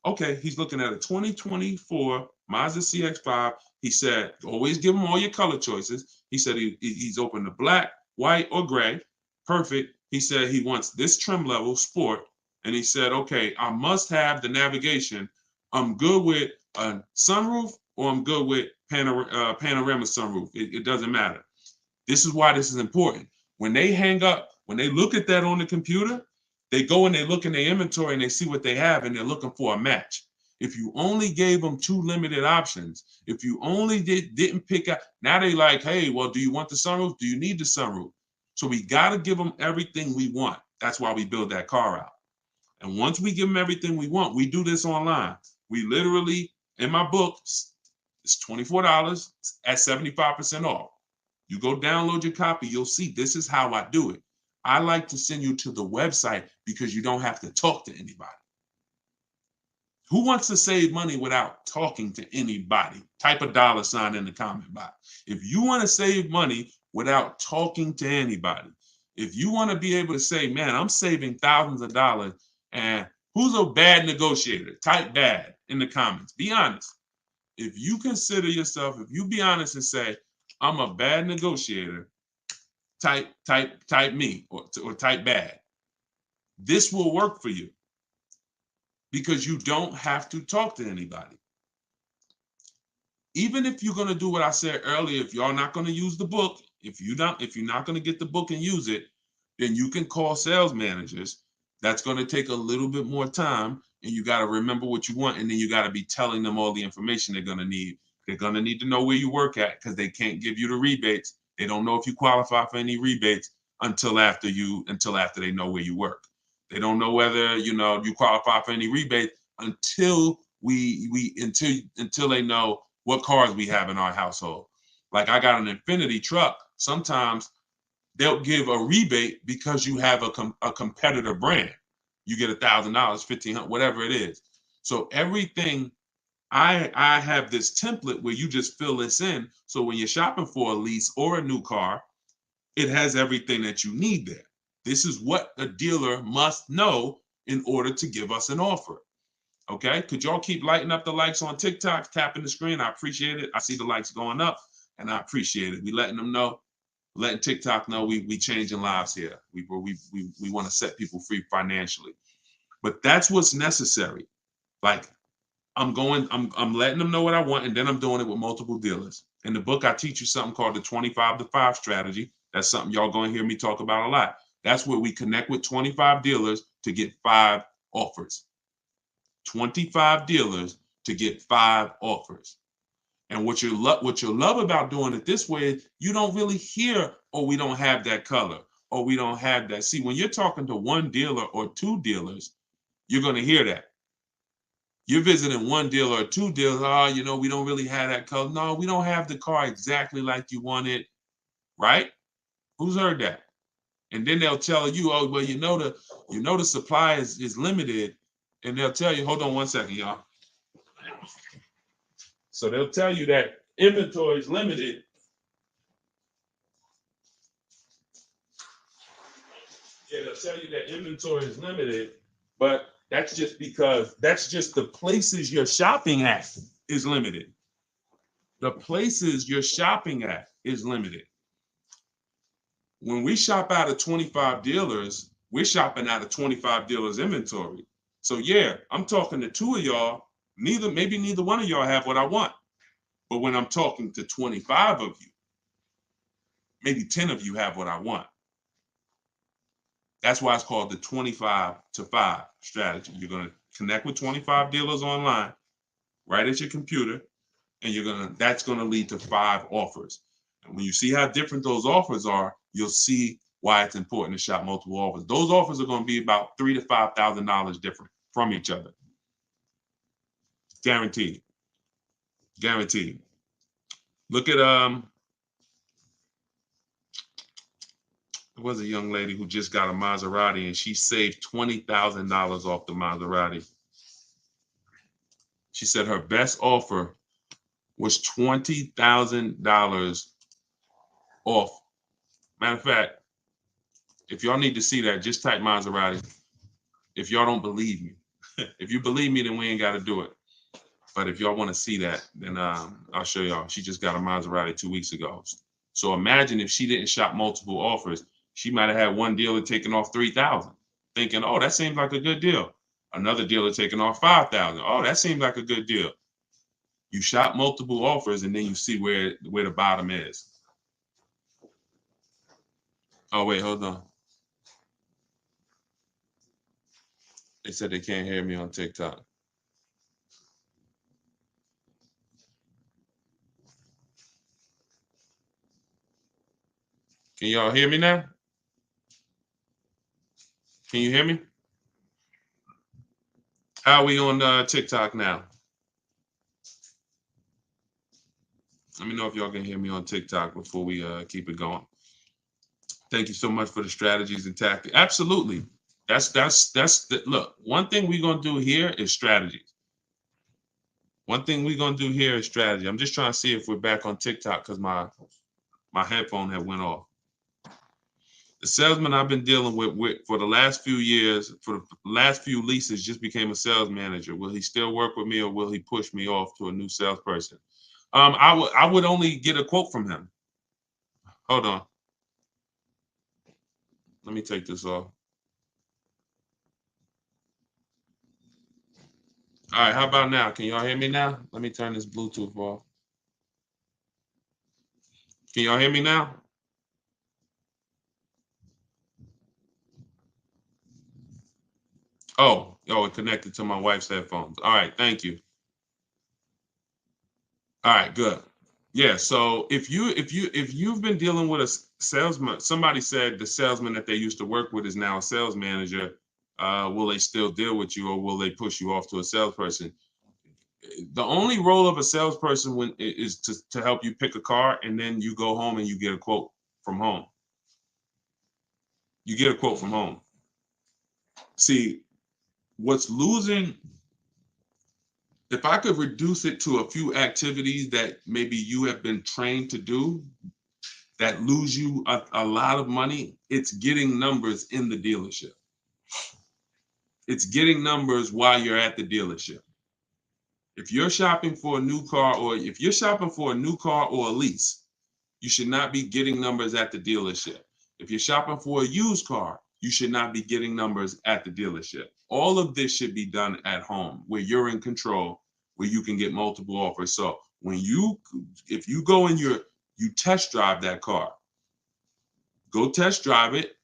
Okay, he's looking at a 2024 Mazda CX-5. He said, always give him all your color choices. He said he's open to black, white, or gray. Perfect. He said he wants this trim level, sport. And he said, okay, I must have the navigation. I'm good with a sunroof or I'm good with panorama sunroof. It doesn't matter. This is why this is important. When they hang up, when they look at that on the computer, they go and they look in their inventory and they see what they have and they're looking for a match. If you only gave them 2 limited options, if you only didn't pick out, now they like, hey, well, do you want the sunroof? Do you need the sunroof? So we got to give them everything we want. That's why we build that car out. And once we give them everything we want, we do this online. We literally, in my book, it's $24 at 75% off. You go download your copy, you'll see this is how I do it. I like to send you to the website because you don't have to talk to anybody. Who wants to save money without talking to anybody? Type a $sign in the comment box. If you want to save money without talking to anybody, if you want to be able to say, man, I'm saving thousands of dollars, and who's a bad negotiator? Type bad in the comments. Be honest. If you consider yourself, if you be honest and say, I'm a bad negotiator, type me or type bad. This will work for you because you don't have to talk to anybody. Even if you're going to do what I said earlier, if y'all not going to use the book, if you're not going to get the book and use it, then you can call sales managers. That's going to take a little bit more time, and you got to remember what you want, and then you got to be telling them all the information they're going to need. They're going to need to know where you work at because they can't give you the rebates. They don't know if you qualify for any rebates until after they know where you work. They don't know whether you qualify for any rebate until until they know what cars we have in our household. Like I got an Infinity truck. Sometimes they'll give a rebate because you have a competitor brand. You get $1,000, $1,500, whatever it is. So everything, I have this template where you just fill this in. So when you're shopping for a lease or a new car, it has everything that you need there. This is what a dealer must know in order to give us an offer. Okay, could y'all keep lighting up the likes on TikTok, tapping the screen? I appreciate it. I see the likes going up, and I appreciate it. We letting them know, letting TikTok know we changing lives here. We want to set people free financially, but that's what's necessary. Like I'm letting them know what I want, and then I'm doing it with multiple dealers. In the book, I teach you something called the 25-to-5 strategy. That's something y'all going to hear me talk about a lot. That's where we connect with 25 dealers to get 5 offers. 25 dealers to get 5 offers. And what you'll love about doing it this way is you don't really hear, oh, we don't have that color, or we don't have that. See, when you're talking to one dealer or 2 dealers, you're going to hear that. You're visiting one dealer or 2 dealers, oh, we don't really have that color. No, we don't have the car exactly like you want it, right? Who's heard that? And then they'll tell you, oh, well, the supply is limited. And they'll tell you, hold on one second, y'all. So they'll tell you that inventory is limited. Yeah, they'll tell you that inventory is limited, but that's just because that's just the places you're shopping at is limited. The places you're shopping at is limited. When we shop out of 25 dealers, we're shopping out of 25 dealers inventory. So yeah, I'm talking to two of y'all. Maybe neither one of y'all have what I want. But when I'm talking to 25 of you, maybe 10 of you have what I want. That's why it's called the 25 to 5 strategy. You're going to connect with 25 dealers online, right at your computer, and that's going to lead to 5 offers. And when you see how different those offers are, you'll see why it's important to shop multiple offers. Those offers are going to be about $3,000 to $5,000 different from each other. Guaranteed. Guaranteed. Look at there was a young lady who just got a Maserati and she saved $20,000 off the Maserati. She said her best offer was $20,000 off. Matter of fact, if y'all need to see that, just type Maserati. If y'all don't believe me, if you believe me, then we ain't got to do it. But if y'all want to see that, then I'll show y'all. She just got a Maserati 2 weeks ago. So imagine if she didn't shop multiple offers, she might have had one dealer taking off $3,000, thinking, "Oh, that seems like a good deal." Another dealer taking off $5,000. "Oh, that seems like a good deal." You shop multiple offers, and then you see where the bottom is. Oh wait, hold on. They said they can't hear me on TikTok. Can y'all hear me now? Can you hear me? How are we on TikTok now? Let me know if y'all can hear me on TikTok before we keep it going. Thank you so much for the strategies and tactics. Absolutely. That's look, one thing we're gonna do here is strategies. One thing we're gonna do here is strategy. I'm just trying to see if we're back on TikTok because my headphone had went off. The salesman I've been dealing with for the last few years, for the last few leases, just became a sales manager. Will he still work with me or will he push me off to a new salesperson? I would only get a quote from him. Hold on. Let me take this off. All right, how about now? Can y'all hear me now? Let me turn this Bluetooth off. Can y'all hear me now? Oh, it connected to my wife's headphones. All right, thank you. All right, good. Yeah, so if you've been dealing with a salesman, somebody said the salesman that they used to work with is now a sales manager. Will they still deal with you or will they push you off to a salesperson? The only role of a salesperson is to help you pick a car, and then you go home and you get a quote from home. You get a quote from home. See, what's losing, if I could reduce it to a few activities that maybe you have been trained to do that lose you a lot of money, it's getting numbers in the dealership. It's getting numbers while you're at the dealership. If you're shopping for a new car or if you're shopping for a new car or a lease, you should not be getting numbers at the dealership. If you're shopping for a used car, you should not be getting numbers at the dealership. All of this should be done at home where you're in control, where you can get multiple offers. So if you go and you test drive that car, go test drive it.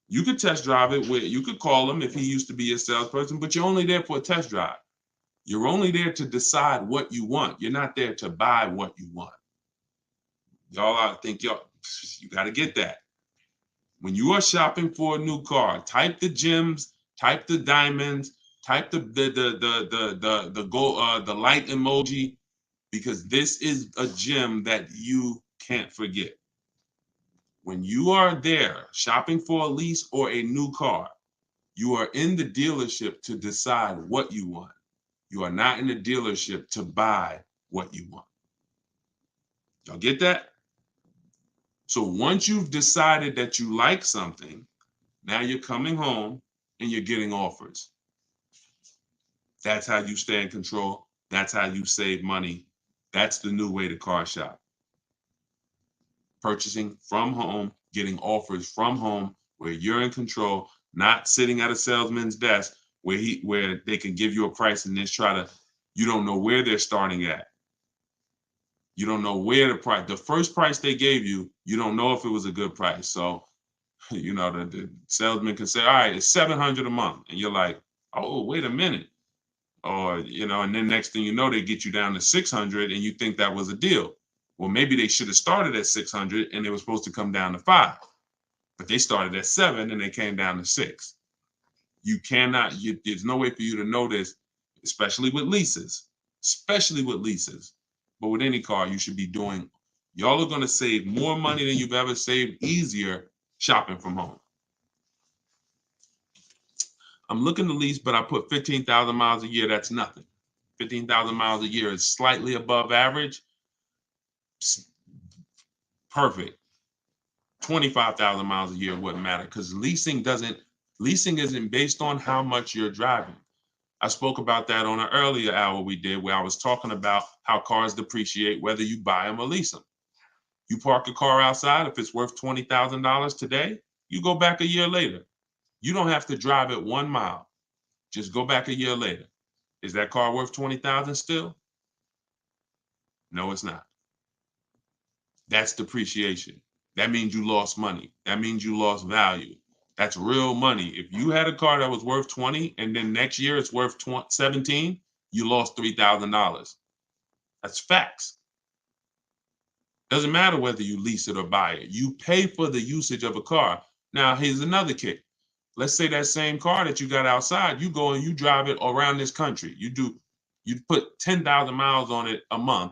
You could test drive it where you could call him if he used to be a salesperson, but you're only there for a test drive. You're only there to decide what you want. You're not there to buy what you want. I think you got to get that. When you are shopping for a new car, type the gems, type the diamonds, type the light emoji, because this is a gem that you can't forget. When you are there shopping for a lease or a new car, You are in the dealership to decide what you want. You are not in the dealership to buy what you want. Y'all get that? So once you've decided that you like something, now you're coming home and you're getting offers. That's how you stay in control. That's how you save money. That's the new way to car shop. Purchasing from home, getting offers from home where you're in control, not sitting at a salesman's desk where they can give you a price and then you don't know where they're starting at. You don't know where the first price they gave you, you don't know if it was a good price. So, the salesman can say, all right, it's $700 a month. And you're like, oh, wait a minute. Or, and then next thing you know, they get you down to 600 and you think that was a deal. Well, maybe they should have started at 600 and they were supposed to come down to 5, but they started at 7 and they came down to 6. You cannot, there's no way for you to know this, especially with leases, but with any car, you should be y'all are going to save more money than you've ever saved, easier shopping from home. I'm looking to lease, but I put 15,000 miles a year. That's nothing. 15,000 miles a year is slightly above average. Perfect. 25,000 miles a year wouldn't matter because leasing isn't based on how much you're driving. I spoke about that on an earlier hour we did where I was talking about how cars depreciate whether you buy them or lease them. You park a car outside, if it's worth $20,000 today, you go back a year later. You don't have to drive it 1 mile. Just go back a year later. Is that car worth $20,000 still? No, it's not. That's depreciation. That means you lost money. That means you lost value. That's real money. If you had a car that was worth 20 and then next year it's worth 17, you lost $3,000. That's facts. Doesn't matter whether you lease it or buy it. You pay for the usage of a car. Now, here's another kick. Let's say that same car that you got outside, you go and you drive it around this country. You put 10,000 miles on it a month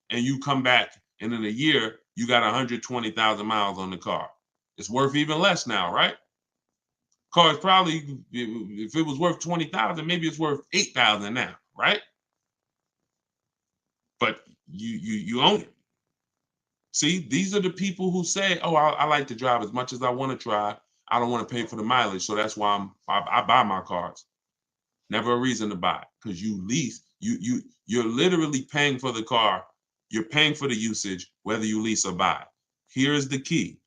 and you come back and in a year, you got 120,000 miles on the car. It's worth even less now, right? Car is probably, if it was worth 20,000, maybe it's worth 8,000 now, right? But you own it. See, these are the people who say, oh, I like to drive as much as I want to drive. I don't want to pay for the mileage, so that's why I buy my cars. Never a reason to buy, because you lease. You're literally paying for the car. You're paying for the usage, whether you lease or buy. Here's the key: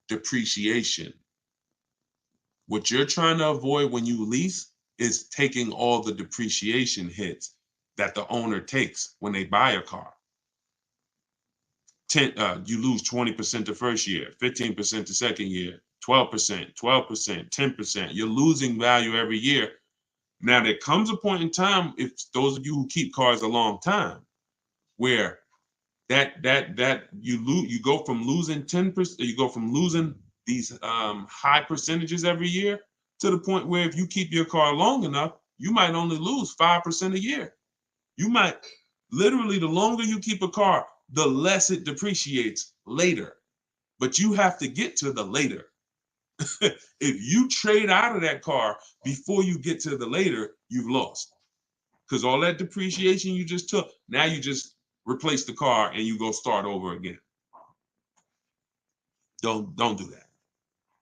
depreciation. What you're trying to avoid when you lease is taking all the depreciation hits that the owner takes when they buy a car. You lose 20% the first year, 15% the second year, 12%, 10%. You're losing value every year. Now, there comes a point in time, if those of you who keep cars a long time, where you go from losing 10%, you go from losing these high percentages every year to the point where if you keep your car long enough, you might only lose 5% a year. You might literally, the longer you keep a car, the less it depreciates later. But you have to get to the later. If you trade out of that car before you get to the later, you've lost. Because all that depreciation you just took, now you just replace the car and you go start over again. Don't do that.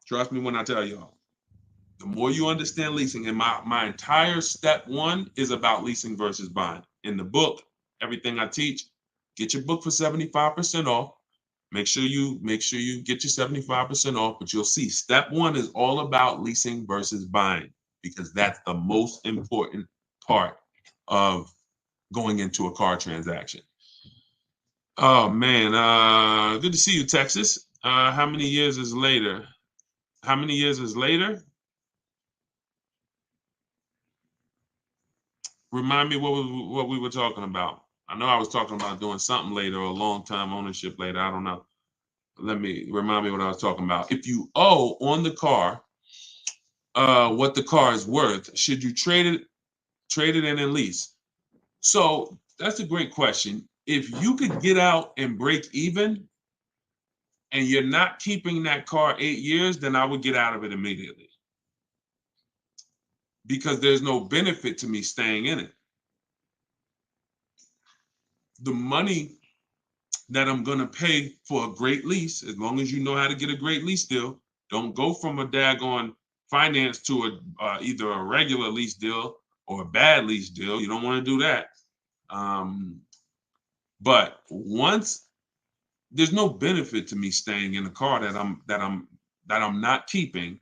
Trust me when I tell y'all. The more you understand leasing, and my entire step 1 is about leasing versus buying. In the book, everything I teach, get your book for 75% off. Make sure you get your 75% off, but you'll see step 1 is all about leasing versus buying, because that's the most important part of going into a car transaction. Oh man, good to see you, Texas. How many years is later? How many years is later? Remind me what we were talking about. I know I was talking about doing something later, or a long-time ownership later. I don't know. Remind me what I was talking about. If you owe on the car what the car is worth, should you trade it in and lease? So that's a great question. If you could get out and break even and you're not keeping that car 8 years, then I would get out of it immediately. because there's no benefit to me staying in it. The money that I'm going to pay for a great lease, as long as you know how to get a great lease deal, don't go from a daggone finance to either a regular lease deal or a bad lease deal. You don't want to do that. But once there's no benefit to me staying in a car that I'm not keeping,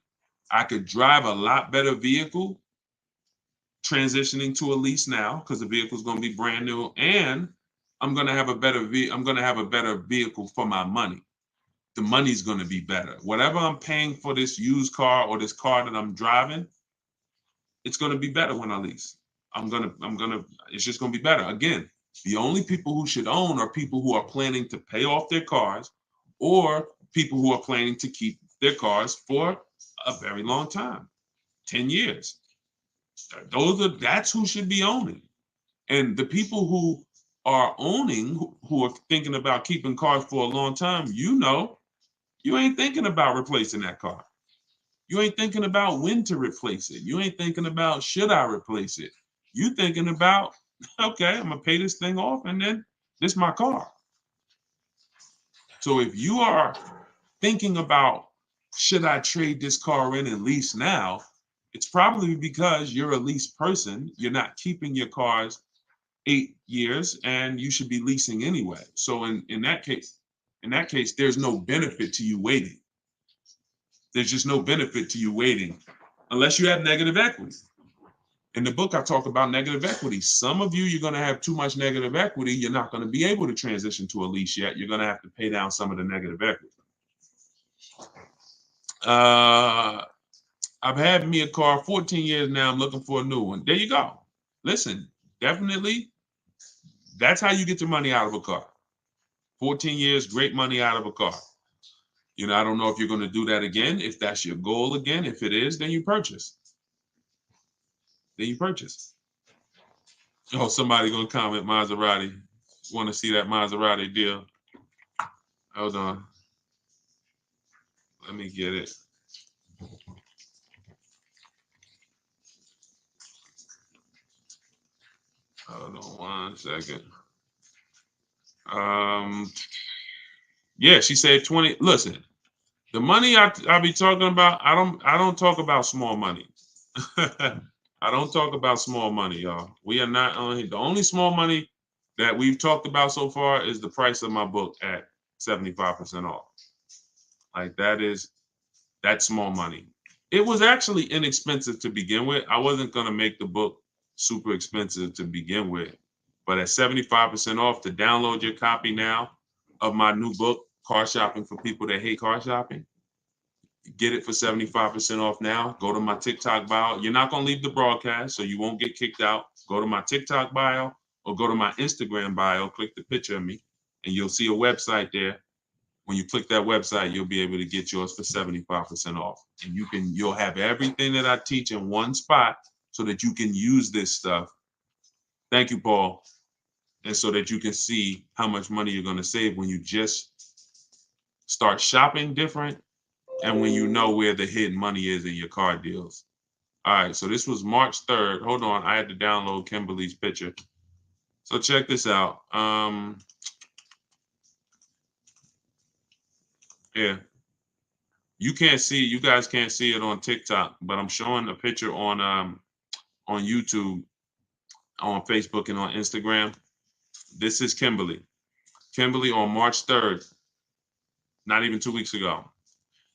I could drive a lot better vehicle transitioning to a lease now because the vehicle is going to be brand new, and I'm going to have a better vehicle for my money. The money's going to be better. Whatever I'm paying for this used car or this car that I'm driving, it's going to be better when I lease. It's just going to be better. Again, the only people who should own are people who are planning to pay off their cars or people who are planning to keep their cars for a very long time, 10 years. That's who should be owning. And the people who are owning, who are thinking about keeping cars for a long time, you ain't thinking about replacing that car. You ain't thinking about when to replace it. You ain't thinking about should I replace it. You thinking about, okay, I'm gonna pay this thing off and then this is my car. So if you are thinking about should I trade this car in and lease now, it's probably because you're a lease person. You're not keeping your cars 8 years and you should be leasing anyway. So in that case, there's no benefit to you waiting. There's just no benefit to you waiting unless you have negative equity. In the book, I talk about negative equity. Some of you, you're going to have too much negative equity. You're not going to be able to transition to a lease yet. You're going to have to pay down some of the negative equity. I've had me a car 14 years now. I'm looking for a new one. There you go. Listen, definitely, that's how you get your money out of a car. 14 years, great money out of a car. I don't know if you're going to do that again. If that's your goal again, if it is, then you purchase. Oh, somebody going to comment Maserati. Want to see that Maserati deal. Hold on. Let me get it. Hold on 1 second. Yeah, she said 20. Listen, the money I be talking about, I don't talk about small money. I don't talk about small money, y'all. We are not only the only small money that we've talked about so far is the price of my book at 75% off. Like that's small money. It was actually inexpensive to begin with. I wasn't gonna make the book super expensive to begin with, but at 75% off, to download your copy now of my new book, Car Shopping for People That Hate Car Shopping, get it for 75% off now. Go to my TikTok bio. You're not going to leave the broadcast, so you won't get kicked out. Go to my TikTok bio or go to my Instagram bio, click the picture of me, and you'll see a website there. When you click that website, you'll be able to get yours for 75% off. And you'll have everything that I teach in one spot so that you can use this stuff. Thank you, Paul. And so that you can see how much money you're going to save when you just start shopping different and when you know where the hidden money is in your car deals. All right, so this was March 3rd. Hold on, I had to download Kimberly's picture. So check this out. Yeah. You guys can't see it on TikTok, but I'm showing a picture on YouTube, on Facebook, and on Instagram. This is Kimberly. Kimberly on March 3rd, not even 2 weeks ago.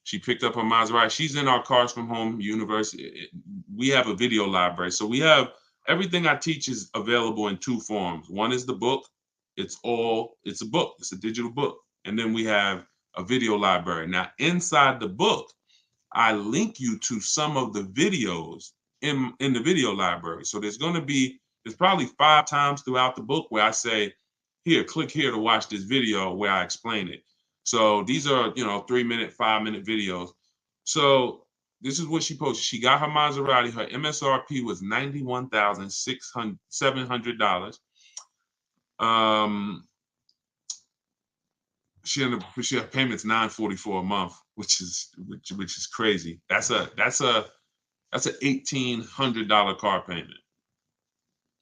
She picked up her Maserati. She's in our Cars from Home University. We have a video library. So we have everything I teach is available in two forms. One is the book. It's a book. It's a digital book. And then we have a video library. Now, inside the book, I link you to some of the videos in the video library. So there's probably 5 times throughout the book where I say, here, click here to watch this video where I explain it. So these are, 3-minute, 5-minute videos. So this is what she posted. She got her Maserati. Her MSRP was $91,700. She payments $944 a month, which is crazy. That's a That's an $1,800 car payment.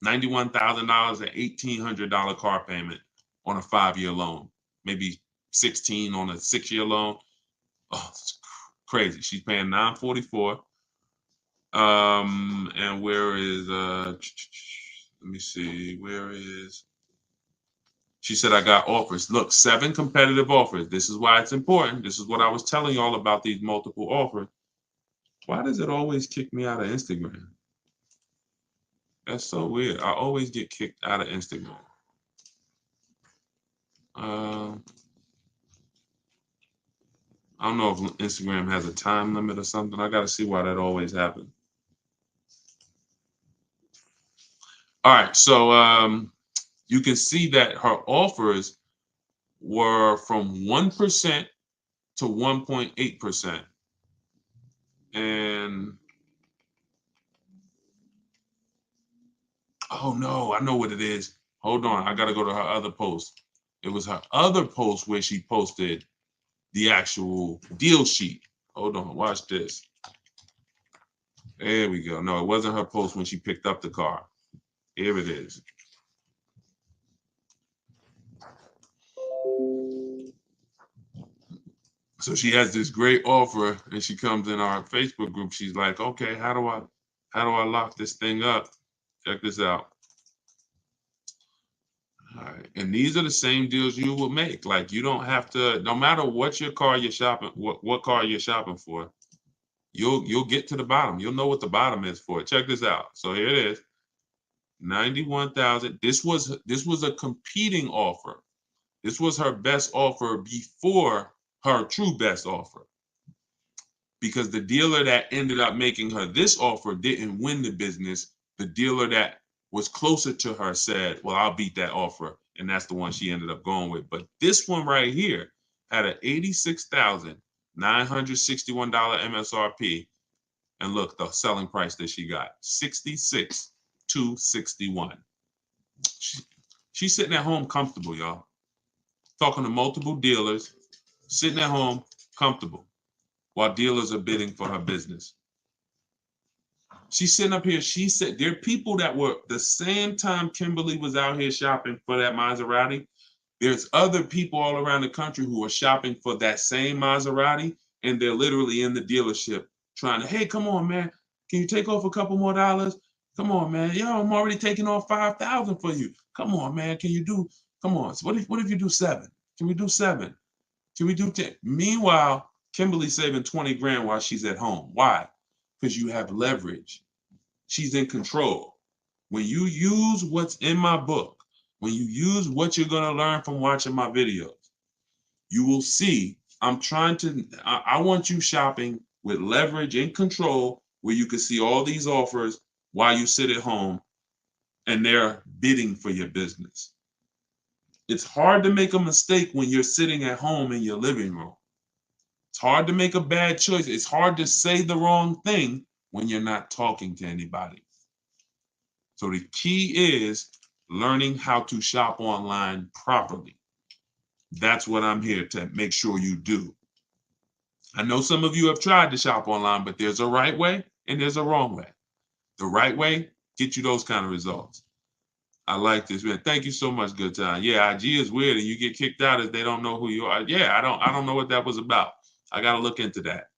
$91,000, an $1,800 car payment on a 5-year loan, maybe 16 on a 6-year loan. Oh, it's crazy. She's paying $944. And where is let me see, where is, she said, I got offers. Look, 7 competitive offers. This is why it's important. This is what I was telling y'all about these multiple offers. Why does it always kick me out of Instagram? That's so weird. I always get kicked out of Instagram. I don't know if Instagram has a time limit or something. I got to see why that always happens. All right, so you can see that her offers were from 1% to 1.8%. And oh no, I know what it is. Hold on, I gotta go to her other post. It was her other post where she posted the actual deal sheet. Hold on, watch this. There we go. No, it wasn't her post when she picked up the car. Here it is. So she has this great offer and she comes in our Facebook group. She's like, okay, how do I lock this thing up? Check this out. All right. And these are the same deals you will make. Like, you don't have to, no matter what your car you're shopping, what car you're shopping for, you'll get to the bottom. You'll know what the bottom is for. Check this out. So here it is. 91,000. This was a competing offer. This was her best offer before her true best offer. Because the dealer that ended up making her this offer didn't win the business. The dealer that was closer to her said, well, I'll beat that offer. And that's the one she ended up going with. But this one right here had an $86,961 MSRP. And look, the selling price that she got, $66,261. She's sitting at home comfortable, y'all. Talking to multiple dealers, sitting at home comfortable while dealers are bidding for her business. She's sitting up here. She said there are people that were the same time Kimberly was out here shopping for that Maserati. There's other people all around the country who are shopping for that same Maserati, and they're literally in the dealership trying to, hey, come on, man. Can you take off a couple more dollars? Come on, man. Yo, I'm already taking off $5,000 for you. Come on, man. Can you do, come on. So what if you do 7? Can we do 7? Can we do 10? Meanwhile, Kimberly's saving 20 grand while she's at home. Why? Because you have leverage. She's in control. When you use what's in my book, when you use what you're going to learn from watching my videos, you will see I want you shopping with leverage and control where you can see all these offers while you sit at home and they're bidding for your business. It's hard to make a mistake when you're sitting at home in your living room. It's hard to make a bad choice. It's hard to say the wrong thing when you're not talking to anybody. So the key is learning how to shop online properly. That's what I'm here to make sure you do. I know some of you have tried to shop online, but there's a right way and there's a wrong way. The right way gets you those kind of results. I like this, man. Thank you so much, Good Time. Yeah, IG is weird and you get kicked out if they don't know who you are. Yeah, I don't know what that was about. I got to look into that.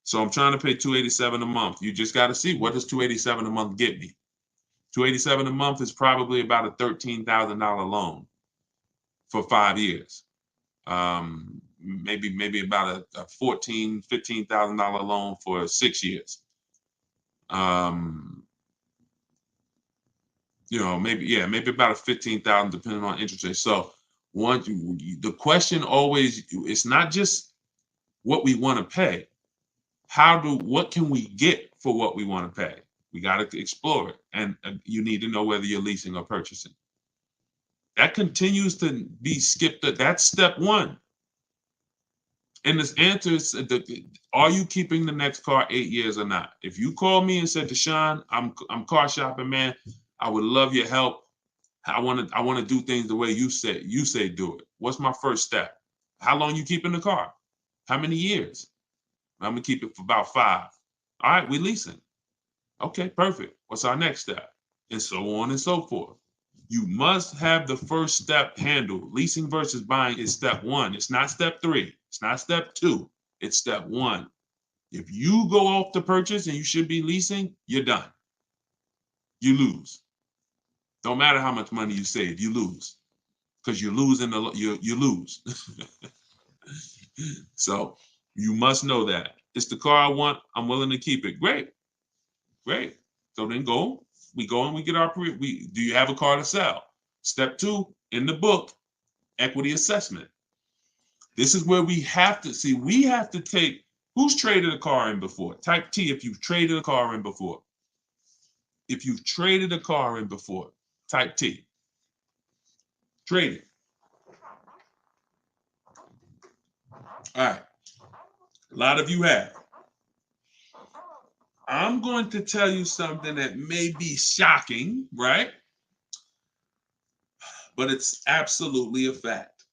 So I'm trying to pay $287 a month. You just got to see, what does $287 a month get me? $287 a month is probably about a $13,000 loan for 5 years. Maybe about a $14,000, $15,000 loan for 6 years. Maybe about a $15,000 depending on interest rate. So the question always, it's not just what we want to pay. What can we get for what we want to pay? We got to explore it. And you need to know whether you're leasing or purchasing. That continues to be skipped. That's step 1. And this answer is, are you keeping the next car 8 years or not? If you call me and said, Deshone, I'm car shopping, man. I would love your help. I want to do things the way you say do it. What's my first step? How long you keeping the car? How many years? I'm gonna keep it for about 5. All right, we leasing. Okay, perfect. What's our next step? And so on and so forth. You must have the first step handled. Leasing versus buying is step one. It's not step three. It's not step two. It's step one. If you go off the purchase and you should be leasing, you're done. You lose. Don't matter how much money you save, you lose. Because you're losing you lose. So you must know that. It's the car I want. I'm willing to keep it. Great. Great. So then we go and we get our do you have a car to sell? Step two in the book, equity assessment. This is where we have to take who's traded a car in before. Type T if you've traded a car in before. If you've traded a car in before, type T. Trade it. All right. A lot of you have. I'm going to tell you something that may be shocking, right? But it's absolutely a fact.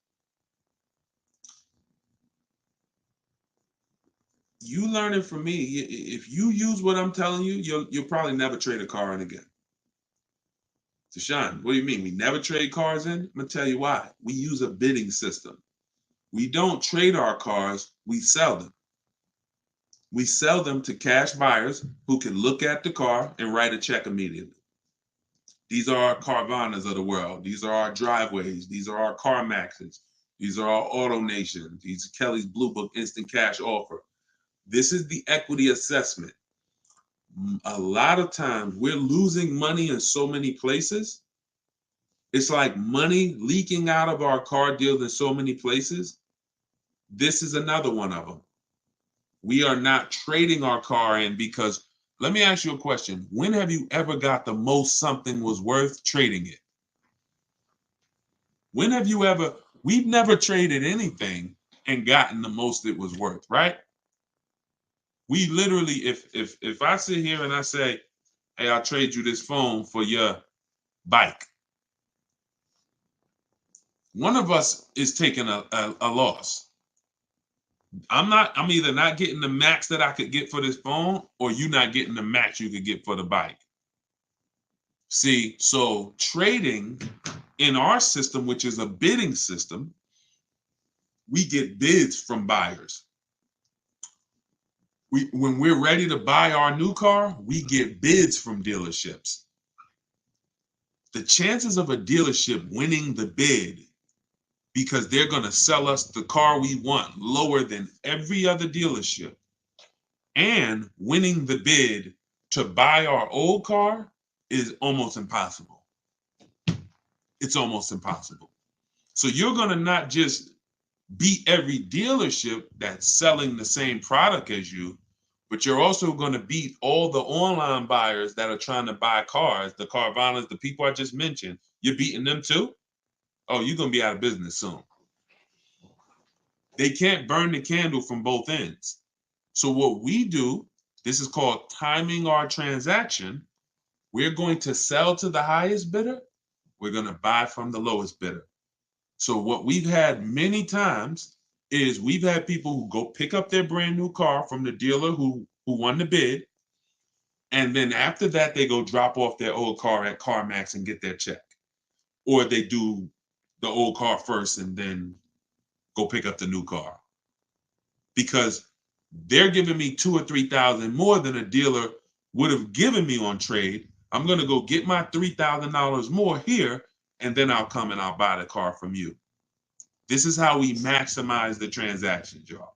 You learning from me, if you use what I'm telling you, you'll probably never trade a car in again. Deshone, what do you mean? We never trade cars in? I'm gonna tell you why. We use a bidding system. We don't trade our cars, we sell them. We sell them to cash buyers who can look at the car and write a check immediately. These are our Carvanas of the world. These are our driveways. These are our CarMaxes. These are our Auto Nations. These are Kelly's Blue Book Instant Cash Offer. This is the equity assessment. A lot of times we're losing money in so many places. It's like money leaking out of our car deals in so many places. This is another one of them. We are not trading our car in because, let me ask you a question. When have you ever got the most something was worth trading it? When have you ever, we've never traded anything and gotten the most it was worth, right? We literally, if I sit here and I say, hey, I'll trade you this phone for your bike, one of us is taking a loss. I'm either not getting the max that I could get for this phone, or you not getting the max you could get for the bike. See, so trading in our system, which is a bidding system, we get bids from buyers. When we're ready to buy our new car, we get bids from dealerships. The chances of a dealership winning the bid because they're going to sell us the car we want lower than every other dealership, and winning the bid to buy our old car is almost impossible. It's almost impossible. So you're going to not just beat every dealership that's selling the same product as you, but you're also going to beat all the online buyers that are trying to buy cars, the Carvanas, the people I just mentioned. You're beating them too? Oh, you're going to be out of business soon. They can't burn the candle from both ends. So what we do, this is called timing our transaction. We're going to sell to the highest bidder. We're going to buy from the lowest bidder. So what we've had many times is we've had people who go pick up their brand new car from the dealer who won the bid. And then after that, they go drop off their old car at CarMax and get their check. Or they do the old car first and then go pick up the new car. Because they're giving me $2,000 or $3,000 more than a dealer would have given me on trade. I'm going to go get my $3,000 more here, and then I'll come and I'll buy the car from you. This is how we maximize the transaction, y'all.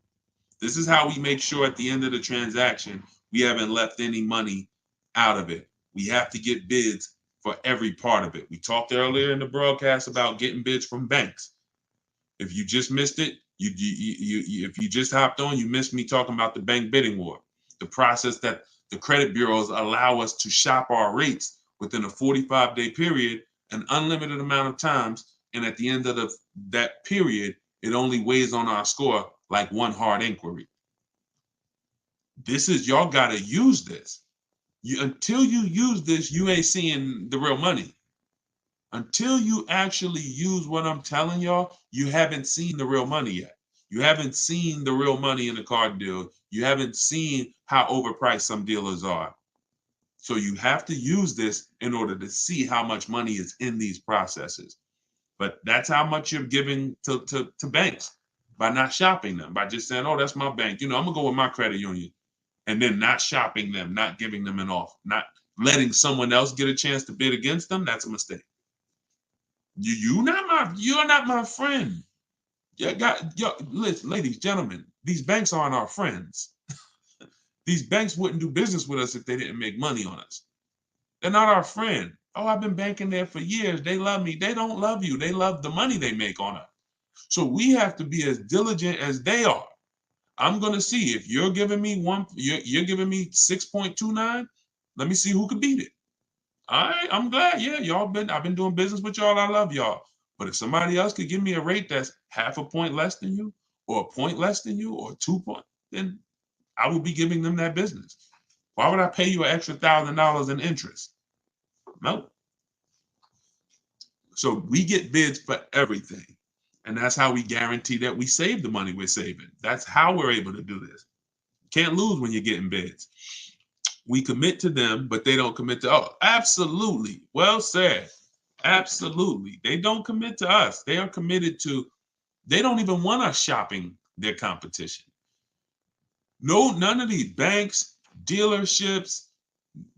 This is how we make sure at the end of the transaction, we haven't left any money out of it. We have to get bids for every part of it. We talked earlier in the broadcast about getting bids from banks. If you just missed it, if you just hopped on, you missed me talking about the bank bidding war, the process that the credit bureaus allow us to shop our rates within a 45-day period, an unlimited amount of times. And at the end of that period, it only weighs on our score like one hard inquiry. This is, y'all got to use this. Until you use this, you ain't seeing the real money. Until you actually use what I'm telling y'all, you haven't seen the real money yet. You haven't seen the real money in the car deal. You haven't seen how overpriced some dealers are. So you have to use this in order to see how much money is in these processes. But that's how much you're giving to banks by not shopping them, by just saying, oh, that's my bank. I'm gonna go with my credit union, and then not shopping them, not giving them an offer, not letting someone else get a chance to bid against them. That's a mistake. You're not my friend. Listen, ladies, gentlemen, these banks aren't our friends. These banks wouldn't do business with us if they didn't make money on us. They're not our friend. Oh, I've been banking there for years. They love me. They don't love you. They love the money they make on us. So we have to be as diligent as they are. I'm gonna see if you're giving me you're giving me 6.29. Let me see who can beat it. All right, I'm glad. Yeah, I've been doing business with y'all. I love y'all. But if somebody else could give me a rate that's half a point less than you, or a point less than you, or 2 points, then I will be giving them that business. Why would I pay you an extra $1,000 in interest? No. So we get bids for everything. And that's how we guarantee that we save the money we're saving. That's how we're able to do this. Can't lose when you're getting bids. We commit to them, but they don't commit to us. Absolutely. Well said. Absolutely. They don't commit to us. They are committed to, they don't even want us shopping their competition. No, none of these banks, dealerships,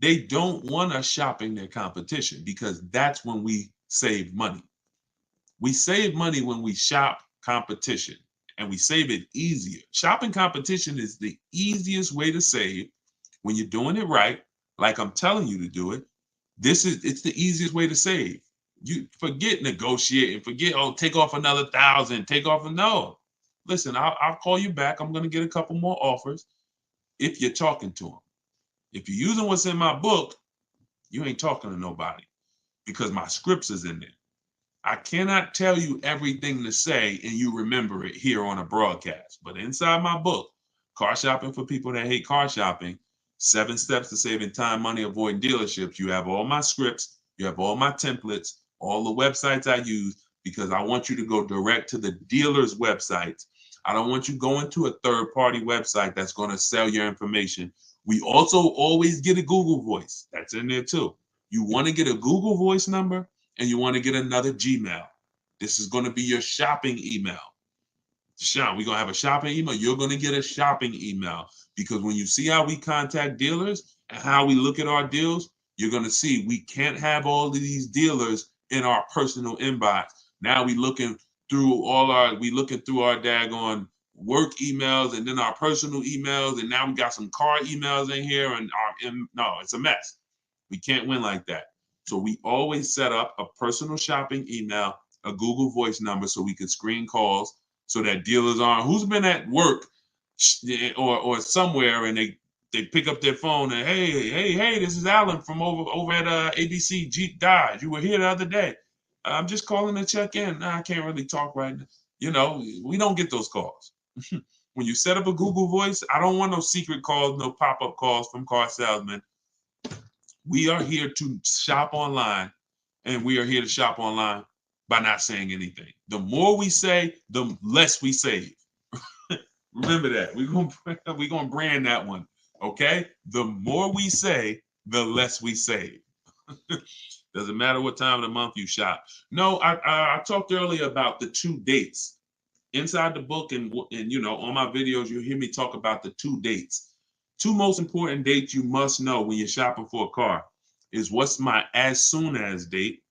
they don't want us shopping their competition, because that's when we save money. We save money when we shop competition, and we save it easier. Shopping competition is the easiest way to save when you're doing it right, like I'm telling you to do it. It's the easiest way to save. You forget negotiating, forget, oh, take off another 1,000, no. Listen, I'll call you back. I'm going to get a couple more offers if you're talking to them. If you're using what's in my book, you ain't talking to nobody, because my scripts is in there. I cannot tell you everything to say and you remember it here on a broadcast. But inside my book, Car Shopping for People That Hate Car Shopping, 7 Steps to Saving Time, Money, Avoiding Dealerships, you have all my scripts, you have all my templates, all the websites I use, because I want you to go direct to the dealer's websites. I don't want you going to a third-party website that's going to sell your information. We also always get a Google Voice. That's in there too. You want to get a Google Voice number, and you want to get another Gmail. This is going to be your shopping email. Sean, we're going to have a shopping email. You're going to get a shopping email, because when you see how we contact dealers and how we look at our deals, you're going to see we can't have all of these dealers in our personal inbox. Now we looking through our daggone work emails and then our personal emails, and now we got some car emails in here, and no, it's a mess. We can't win like that. So we always set up a personal shopping email, a Google Voice number, so we can screen calls, so that dealers aren't, who's been at work or somewhere, and they pick up their phone and, hey, this is Alan from over at ABC Jeep Dodge. You were here the other day. I'm just calling to check in. Nah, I can't really talk right now. We don't get those calls. When you set up a Google Voice, I don't want no secret calls, no pop-up calls from car salesmen. We are here to shop online, and we are here to shop online by not saying anything. The more we say, the less we save. Remember that. We're gonna brand that one. Okay? The more we say, the less we save. Doesn't matter what time of the month you shop. No, I talked earlier about the 2 dates. Inside the book and on my videos, you'll hear me talk about the 2 dates. 2 most important dates you must know when you're shopping for a car is, what's my as soon as date?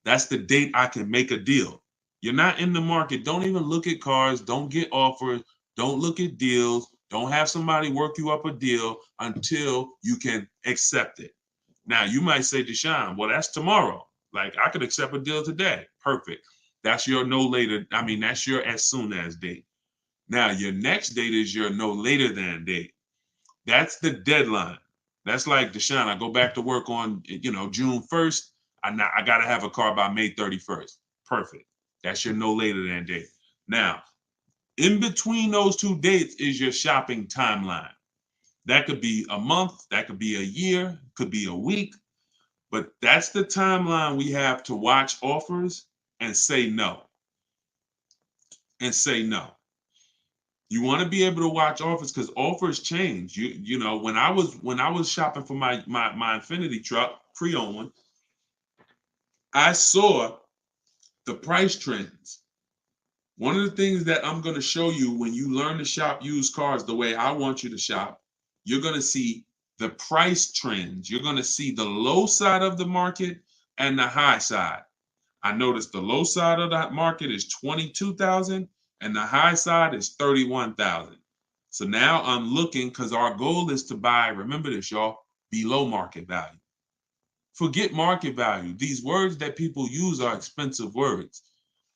That's the date I can make a deal. You're not in the market. Don't even look at cars. Don't get offers. Don't look at deals. Don't have somebody work you up a deal until you can accept it. Now, you might say, Deshone, well, that's tomorrow. Like, I could accept a deal today. Perfect. That's your no later. That's your as soon as date. Now, your next date is your no later than date. That's the deadline. That's like, Deshone, I go back to work on, June 1st. I got to have a car by May 31st. Perfect. That's your no later than date. Now, in between those 2 dates is your shopping timeline. That could be a month, that could be a year, could be a week, but that's the timeline we have to watch offers and say no. And say no. You want to be able to watch offers because offers change. You know, when I was shopping for my Infinity truck, pre-owned one, I saw the price trends. One of the things that I'm going to show you when you learn to shop used cars the way I want you to shop, you're going to see the price trends. You're going to see the low side of the market and the high side. I noticed the low side of that market is 22,000 and the high side is 31,000. So now I'm looking because our goal is to buy, remember this, y'all, below market value. Forget market value. These words that people use are expensive words.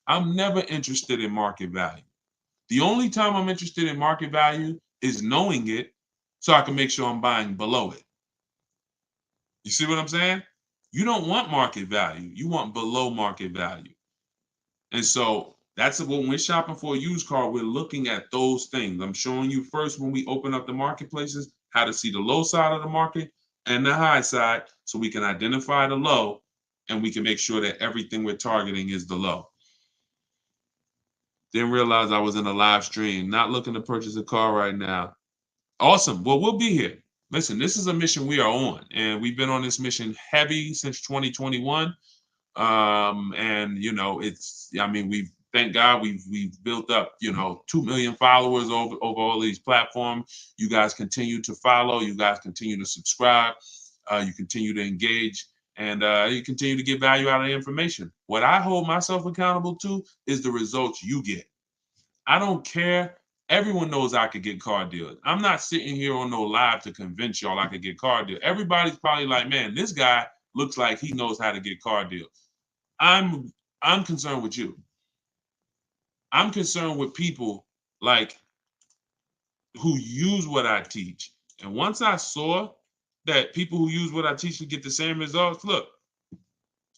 I'm never interested in market value. The only time I'm interested in market value is knowing it so I can make sure I'm buying below it. You see what I'm saying? You don't want market value. You want below market value. And so that's when we're shopping for a used car, we're looking at those things. I'm showing you first when we open up the marketplaces, how to see the low side of the market and the high side so we can identify the low and we can make sure that everything we're targeting is the low. Didn't realize I was in a live stream. Not looking to purchase a car right now. Awesome. Well, we'll be here. Listen, this is a mission we are on, and we've been on this mission heavy since 2021. And you know, I mean, thank God we've built up, 2 million followers over all these platforms. You guys continue to follow, you guys continue to subscribe, you continue to engage, and you continue to get value out of the information. What I hold myself accountable to is the results you get. I don't care. Everyone knows I could get car deals. I'm not sitting here on no live to convince y'all I could get car deals. Everybody's probably like, man, this guy looks like he knows how to get car deals. I'm concerned with you. I'm concerned with people like who use what I teach. And once I saw that people who use what I teach to get the same results, look,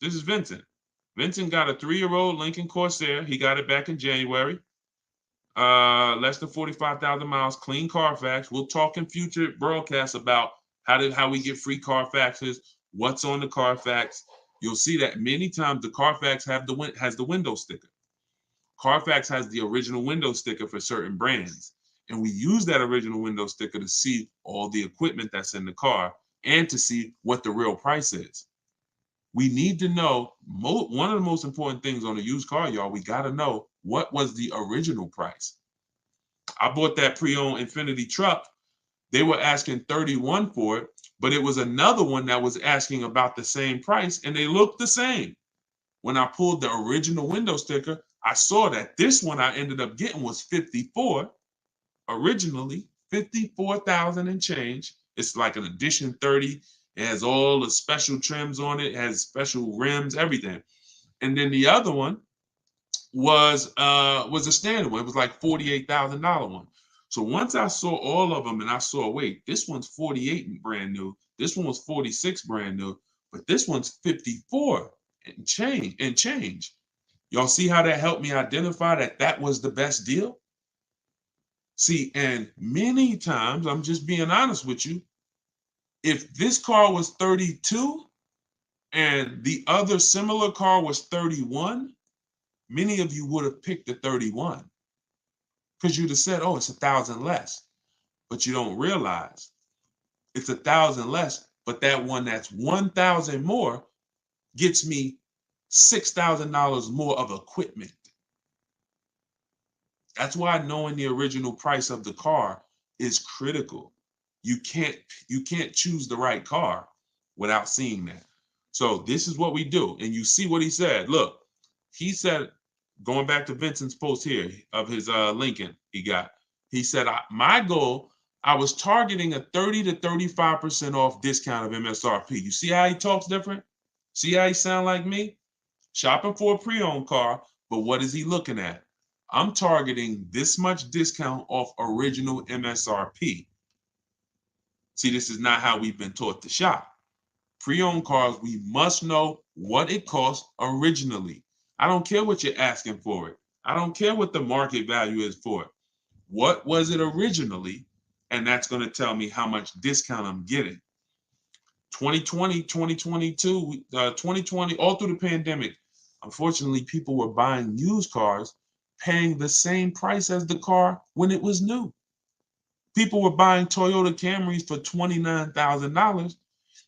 this is Vincent. Vincent got a 3-year-old Lincoln Corsair. He got it back in January. Less than 45,000 miles, clean Carfax. We'll talk in future broadcasts about how we get free Carfaxes, what's on the Carfax. You'll see that many times the Carfax has the window sticker. Carfax has the original window sticker for certain brands. And we use that original window sticker to see all the equipment that's in the car and to see what the real price is. We need to know, one of the most important things on a used car, y'all, we got to know what was the original price. I bought that pre-owned Infinity truck. They were asking 31 for it, but it was another one that was asking about the same price and they looked the same. When I pulled the original window sticker, I saw that this one I ended up getting was 54. Originally, 54,000 and change. It's like an edition 30. It has all the special trims on it, has special rims, everything. And then the other one was a standard one. It was like $48,000 one. So once I saw all of them and I saw, wait, this one's 48 brand new. This one was 46 brand new, but this one's 54 and change. Y'all see how that helped me identify that was the best deal? See, and many times, I'm just being honest with you, if this car was 32 and the other similar car was 31, many of you would have picked the 31 because you'd have said, oh, it's 1,000 less. But you don't realize it's 1,000 less, but that one that's 1,000 more gets me $6,000 more of equipment. That's why knowing the original price of the car is critical. You can't choose the right car without seeing that. So this is what we do. And you see what he said. Look, he said, going back to Vincent's post here of his Lincoln he got, he said, my goal, I was targeting a 30 to 35% off discount of MSRP. You see how he talks different? See how he sound like me? Shopping for a pre-owned car, but what is he looking at? I'm targeting this much discount off original MSRP. See, this is not how we've been taught to shop. Pre-owned cars, we must know what it costs originally. I don't care what you're asking for it. I don't care what the market value is for it. What was it originally? And that's going to tell me how much discount I'm getting. 2020, 2022, 2020, all through the pandemic, unfortunately, people were buying used cars paying the same price as the car when it was new. People were buying Toyota Camrys for $29,000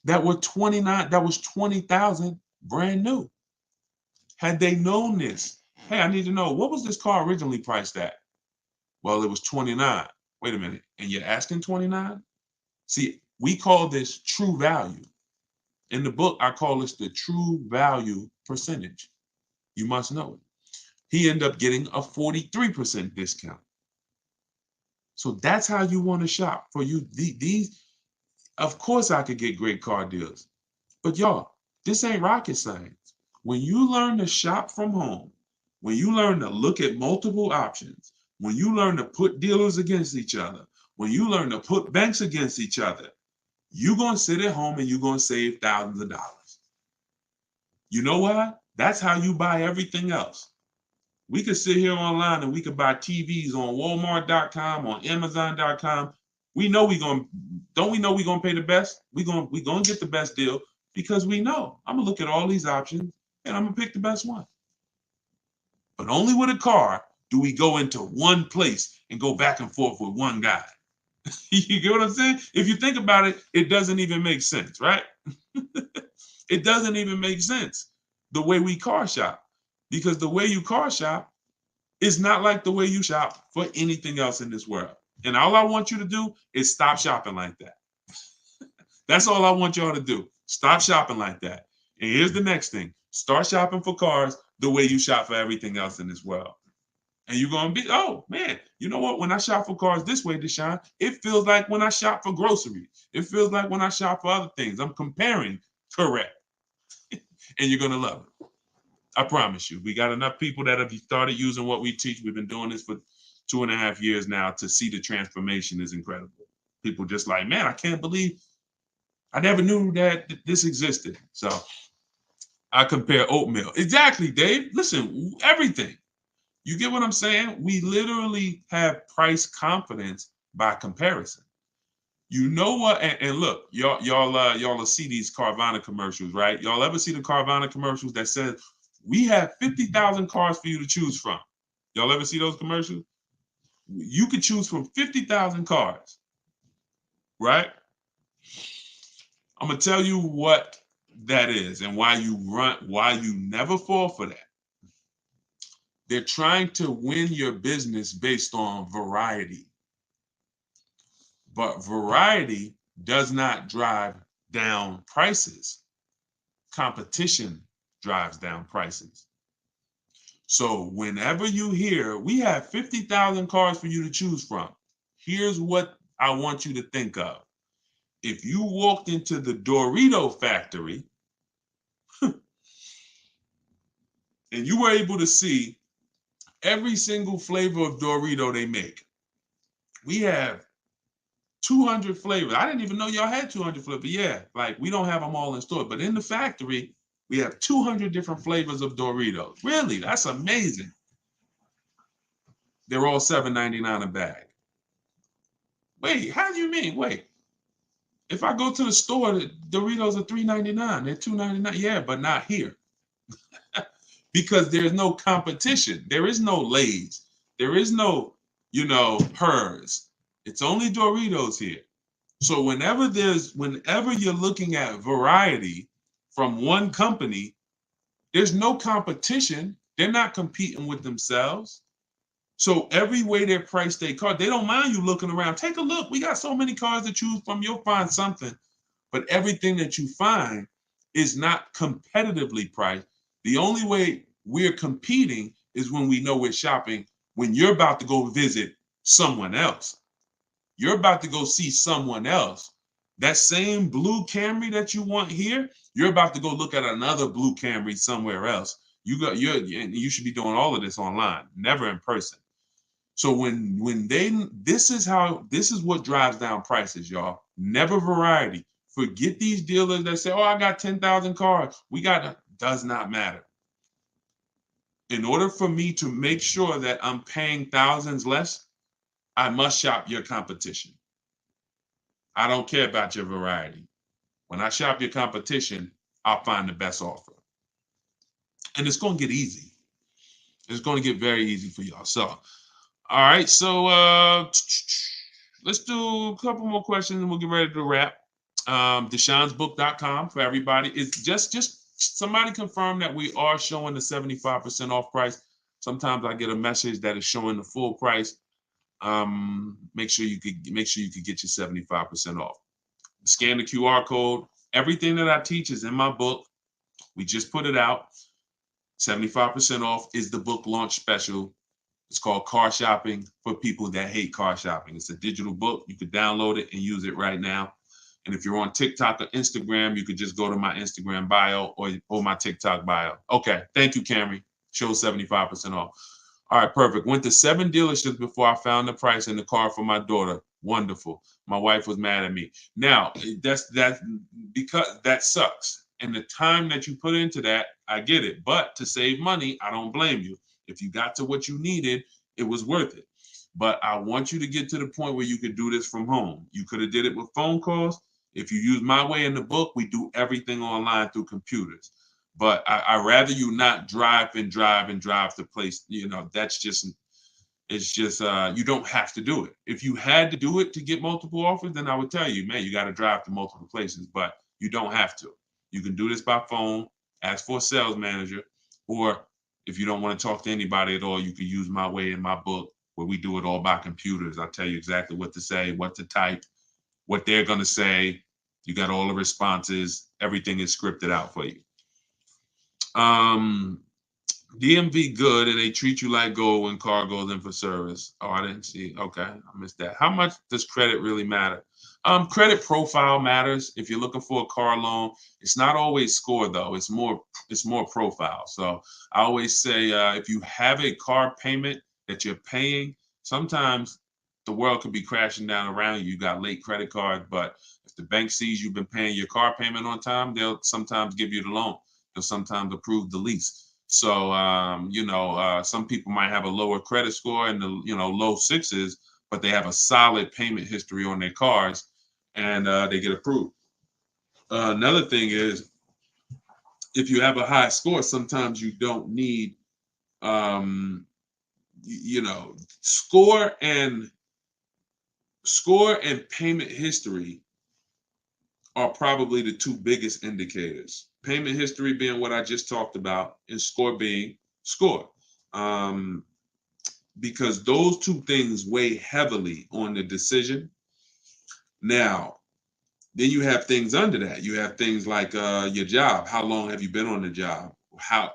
that was $20,000 brand new. Had they known this, hey, I need to know, what was this car originally priced at? Well, it was 29. Wait a minute, and you're asking 29? See, we call this true value. In the book, I call this the true value percentage. You must know it. He ended up getting a 43% discount. So that's how you want to shop. For you, these, of course I could get great car deals. But y'all, this ain't rocket science. When you learn to shop from home, when you learn to look at multiple options, when you learn to put dealers against each other, when you learn to put banks against each other, you're going to sit at home and you're going to save thousands of dollars. You know what? That's how you buy everything else. We could sit here online and we could buy TVs on Walmart.com, on Amazon.com. We know we're going to pay the best? We're going to get the best deal because we know. I'm going to look at all these options and I'm going to pick the best one. But only with a car do we go into one place and go back and forth with one guy. You get what I'm saying? If you think about it, it doesn't even make sense, right? It doesn't even make sense the way we car shop, because the way you car shop is not like the way you shop for anything else in this world. And all I want you to do is stop shopping like that. That's all I want y'all to do. Stop shopping like that. And here's the next thing. Start shopping for cars the way you shop for everything else in this world. And you're going to be, oh, man, you know what? When I shop for cars this way, Deshone, it feels like when I shop for groceries. It feels like when I shop for other things. I'm comparing correct. And you're going to love it. I promise you. We got enough people that have started using what we teach. We've been doing this for 2.5 years now to see the transformation is incredible. People just like, man, I can't believe I never knew that this existed. So I compare oatmeal. Exactly, Dave. Listen, everything. You get what I'm saying? We literally have price confidence by comparison. You know what? And look, y'all will see these Carvana commercials, right? Y'all ever see the Carvana commercials that says we have 50,000 cars for you to choose from? Y'all ever see those commercials? You could choose from 50,000 cars, right? I'm gonna tell you what that is and why you never fall for that. They're trying to win your business based on variety. But variety does not drive down prices. Competition drives down prices. So whenever you hear, we have 50,000 cars for you to choose from, here's what I want you to think of. If you walked into the Dorito factory and you were able to see every single flavor of Dorito they make, we have 200 flavors. I didn't even know y'all had 200 flavors. Yeah, like we don't have them all in store, but in the factory, we have 200 different flavors of Doritos. Really, that's amazing. They're all $7.99 a bag. Wait, how do you mean? Wait, if I go to the store, the Doritos are $3.99. They're $2.99. Yeah, but not here. Because there's no competition. There is no Lay's. There is no, Hers. It's only Doritos here. So whenever you're looking at variety from one company, there's no competition. They're not competing with themselves. So every way they price their car, they don't mind you looking around. Take a look. We got so many cars to choose from. You'll find something. But everything that you find is not competitively priced. The only way we're competing is when we know we're shopping, when you're about to go visit someone else. You're about to go see someone else. That same blue Camry that you want here, you're about to go look at another blue Camry somewhere else. You should be doing all of this online, never in person. So this is what drives down prices, y'all. Never variety. Forget these dealers that say, oh, I got 10,000 cars. Does not matter. In order for me to make sure that I'm paying thousands less, I must shop your competition. I don't care about your variety. When I shop your competition, I'll find the best offer. And it's going to get easy. It's going to get very easy for y'all. So, all right. So let's do a couple more questions and we'll get ready to wrap. DeshonesBook.com for everybody. It's just somebody confirm that we are showing the 75% off price. Sometimes I get a message that is showing the full price. Make sure you could get your 75% off. Scan the QR code. Everything that I teach is in my book. We just put it out. 75% off is the book launch special. It's called Car Shopping for People That Hate Car Shopping. It's a digital book. You could download it and use it right now. And if you're on TikTok or Instagram, you could just go to my Instagram bio or my TikTok bio. Okay, thank you, Camry. Show 75% off. All right, perfect. Went to 7 dealerships before I found the price in the car for my daughter. Wonderful. My wife was mad at me. Now, that's because that sucks. And the time that you put into that, I get it. But to save money, I don't blame you. If you got to what you needed, it was worth it. But I want you to get to the point where you could do this from home. You could have did it with phone calls. If you use my way in the book, we do everything online through computers. But I rather you not drive to place. You know, that's just, it's just, you don't have to do it. If you had to do it to get multiple offers, then I would tell you, man, you got to drive to multiple places, but you don't have to. You can do this by phone, ask for a sales manager, or if you don't want to talk to anybody at all, you can use my way in my book where we do it all by computers. I'll tell you exactly what to say, what to type, what they're going to say. You got all the responses. Everything is scripted out for you. DMV good, and they treat you like gold when car goes in for service. Oh, I didn't see. Okay, I missed that. How much does credit really matter? Credit profile matters. If you're looking for a car loan, it's not always score though. It's more profile. So I always say if you have a car payment that you're paying, sometimes the world could be crashing down around you. You got late credit cards, but if the bank sees you've been paying your car payment on time, they'll sometimes give you the loan. They'll sometimes approve the lease. So, some people might have a lower credit score and the, low sixes, but they have a solid payment history on their cars and they get approved. Another thing is if you have a high score, sometimes you don't need, score and payment history are probably the two biggest indicators. Payment history being what I just talked about, and score being score. Because those two things weigh heavily on the decision. Now, then you have things under that. You have things like your job. How long have you been on the job? How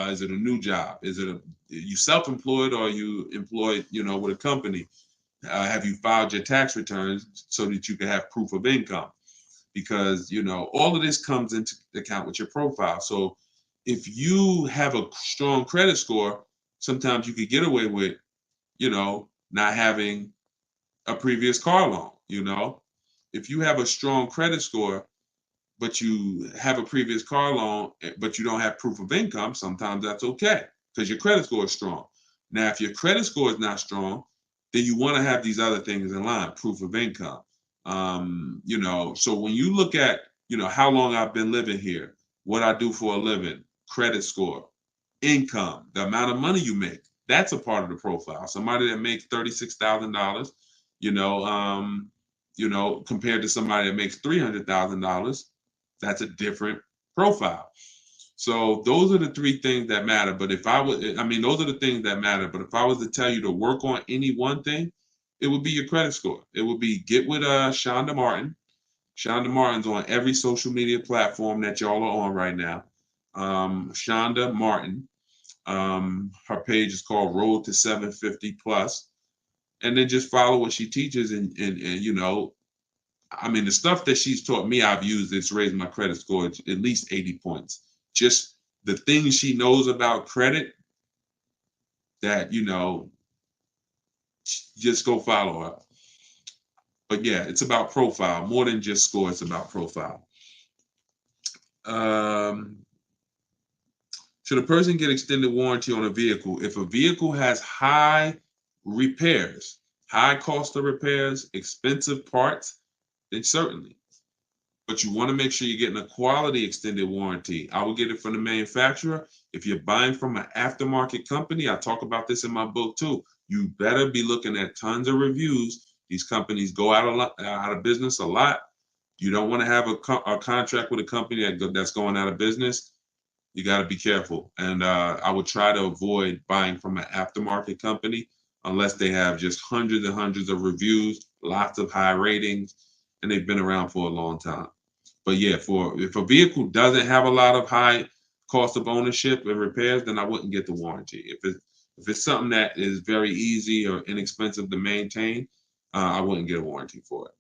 is it a new job? Is it you self-employed or are you employed, with a company? Have you filed your tax returns so that you can have proof of income? Because all of this comes into account with your profile. So if you have a strong credit score, sometimes you could get away with not having a previous car loan. If you have a strong credit score but you have a previous car loan but you don't have proof of income, sometimes that's okay because your credit score is strong. Now if your credit score is not strong, then you want to have these other things in line, proof of income. So when you look at, how long I've been living here, what I do for a living, credit score, income, the amount of money you make, that's a part of the profile. Somebody that makes $36,000, compared to somebody that makes $300,000, that's a different profile. So those are the three things that matter. But those are the things that matter. But if I was to tell you to work on any one thing, it would be your credit score. It would be get with Shonda Martin. Shonda Martin's on every social media platform that y'all are on right now. Shonda Martin. Her page is called Road to 750 Plus. And then just follow what she teaches and the stuff that she's taught me, I've used. It's raised my credit score at least 80 points. Just the things she knows about credit that, just go follow her. But yeah, it's about profile. More than just score, it's about profile. Should a person get extended warranty on a vehicle? If a vehicle has high repairs, high cost of repairs, expensive parts, then certainly. but you want to make sure you're getting a quality extended warranty. I will get it from the manufacturer. If you're buying from an aftermarket company, I talk about this in my book too. You better be looking at tons of reviews. These companies go out of business a lot. You don't want to have a contract with a company that's going out of business. You got to be careful. And I would try to avoid buying from an aftermarket company unless they have just hundreds and hundreds of reviews, lots of high ratings, and they've been around for a long time. But yeah, if a vehicle doesn't have a lot of high cost of ownership and repairs, then I wouldn't get the warranty. If it's something that is very easy or inexpensive to maintain, I wouldn't get a warranty for it.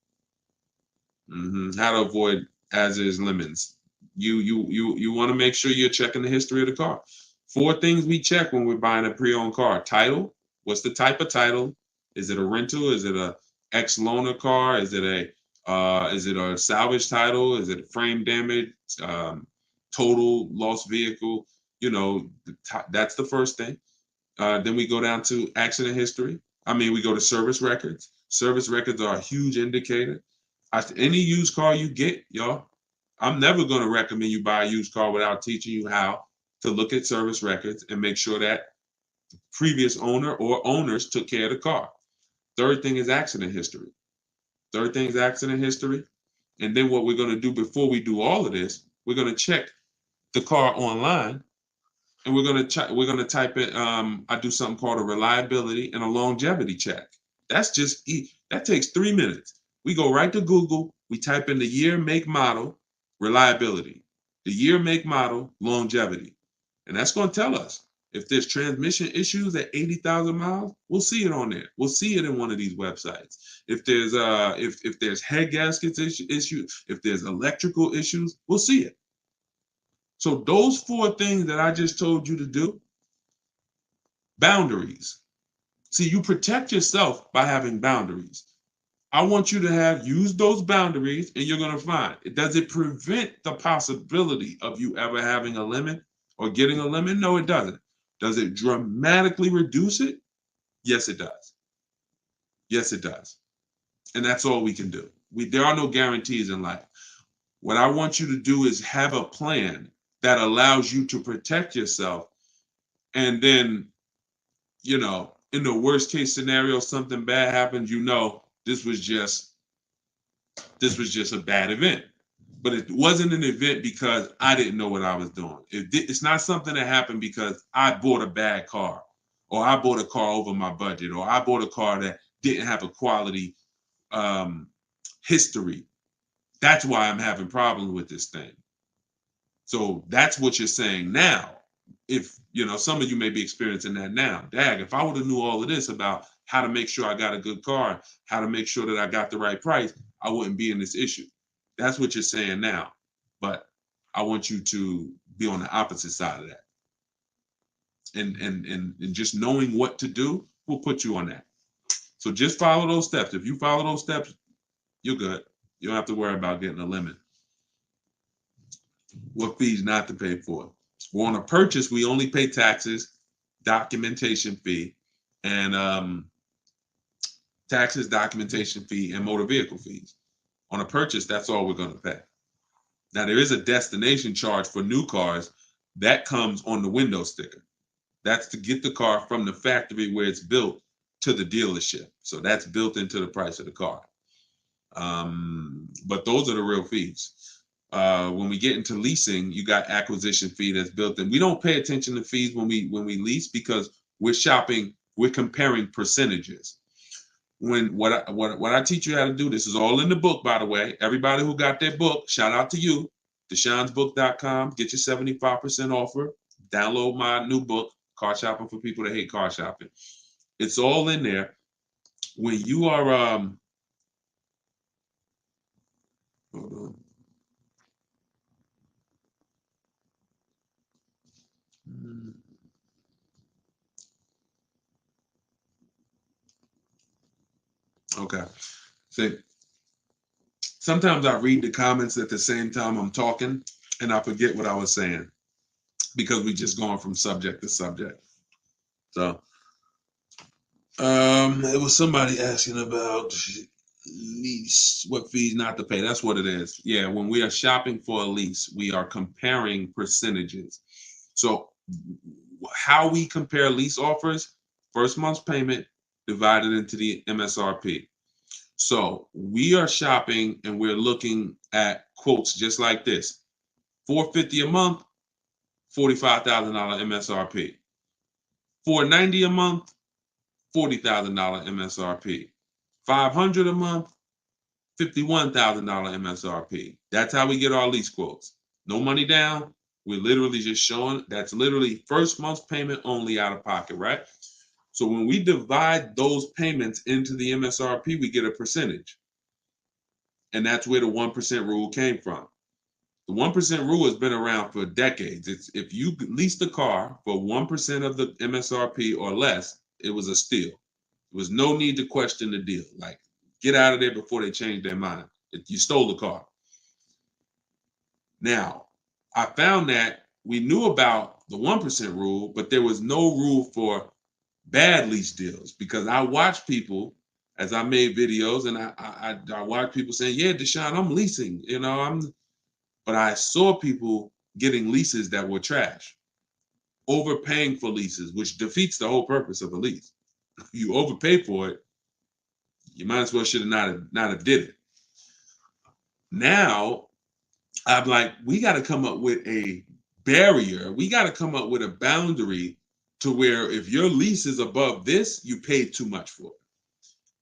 How to avoid as is lemons. You want to make sure you're checking the history of the car. 4 things we check when we're buying a pre-owned car: title. What's the type of title? Is it a rental? Is it a ex-loaner car? Is it a salvage title? Is it frame damage? Total lost vehicle? That's the first thing. Then we go down to accident history. We go to service records. Service records are a huge indicator. Any used car you get, y'all, I'm never going to recommend you buy a used car without teaching you how to look at service records and make sure that the previous owner or owners took care of the car. Third thing is accident history. And then what we're going to do before we do all of this, we're going to check the car online, and we're going to type in. I do something called a reliability and a longevity check. That takes 3 minutes. We go right to Google. We type in the year, make, model, reliability. The year, make, model, longevity, and that's going to tell us if there's transmission issues at 80,000 miles. We'll see it on there. We'll see it in one of these websites. If there's if there's head gaskets issues, if there's electrical issues, we'll see it. So those 4 things that I just told you to do. Boundaries. See, you protect yourself by having boundaries. I want you to use those boundaries, and you're going to find does it prevent the possibility of you ever having a limit or getting a limit? No, it doesn't. Does it dramatically reduce it? Yes, it does. Yes, it does. And that's all we can do. There are no guarantees in life. What I want you to do is have a plan that allows you to protect yourself. And then, in the worst case scenario, something bad happens, this was just a bad event. But it wasn't an event because I didn't know what I was doing. It's not something that happened because I bought a bad car, or I bought a car over my budget, or I bought a car that didn't have a quality history. That's why I'm having problems with this thing. So that's what you're saying now. If some of you may be experiencing that now. Dag, if I would have knew all of this about how to make sure I got a good car, how to make sure that I got the right price, I wouldn't be in this issue. That's what you're saying now. But I want you to be on the opposite side of that. And just knowing what to do will put you on that. So just follow those steps. If you follow those steps, you're good. You don't have to worry about getting a limit. What fees not to pay for? Well, on a purchase, we only pay taxes, documentation fee, and motor vehicle fees. On a purchase, that's all we're going to pay. Now, there is a destination charge for new cars that comes on the window sticker. That's to get the car from the factory where it's built to the dealership. So that's built into the price of the car. But those are the real fees. When we get into leasing, you got acquisition fee that's built in. We don't pay attention to fees when we lease because we're comparing percentages. What I teach you how to do, this is all in the book, by the way. Everybody who got their book, shout out to you. DeshonesBook.com, get your 75% offer. Download my new book, Car Shopping for People That Hate Car Shopping. It's all in there. When you are hold on. Okay. So sometimes I read the comments at the same time I'm talking, and I forget what I was saying because we just going from subject to subject. So it was somebody asking about Lease, what fees not to pay. That's what it is. Yeah, when we are shopping for a lease, we are comparing percentages. So how we compare lease offers, first month's payment divided into the MSRP. So we are shopping and we're looking at quotes just like this. $450 a month, $45,000 MSRP. $490 a month, $40,000 MSRP. $500 a month, $51,000 MSRP. That's how we get our lease quotes. No money down. We're literally just showing that's literally first month's payment only out of pocket, right? So when we divide those payments into the MSRP, we get a percentage. And that's where the 1% rule came from. The 1% rule has been around for decades. It's if you leased a car for 1% of the MSRP or less, it was a steal. There was no need to question the deal. Like, get out of there before they change their mind. You stole the car. Now, I found that we knew about the 1% rule, but there was no rule for bad lease deals because I watched people as I made videos and I watched people saying, yeah, Deshone, I'm leasing, but I saw people getting leases that were trash, overpaying for leases, which defeats the whole purpose of a lease. If you overpay for it, you might as well should have not have did it. Now, I'm like, we got to come up with a barrier. We got to come up with a boundary to where if your lease is above this, you paid too much for it.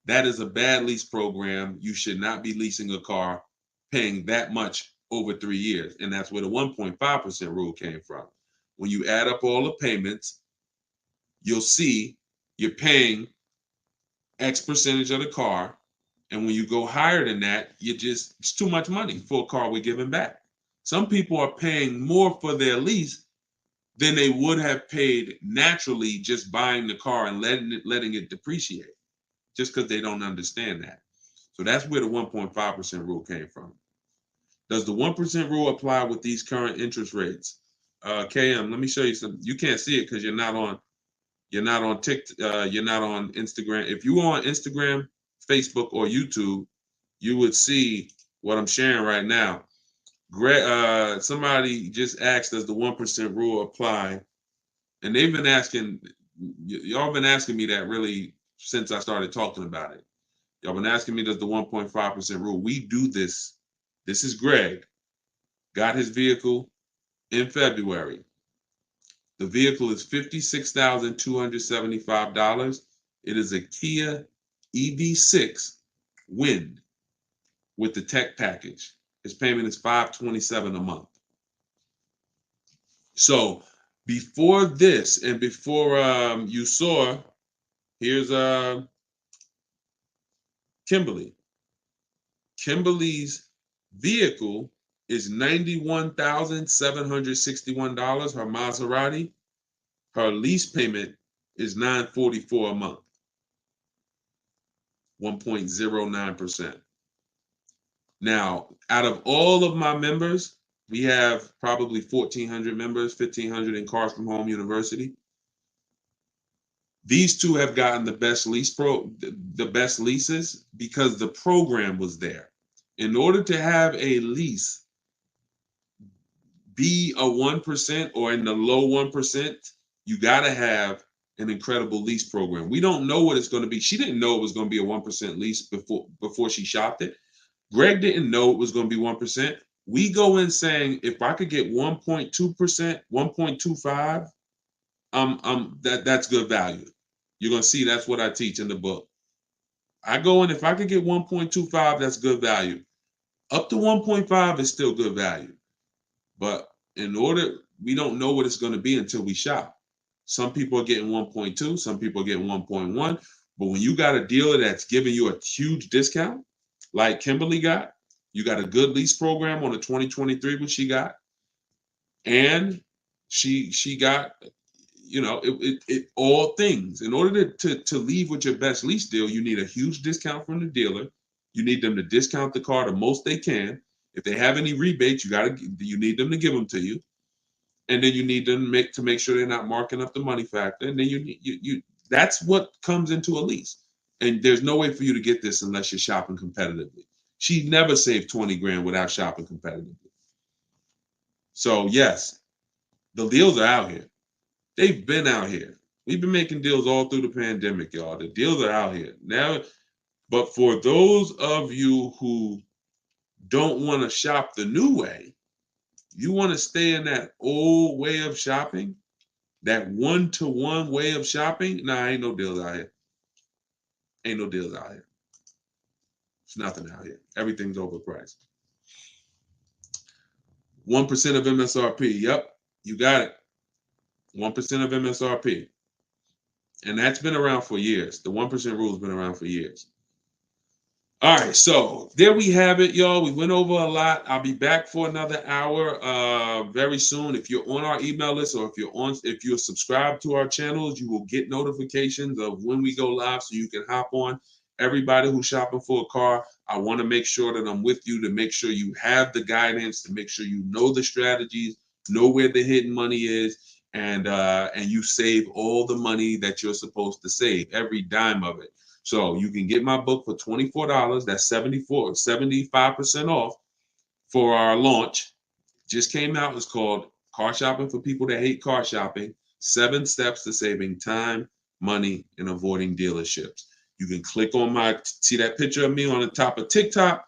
That is a bad lease program. You should not be leasing a car paying that much over 3 years. And that's where the 1.5% rule came from. When you add up all the payments, you'll see you're paying X percentage of the car. And when you go higher than that, it's too much money for a car we're giving back. Some people are paying more for their lease than they would have paid naturally just buying the car and letting it depreciate, just because they don't understand that. So that's where the 1.5% rule came from. Does the 1% rule apply with these current interest rates? KM, let me show you some. You can't see it because you're not on TikTok, you're not on Instagram. If you were on Instagram, Facebook, or YouTube, you would see what I'm sharing right now. Somebody just asked, does the 1% rule apply? And they've been asking, y'all been asking me that really since I started talking about it. Y'all been asking me, does the 1.5% rule? We do this. This is Greg. Got his vehicle in February. The vehicle is $56,275. It is a Kia EV6 Wind with the tech package. His payment is $527 a month. So before this and before you saw, here's Kimberly. Kimberly's vehicle is $91,761. Her Maserati. Her lease payment is $944 a month. 1.09%. Now, out of all of my members, we have probably 1,400 members, 1,500 in Cars from Home University. These two have gotten the best leases because the program was there. In order to have a lease be a 1% or in the low 1%, you got to have an incredible lease program. We don't know what it's going to be. She didn't know it was going to be a 1% lease before she shopped it. Greg didn't know it was going to be 1%. We go in saying, if I could get 1.2%, 1.25, that's good value. You're going to see that's what I teach in the book. I go in, if I could get 1.25, that's good value. Up to 1.5 is still good value. But we don't know what it's going to be until we shop. Some people are getting 1.2, some people are getting 1.1. But when you got a dealer that's giving you a huge discount, like Kimberly got, you got a good lease program on the 2023, which she got, and she got, it all things. In order to leave with your best lease deal, you need a huge discount from the dealer. You need them to discount the car the most they can. If they have any rebates, you need them to give them to you, and then you need them to make sure they're not marking up the money factor. And then you that's what comes into a lease. And there's no way for you to get this unless you're shopping competitively. She never saved 20 grand without shopping competitively. So yes, the deals are out here. They've been out here. We've been making deals all through the pandemic, y'all. The deals are out here. Now, but for those of you who don't want to shop the new way, you want to stay in that old way of shopping, that one-to-one way of shopping. Nah, ain't no deals out here. Ain't no deals out here. It's nothing out here. Everything's overpriced. 1% of MSRP. Yep, you got it. 1% of MSRP. And that's been around for years. The 1% rule has been around for years. All right, so there we have it, y'all. We went over a lot. I'll be back for another hour very soon. If you're on our email list or if you're subscribed to our channels, you will get notifications of when we go live so you can hop on. Everybody who's shopping for a car, I want to make sure that I'm with you to make sure you have the guidance, to make sure you know the strategies, know where the hidden money is, and you save all the money that you're supposed to save, every dime of it. So you can get my book for $24. That's 75% off for our launch. Just came out. It's called Car Shopping for People That Hate Car Shopping. 7 Steps to Saving Time, Money, and Avoiding Dealerships. You can click on see that picture of me on the top of TikTok.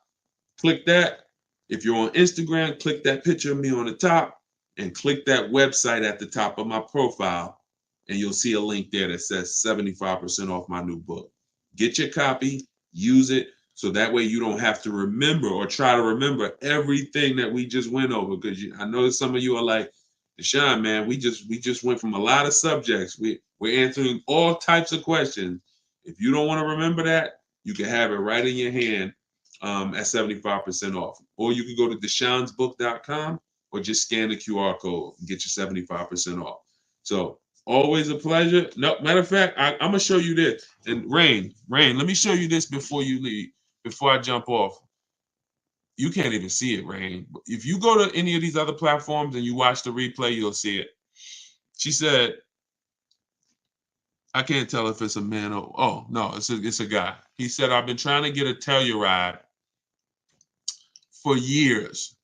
Click that. If you're on Instagram, click that picture of me on the top and click that website at the top of my profile. And you'll see a link there that says 75% off my new book. Get your copy, use it, so that way you don't have to remember or try to remember everything that we just went over. Because I know some of you are like, Deshone, man, we just went from a lot of subjects. We're answering all types of questions. If you don't want to remember that, you can have it right in your hand at 75% off. Or you can go to deshonesbook.com or just scan the QR code and get your 75% off. So always a pleasure. No, matter of fact, I'm gonna show you this. And Rain, let me show you this before you leave, before I jump off. You can't even see it, Rain. If you go to any of these other platforms and you watch the replay, you'll see it. She said, I can't tell if it's a man or, oh, no, it's a guy. He said, I've been trying to get a Telluride for years,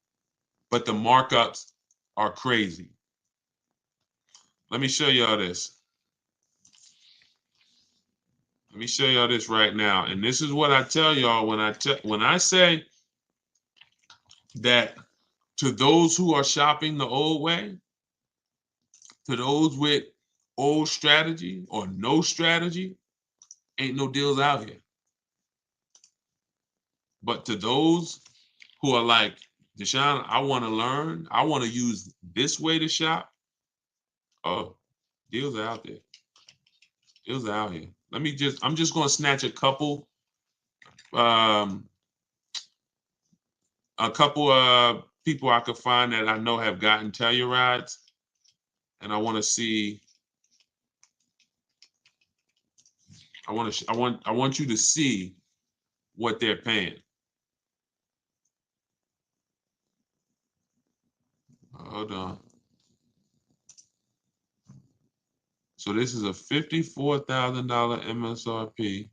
but the markups are crazy. Let me show y'all this. Let me show y'all this right now. And this is what I tell y'all when I say that to those who are shopping the old way, to those with old strategy or no strategy, ain't no deals out here. But to those who are like, Deshone, I want to learn, I want to use this way to shop, oh, deals are out there. Deals are out here. I'm just going to snatch a couple people I could find that I know have gotten Tellurides, and I want to see. I want you to see what they're paying. Hold on. So this is a $54,000 MSRP.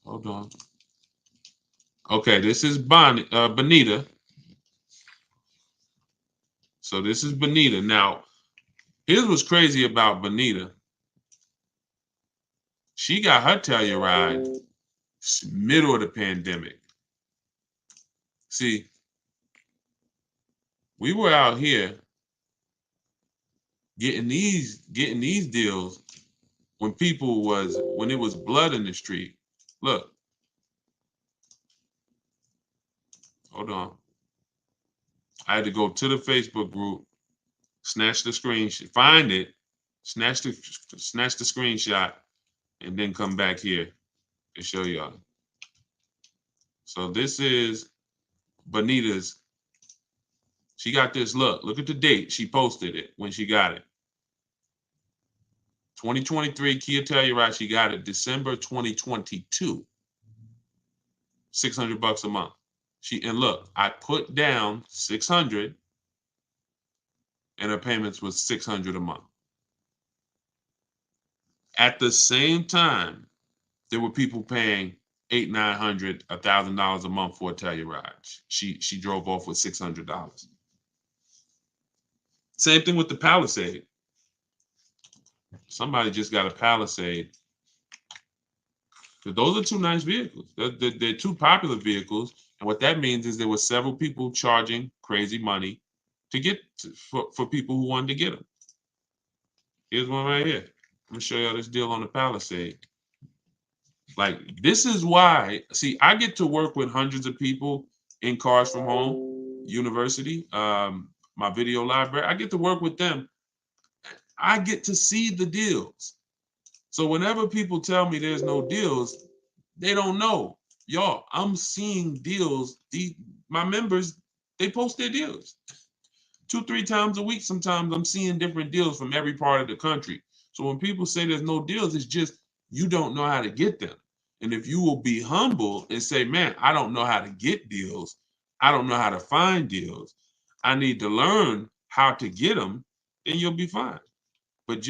Hold on. Okay, this is Bonita. So this is Bonita. Now, here's what's crazy about Bonita. She got her Telluride middle of the pandemic. See, we were out here getting these deals when it was blood in the street. Look. Hold on. I had to go to the Facebook group, snatch the screenshot, find it, snatch the screenshot, and then come back here and show y'all. So this is Bonita's. She got this. Look at the date. She posted it when she got it. 2023 Kia Telluride. She got it December 2022. $600 a month. And look, I put down 600. and her payments was $600 a month. At the same time, there were people paying $800, $900, $1,000 a month for a Telluride. She drove off with $600. Same thing with the Palisade. Somebody just got a Palisade. So those are two nice vehicles. They're two popular vehicles, and what that means is there were several people charging crazy money to get for people who wanted to get them. Here's one right here. I'm gonna show y'all this deal on the Palisade. Like, this is why, see, I get to work with hundreds of people in Cars from Home University, my video library. I get to work with them. I get to see the deals. So whenever people tell me there's no deals, they don't know. Y'all, I'm seeing deals. My members, they post their deals 2-3 times a week. Sometimes I'm seeing different deals from every part of the country. So when people say there's no deals, it's just you don't know how to get them. And if you will be humble and say, man, I don't know how to get deals. I don't know how to find deals. I need to learn how to get them, then you'll be fine. But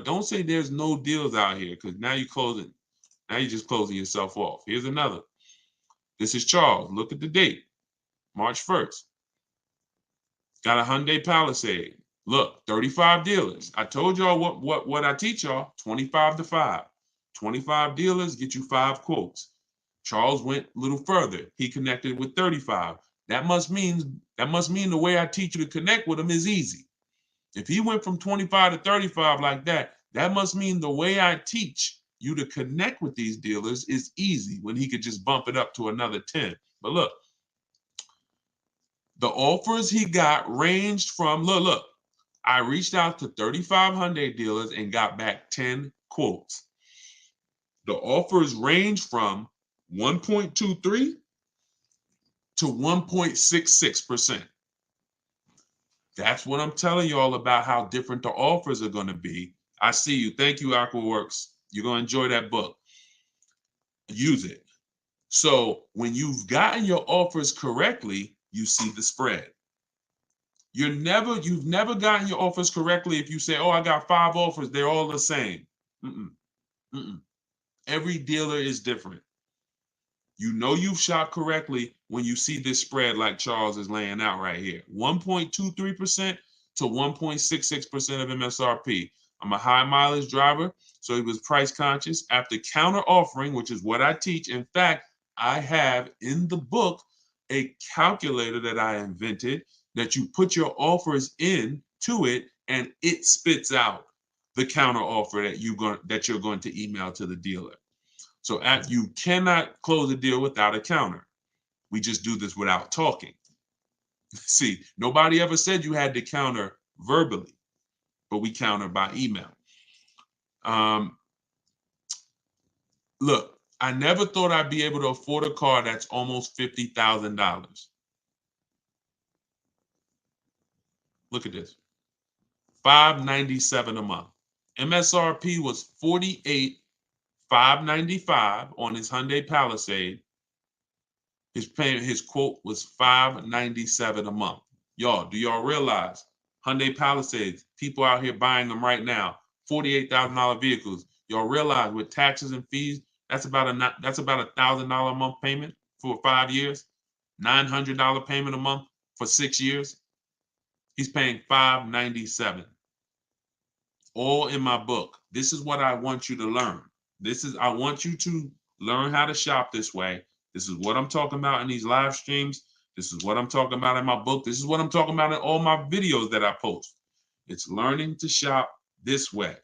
don't say there's no deals out here, because now you're just closing yourself off. Here's another. This is Charles. Look at the date, March 1st. Got a Hyundai Palisade. Look, 35 dealers. I told y'all what I teach y'all, 25 to 5. 25 dealers get you 5 quotes. Charles went a little further. He connected with 35. That must mean the way I teach you to connect with them is easy. If he went from 25 to 35 like that, that must mean the way I teach you to connect with these dealers is easy, when he could just bump it up to another 10. But look, the offers he got ranged from, look, I reached out to 35 Hyundai dealers and got back 10 quotes. The offers range from 1.23 to 1.66%. That's what I'm telling you all about, how different the offers are going to be. I see you. Thank you, AquaWorks. You're going to enjoy that book. Use it. So when you've gotten your offers correctly, you see the spread. You've never gotten your offers correctly if you say, oh, I got 5 offers, they're all the same. Every dealer is different. You know you've shopped correctly when you see this spread like Charles is laying out right here. 1.23% to 1.66% of MSRP. I'm a high mileage driver, so he was price conscious. After counter offering, which is what I teach. In fact, I have in the book a calculator that I invented that you put your offers in to it, and it spits out the counter offer that you're going to email to the dealer. So you cannot close a deal without a counter. We just do this without talking. See, nobody ever said you had to counter verbally, but we counter by email. Look, I never thought I'd be able to afford a car that's almost $50,000. Look at this. $597 a month. MSRP was $48,595 on his Hyundai Palisade. His quote was $597 a month. Y'all, do y'all realize Hyundai Palisades, people out here buying them right now, $48,000 vehicles. Y'all realize with taxes and fees, that's about a $1,000 a month payment for 5 years, $900 payment a month for 6 years. He's paying $597. All in my book. This is what I want you to learn. I want you to learn how to shop this way. This is what I'm talking about in these live streams. This is what I'm talking about in my book. This is what I'm talking about in all my videos that I post. It's learning to shop this way.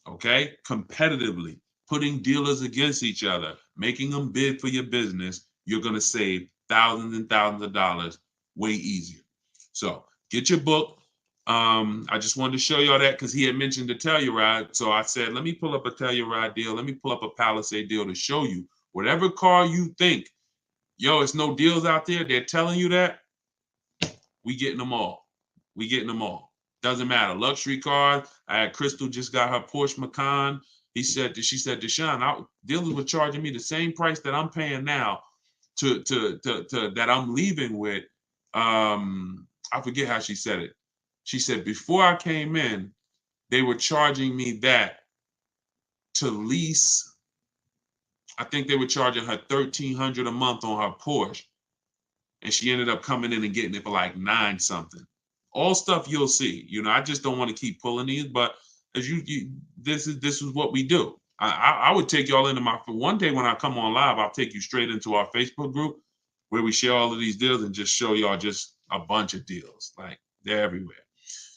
Okay? Competitively, putting dealers against each other, making them bid for your business. You're going to save thousands and thousands of dollars way easier. So get your book. I just wanted to show y'all that because he had mentioned the Telluride. So I said, let me pull up a Telluride deal. Let me pull up a Palisade deal to show you. Whatever car you think, yo, it's no deals out there, they're telling you that, we getting them all. We getting them all. Doesn't matter. Luxury cars. I had Crystal just got her Porsche Macan. She said, Deshone, dealers were charging me the same price that I'm paying now to that I'm leaving with. I forget how she said it. She said, before I came in, they were charging me that to lease. I think they were charging her $1,300 a month on her Porsche. And she ended up coming in and getting it for like 9 something. All stuff you'll see. You know, I just don't want to keep pulling these, but as this is what we do. I would take y'all into for one day when I come on live, I'll take you straight into our Facebook group where we share all of these deals and just show y'all just a bunch of deals. Like, they're everywhere.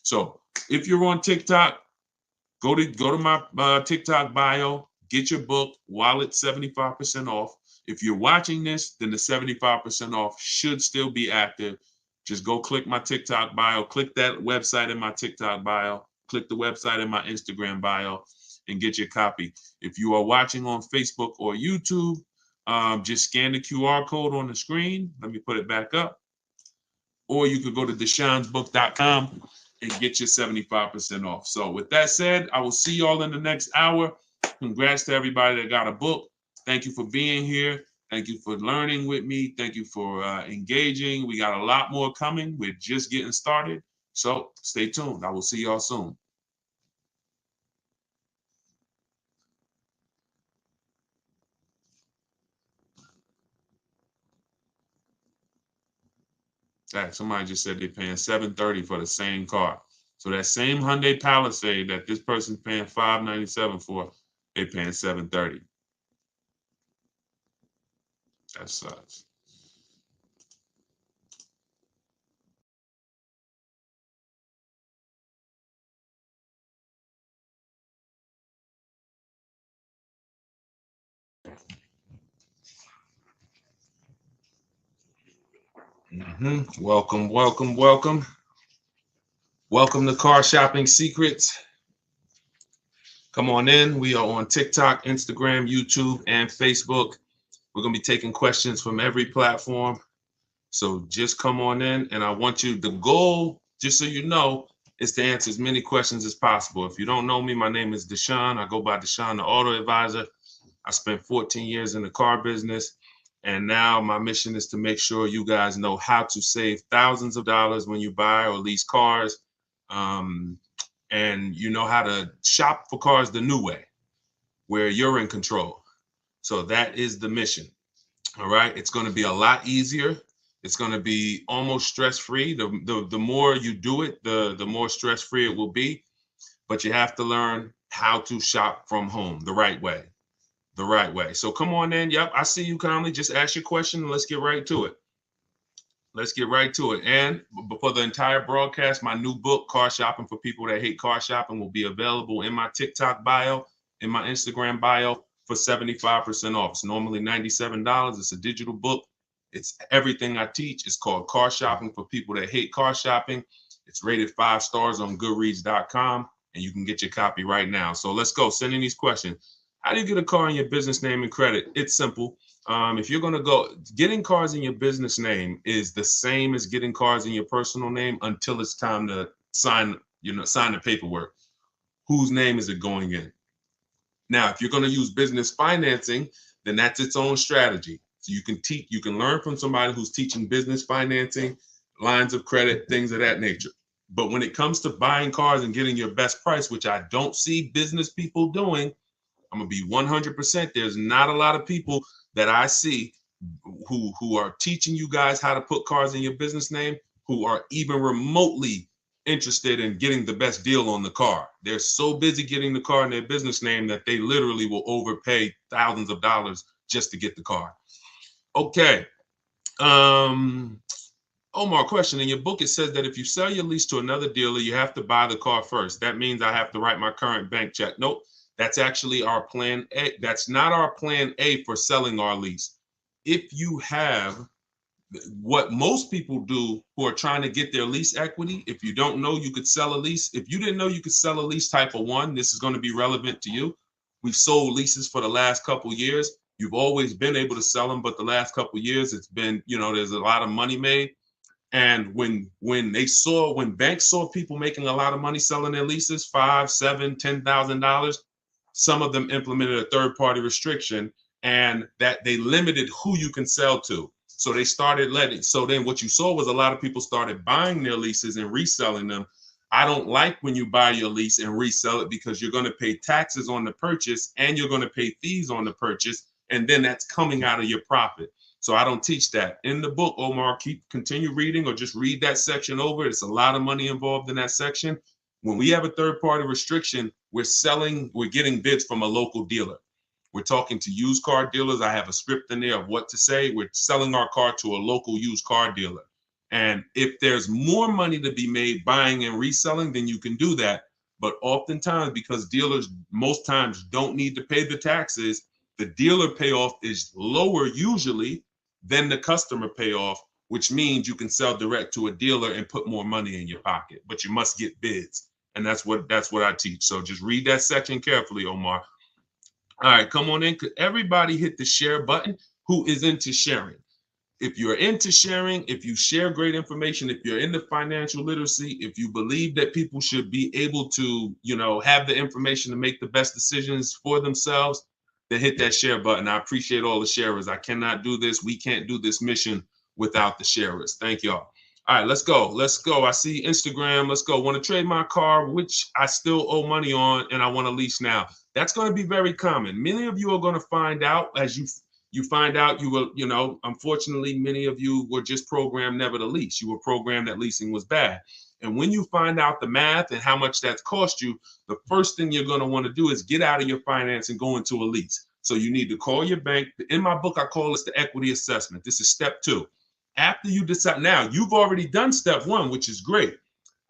So if you're on TikTok, go to my TikTok bio, get your book while it's 75% off. If you're watching this, then the 75% off should still be active. Just go click my TikTok bio, click that website in my TikTok bio, click the website in my Instagram bio, and get your copy. If you are watching on Facebook or YouTube, just scan the QR code on the screen. Let me put it back up. Or you could go to deshonsbook.com and get your 75% off. So with that said, I will see y'all in the next hour. Congrats to everybody that got a book. Thank you for being here. Thank you for learning with me. Thank you for engaging. We got a lot more coming. We're just getting started. So stay tuned. I will see y'all soon. All right, somebody just said they're paying $730 for the same car. So that same Hyundai Palisade that this person's paying $597 for, they're paying $730. That sucks. Welcome, welcome, welcome. Welcome to Car Shopping Secrets. Come on in. We are on TikTok, Instagram, YouTube, and Facebook. We're going to be taking questions from every platform. So just come on in, and I want you, the goal, just so you know, is to answer as many questions as possible. If you don't know me, my name is Deshone. I go by Deshone the Auto Advisor. I spent 14 years in the car business, and now my mission is to make sure you guys know how to save thousands of dollars when you buy or lease cars, and you know how to shop for cars the new way, where you're in control. So that is the mission. All right. It's going to be a lot easier. It's going to be almost stress-free. The more you do it, the more stress-free it will be. But you have to learn how to shop from home the right way. The right way. So come on in. Yep, I see you kindly. Just ask your question and let's get right to it. Let's get right to it. And before the entire broadcast, my new book, Car Shopping for People That Hate Car Shopping, will be available in my TikTok bio, in my Instagram bio for 75% off. It's normally $97. It's a digital book. It's everything I teach. It's called Car Shopping for People That Hate Car Shopping. It's rated 5 stars on goodreads.com, and you can get your copy right now. So let's go. Send in these questions. How do you get a car in your business name and credit? It's simple. If you're going to go, getting cars in your business name is the same as getting cars in your personal name until it's time to sign the paperwork. Whose name is it going in? Now, if you're going to use business financing, then that's its own strategy. So you can learn from somebody who's teaching business financing, lines of credit, things of that nature. But when it comes to buying cars and getting your best price, which I don't see business people doing, I'm gonna be 100%. There's not a lot of people that I see who are teaching you guys how to put cars in your business name, who are even remotely interested in getting the best deal on the car. They're so busy getting the car in their business name that they literally will overpay thousands of dollars just to get the car. Okay. Omar, question. In your book, it says that if you sell your lease to another dealer, you have to buy the car first. That means I have to write my current bank check. Nope. That's actually our plan A. That's not our plan A for selling our lease. If you have what most people do who are trying to get their lease equity, if you don't know you could sell a lease, if you didn't know you could sell a lease type of 1, this is going to be relevant to you. We've sold leases for the last couple of years. You've always been able to sell them, but the last couple of years, it's been, there's a lot of money made. And when banks saw people making a lot of money selling their leases, $5,000, $7,000, $10,000, some of them implemented a third-party restriction, and that they limited who you can sell to. So they started so then what you saw was a lot of people started buying their leases and reselling them I don't like when you buy your lease and resell it because you're going to pay taxes on the purchase and you're going to pay fees on the purchase, and then that's coming out of your profit. So I don't teach that. In the book, Omar, continue reading or just read that section over. It's a lot of money involved in that section. When we have a third-party restriction, we're getting bids from a local dealer. We're talking to used car dealers. I have a script in there of what to say. We're selling our car to a local used car dealer. And if there's more money to be made buying and reselling, then you can do that. But oftentimes, because dealers most times don't need to pay the taxes, the dealer payoff is lower usually than the customer payoff, which means you can sell direct to a dealer and put more money in your pocket, but you must get bids. And that's what I teach. So just read that section carefully, Omar. All right, come on in. Could everybody hit the share button who is into sharing? If you're into sharing, if you share great information, if you're into financial literacy, if you believe that people should be able to, have the information to make the best decisions for themselves, then hit that share button. I appreciate all the sharers. I cannot do this. We can't do this mission without the sharers. Thank y'all. All right, let's go. Let's go. I see Instagram. Let's go. Want to trade my car, which I still owe money on, and I want to lease now. That's going to be very common. Many of you are going to find out as you find out you will, unfortunately, many of you were just programmed never to lease. You were programmed that leasing was bad. And when you find out the math and how much that's cost you, the first thing you're going to want to do is get out of your finance and go into a lease. So you need to call your bank. In my book, I call this the equity assessment. This is step 2. After you decide, now you've already done step 1, which is great.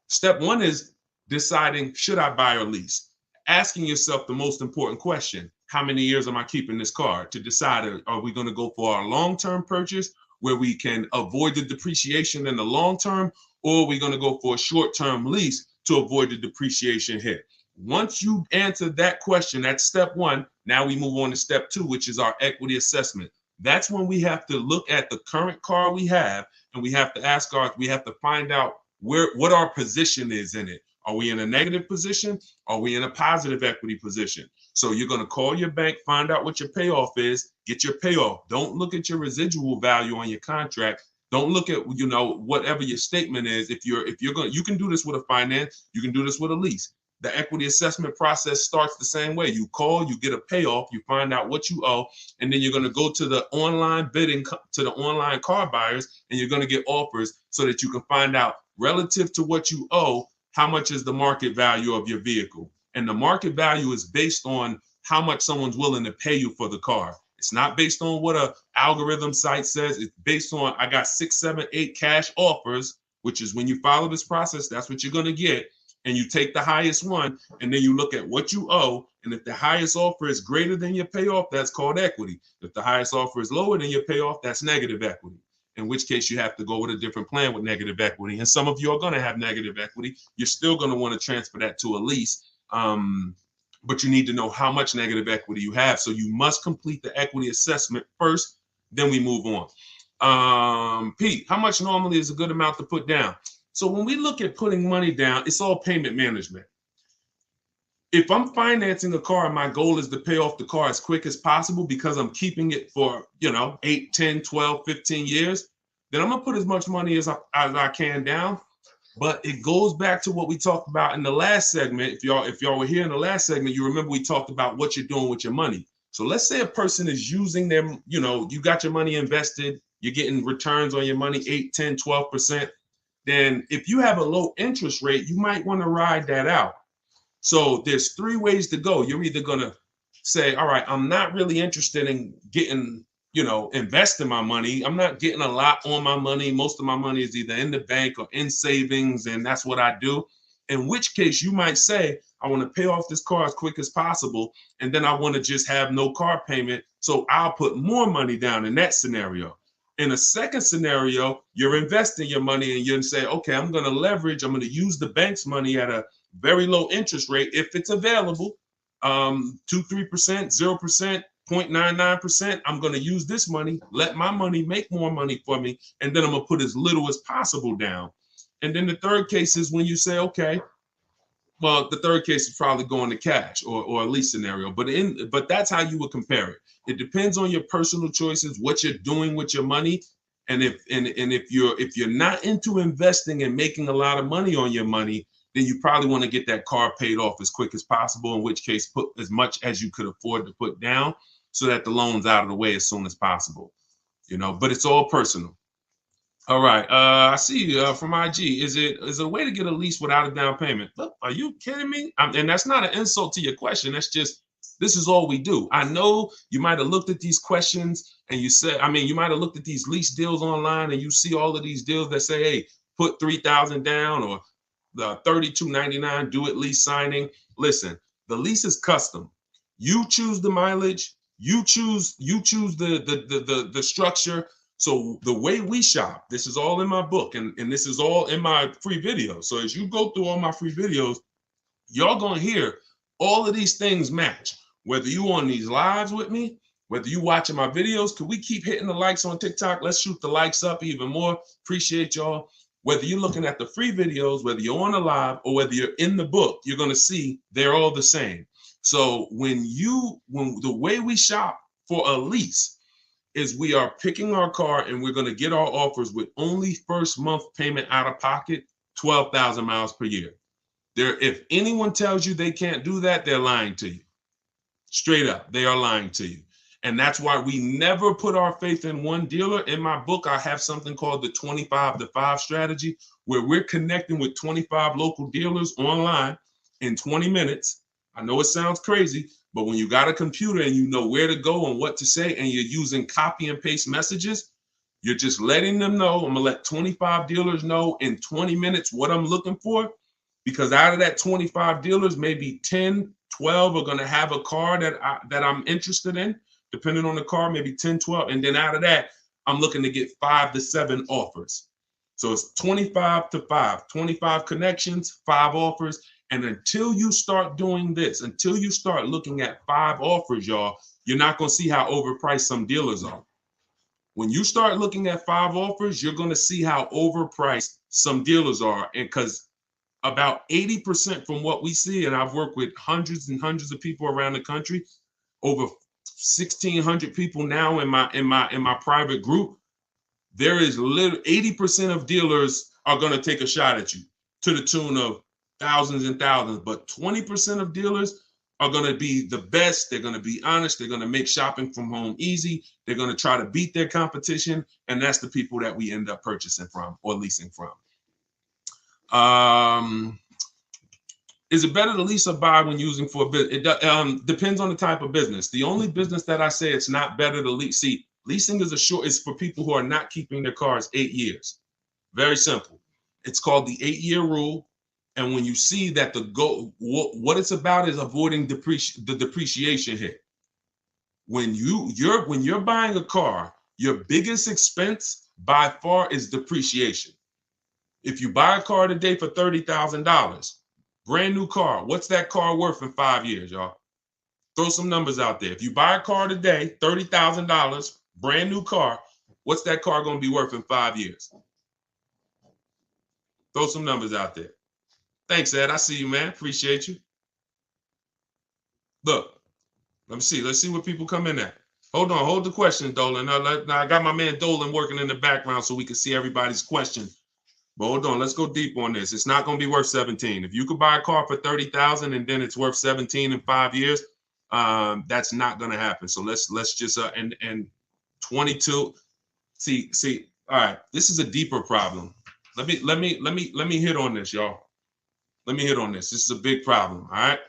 Step 1 is deciding, should I buy or lease? Asking yourself the most important question. How many years am I keeping this car? To decide, are we going to go for our long-term purchase where we can avoid the depreciation in the long term, or are we going to go for a short-term lease to avoid the depreciation hit? Once you answer that question, that's step 1. Now we move on to step 2, which is our equity assessment. That's when we have to look at the current car we have, and we have to find out what our position is in it. Are we in a negative position? Are we in a positive equity position? So you're going to call your bank, find out what your payoff is, get your payoff. Don't look at your residual value on your contract. Don't look at, whatever your statement is. If you're going, you can do this with a finance, you can do this with a lease. The equity assessment process starts the same way. You call, you get a payoff, you find out what you owe, and then you're going to go to the online bidding, to the online car buyers, and you're going to get offers so that you can find out relative to what you owe, how much is the market value of your vehicle. And the market value is based on how much someone's willing to pay you for the car. It's not based on what a algorithm site says. It's based on, I got 6, 7, 8 cash offers, which is when you follow this process, that's what you're going to get. And you take the highest one, and then you look at what you owe. And if the highest offer is greater than your payoff, that's called equity. If the highest offer is lower than your payoff, that's negative equity. In which case you have to go with a different plan with negative equity. And some of you are going to have negative equity. You're still going to want to transfer that to a lease. But you need to know how much negative equity you have. So you must complete the equity assessment first, then we move on. Pete, how much normally is a good amount to put down? So when we look at putting money down, it's all payment management. If I'm financing a car and my goal is to pay off the car as quick as possible because I'm keeping it for, 8, 10, 12, 15 years, then I'm going to put as much money as I can down. But it goes back to what we talked about in the last segment. If y'all were here in the last segment, you remember we talked about what you're doing with your money. So let's say a person is using them, you got your money invested, you're getting returns on your money, 8, 10, 12%. Then if you have a low interest rate, you might want to ride that out. So there's 3 ways to go. You're either going to say, all right, I'm not really interested in getting, investing my money. I'm not getting a lot on my money. Most of my money is either in the bank or in savings, and that's what I do. In which case you might say, I want to pay off this car as quick as possible, and then I want to just have no car payment. So I'll put more money down in that scenario. In a second scenario, you're investing your money and you're saying, okay, I'm going to leverage, I'm going to use the bank's money at a very low interest rate if it's available, 2, 3%, 0%, 0.99%. I'm going to use this money, let my money make more money for me, and then I'm going to put as little as possible down. And then the third case is when you say, okay, well, the third case is probably going to cash or a lease scenario, but that's how you would compare it. It depends on your personal choices, what you're doing with your money. And if you're not into investing and making a lot of money on your money, then you probably want to get that car paid off as quick as possible, in which case put as much as you could afford to put down so that the loan's out of the way as soon as possible. But it's all personal. All right. I see from IG. Is it a way to get a lease without a down payment? Look, are you kidding me? And that's not an insult to your question. That's just, this is all we do. I know you might have looked at these questions and you said, you might have looked at these lease deals online and you see all of these deals that say, hey, put 3,000 down or the 32.99 do it lease signing. Listen, the lease is custom. You choose the mileage. You choose the structure. So the way we shop, this is all in my book and this is all in my free videos. So as you go through all my free videos, y'all gonna hear all of these things match. Whether you on these lives with me, whether you watching my videos, could we keep hitting the likes on TikTok? Let's shoot the likes up even more. Appreciate y'all. Whether you're looking at the free videos, whether you're on a live or whether you're in the book, you're gonna see they're all the same. So when the way we shop for a lease is we are picking our car and we're going to get our offers with only first month payment out of pocket, 12,000 miles per year. If anyone tells you they can't do that, they're lying to you. Straight up, they are lying to you. And that's why we never put our faith in one dealer. In my book, I have something called the 25-to-5 strategy, where we're connecting with 25 local dealers online in 20 minutes. I know it sounds crazy, but when you got a computer and you know where to go and what to say, and you're using copy and paste messages, you're just letting them know. I'm gonna let 25 dealers know in 20 minutes what I'm looking for, because out of that 25 dealers, maybe 10, 12 are gonna have a car that I'm interested in, depending on the car, maybe 10, 12. And then out of that, I'm looking to get 5 to 7 offers. So it's 25-to-5, 25 connections, 5 offers. And until you start doing this, until you start looking at 5 offers, y'all, you're not going to see how overpriced some dealers are. When you start looking at 5 offers, you're going to see how overpriced some dealers are. And because about 80% from what we see, and I've worked with hundreds and hundreds of people around the country, over 1,600 people now in my private group, there is 80% of dealers are going to take a shot at you to the tune of thousands and thousands, but 20% of dealers are going to be the best. They're going to be honest. They're going to make shopping from home easy. They're going to try to beat their competition. And that's the people that we end up purchasing from or leasing from. Is it better to lease or buy when using for a business? It depends on the type of business. The only business that I say it's not better to lease. See, leasing is for people who are not keeping their cars 8 years. Very simple. It's called the 8-year rule. And when you see that what it's about is avoiding the depreciation hit. When you're buying a car, your biggest expense by far is depreciation. If you buy a car today for $30,000, brand new car, what's that car worth in 5 years, y'all? Throw some numbers out there. If you buy a car today, $30,000, brand new car, what's that car going to be worth in 5 years? Throw some numbers out there. Thanks, Ed. I see you, man. Appreciate you. Look, let me see. Let's see what people come in at. Hold on. Hold the question, Dolan. Now, I got my man Dolan working in the background so we can see everybody's question. But hold on. Let's go deep on this. It's not going to be worth 17. If you could buy a car for 30,000 and then it's worth 17 in 5 years, that's not going to happen. So let's just and 22. See. All right. This is a deeper problem. Let me hit on this, y'all. Let me hit on this. This is a big problem. All right.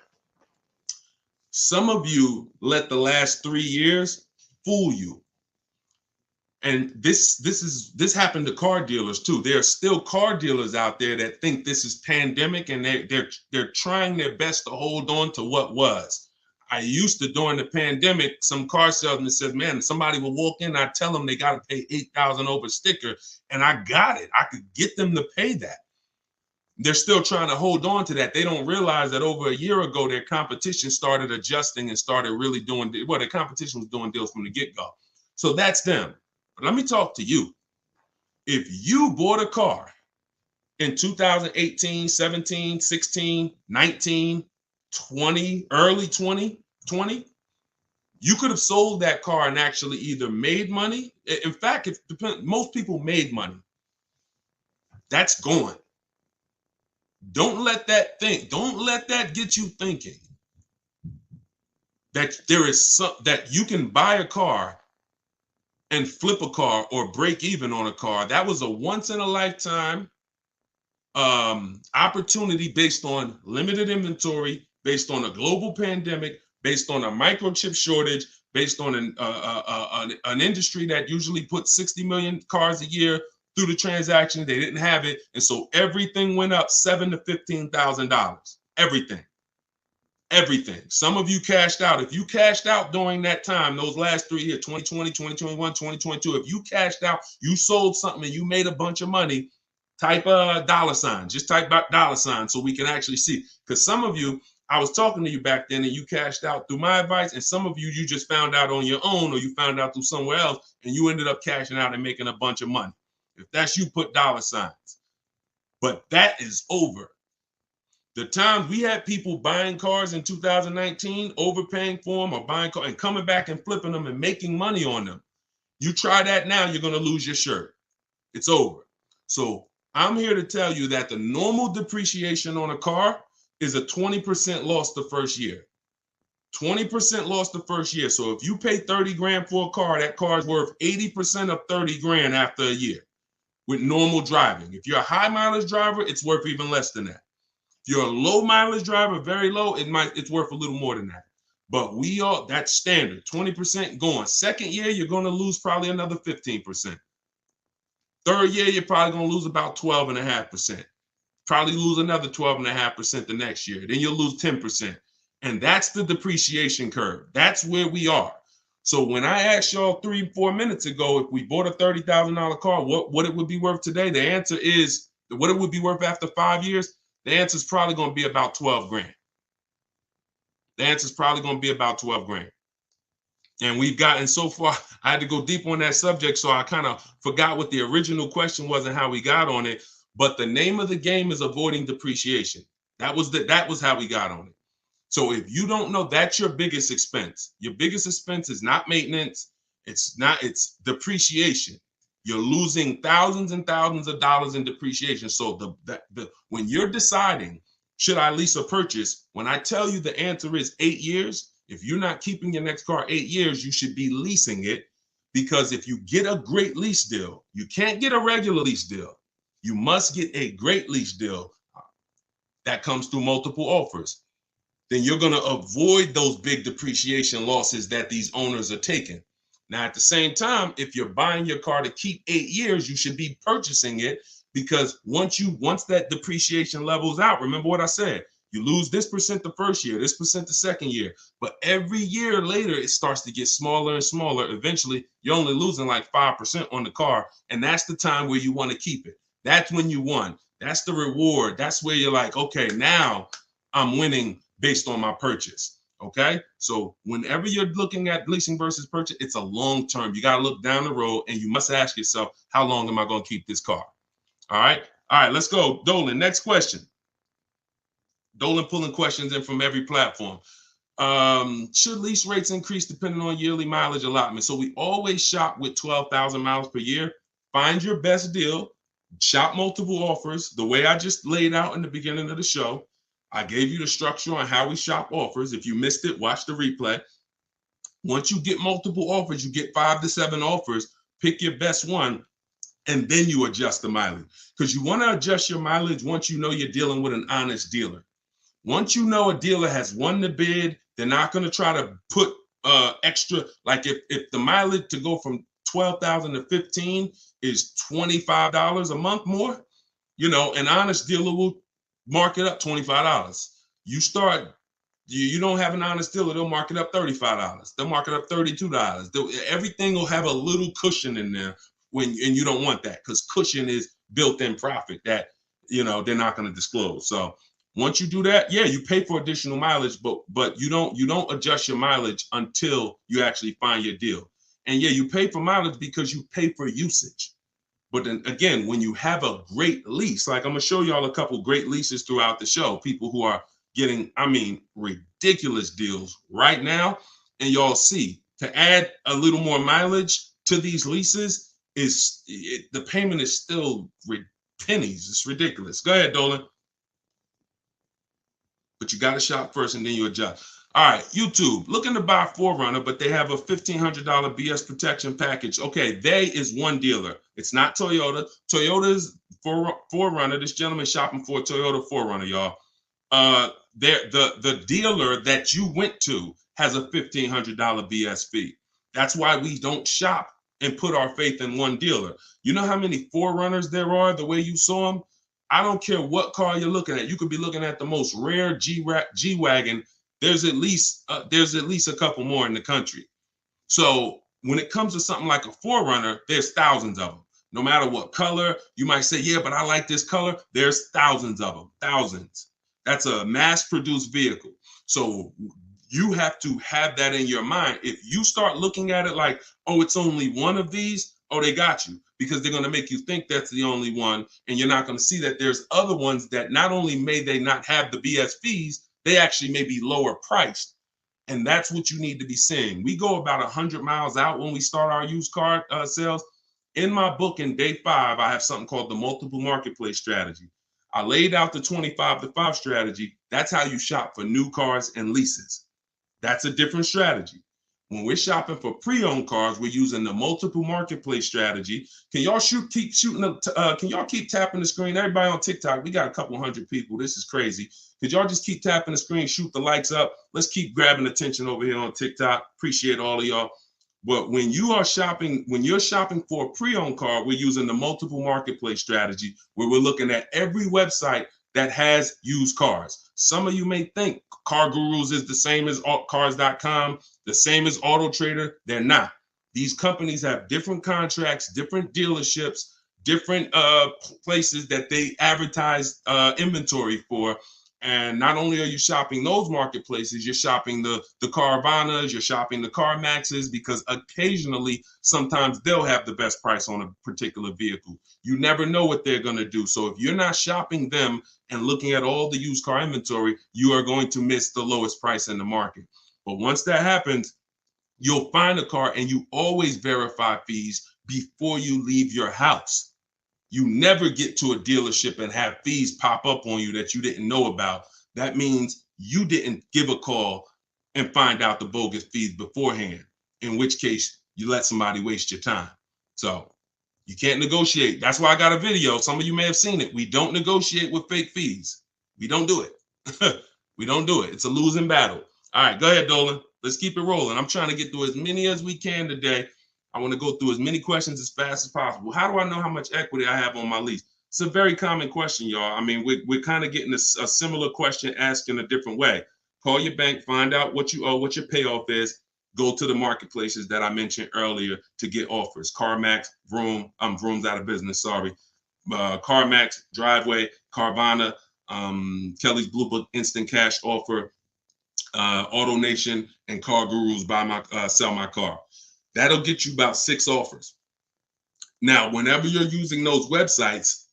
Some of you let the last 3 years fool you. And this happened to car dealers too. There are still car dealers out there that think this is pandemic and they're trying their best to hold on to what was. I used to, during the pandemic, some car salesman said, man, somebody will walk in, I tell them they got to pay $8,000 over sticker, and I got it. I could get them to pay that. They're still trying to hold on to that. They don't realize that over a year ago, their competition started adjusting and started really doing, well, their competition was doing deals from the get-go. So that's them. But let me talk to you. If you bought a car in 2018, 17, 16, 19, 20, early 2020, you could have sold that car and actually either made money. In fact, most people made money. That's gone. Don't let that get you thinking that there is that you can buy a car and flip a car or break even on a car. That was a once in a lifetime opportunity based on limited inventory, based on a global pandemic, based on a microchip shortage, based on an industry that usually puts 60 million cars a year through the transaction. They didn't have it, and so everything went up $7,000 to $15,000. Everything. Some of you cashed out. If you cashed out during that time, those last 3 years, 2020, 2021, 2022, if you cashed out, you sold something and you made a bunch of money, type a dollar sign. Just type dollar sign so we can actually see. Because some of you, I was talking to you back then and you cashed out through my advice, and some of you, you just found out on your own or you found out through somewhere else and you ended up cashing out and making a bunch of money. If that's you, put dollar signs. But that is over. The times we had people buying cars in 2019, overpaying for them or buying cars and coming back and flipping them and making money on them. You try that now, you're going to lose your shirt. It's over. So I'm here to tell you that the normal depreciation on a car is a 20% loss the first year. 20% loss the first year. So if you pay 30 grand for a car, that car is worth 80% of 30 grand after a year with normal driving. If you're a high mileage driver, it's worth even less than that. If you're a low mileage driver, very low, it's worth a little more than that. But that's standard, 20% going. Second year, you're going to lose probably another 15%. Third year, you're probably going to lose about 12.5%. Probably lose another 12.5% the next year. Then you'll lose 10%. And that's the depreciation curve. That's where we are. So when I asked y'all 3-4 minutes ago, if we bought a $30,000 car, what it would be worth today, the answer is what it would be worth after 5 years. The answer is probably going to be about 12 grand. The answer is probably going to be about 12 grand. And we've gotten so far, I had to go deep on that subject, so I kind of forgot what the original question was and how we got on it. But the name of the game is avoiding depreciation. That was how we got on it. So if you don't know, that's your biggest expense. Your biggest expense is not maintenance. It's depreciation. You're losing thousands and thousands of dollars in depreciation. So when you're deciding, should I lease or purchase? When I tell you the answer is 8 years, if you're not keeping your next car 8 years, you should be leasing it, because if you get a great lease deal, you can't get a regular lease deal. You must get a great lease deal that comes through multiple offers. Then you're going to avoid those big depreciation losses that these owners are taking. Now, at the same time, if you're buying your car to keep 8 years, you should be purchasing it, because once that depreciation levels out, remember what I said, you lose this percent the first year, this percent the second year, but every year later, it starts to get smaller and smaller. Eventually, you're only losing like 5% on the car, and that's the time where you want to keep it. That's when you won. That's the reward. That's where you're like, okay, now I'm winning based on my purchase. Okay, so whenever you're looking at leasing versus purchase, it's a long term. You got to look down the road, and you must ask yourself, how long am I going to keep this car? All right, let's go. Dolan, next question. Dolan pulling questions in from every platform. Should lease rates increase depending on yearly mileage allotment? So we always shop with 12,000 miles per year. Find your best deal. Shop multiple offers. The way I just laid out in the beginning of the show, I gave you the structure on how we shop offers. If you missed it, watch the replay. Once you get multiple offers, you get 5 to 7 offers. Pick your best one, and then you adjust the mileage. Because you want to adjust your mileage once you know you're dealing with an honest dealer. Once you know a dealer has won the bid, they're not going to try to put extra. Like if the mileage to go from 12,000 to 15 is $25 a month more, an honest dealer will mark it up $25. You don't have an honest dealer, they'll mark it up $35. They'll mark it up $32. Everything will have a little cushion in there and you don't want that, because cushion is built-in profit that they're not going to disclose. So once you do that, yeah, you pay for additional mileage, but you don't adjust your mileage until you actually find your deal. And yeah, you pay for mileage because you pay for usage. But then again, when you have a great lease, like I'm gonna show y'all a couple great leases throughout the show, people who are getting, ridiculous deals right now, and y'all see, to add a little more mileage to these leases the payment is still pennies. It's ridiculous. Go ahead, Dolan. but you got to shop first and then you adjust. All right, YouTube, looking to buy 4Runner, but they have a $1,500 BS protection package. Okay, they is one dealer. It's not Toyota. Toyota's 4Runner. This gentleman shopping for a Toyota 4Runner, y'all. The dealer that you went to has a $1,500 BS fee. That's why we don't shop and put our faith in one dealer. You know how many 4Runners there are the way you saw them? I don't care what car you're looking at. You could be looking at the most rare G-Wagon. There's at least a couple more in the country. So when it comes to something like a 4Runner, there's thousands of them. No matter what color, you might say, yeah, but I like this color. There's thousands of them, thousands. That's a mass-produced vehicle. So you have to have that in your mind. If you start looking at it like, oh, it's only one of these, oh, they got you, because they're going to make you think that's the only one, and you're not going to see that there's other ones that not only may they not have the BS fees, they actually may be lower priced. And that's what you need to be seeing. We go about 100 miles out when we start our used car sales. In my book, in day 5, I have something called the multiple marketplace strategy. I laid out the 25-to-5 strategy. That's how you shop for new cars and leases. That's a different strategy. When we're shopping for pre-owned cars, we're using the multiple marketplace strategy. Can y'all keep shooting? Can y'all keep tapping the screen? Everybody on TikTok, we got a couple hundred people. This is crazy. Could y'all just keep tapping the screen, shoot the likes up? Let's keep grabbing attention over here on TikTok. Appreciate all of y'all. But when you're shopping for a pre-owned car, we're using the multiple marketplace strategy, where we're looking at every website that has used cars. Some of you may think Car Gurus is the same as cars.com, the same as Auto Trader. They're not. These companies have different contracts, different dealerships, different places that they advertise inventory for. And not only are you shopping those marketplaces, you're shopping the Carvanas, you're shopping the CarMaxes, because occasionally, sometimes they'll have the best price on a particular vehicle. You never know what they're going to do. So if you're not shopping them and looking at all the used car inventory, you are going to miss the lowest price in the market. But once that happens, you'll find a car, and you always verify fees before you leave your house. You never get to a dealership and have fees pop up on you that you didn't know about. That means you didn't give a call and find out the bogus fees beforehand, in which case you let somebody waste your time. So you can't negotiate. That's why I got a video. Some of you may have seen it. We don't negotiate with fake fees. We don't do it. We don't do it. It's a losing battle. All right, go ahead, Dolan. Let's keep it rolling. I'm trying to get through as many as we can today. I want to go through as many questions as fast as possible. How do I know how much equity I have on my lease? It's a very common question, y'all. I mean, we're kind of getting a similar question asked in a different way. Call your bank, find out what you owe, what your payoff is. Go to the marketplaces that I mentioned earlier to get offers. CarMax, Vroom, Vroom's out of business, sorry. CarMax, Driveway, Carvana, Kelly's Blue Book Instant Cash Offer, Auto Nation, and Car Gurus, sell my car. That'll get you about 6 offers. Now, whenever you're using those websites,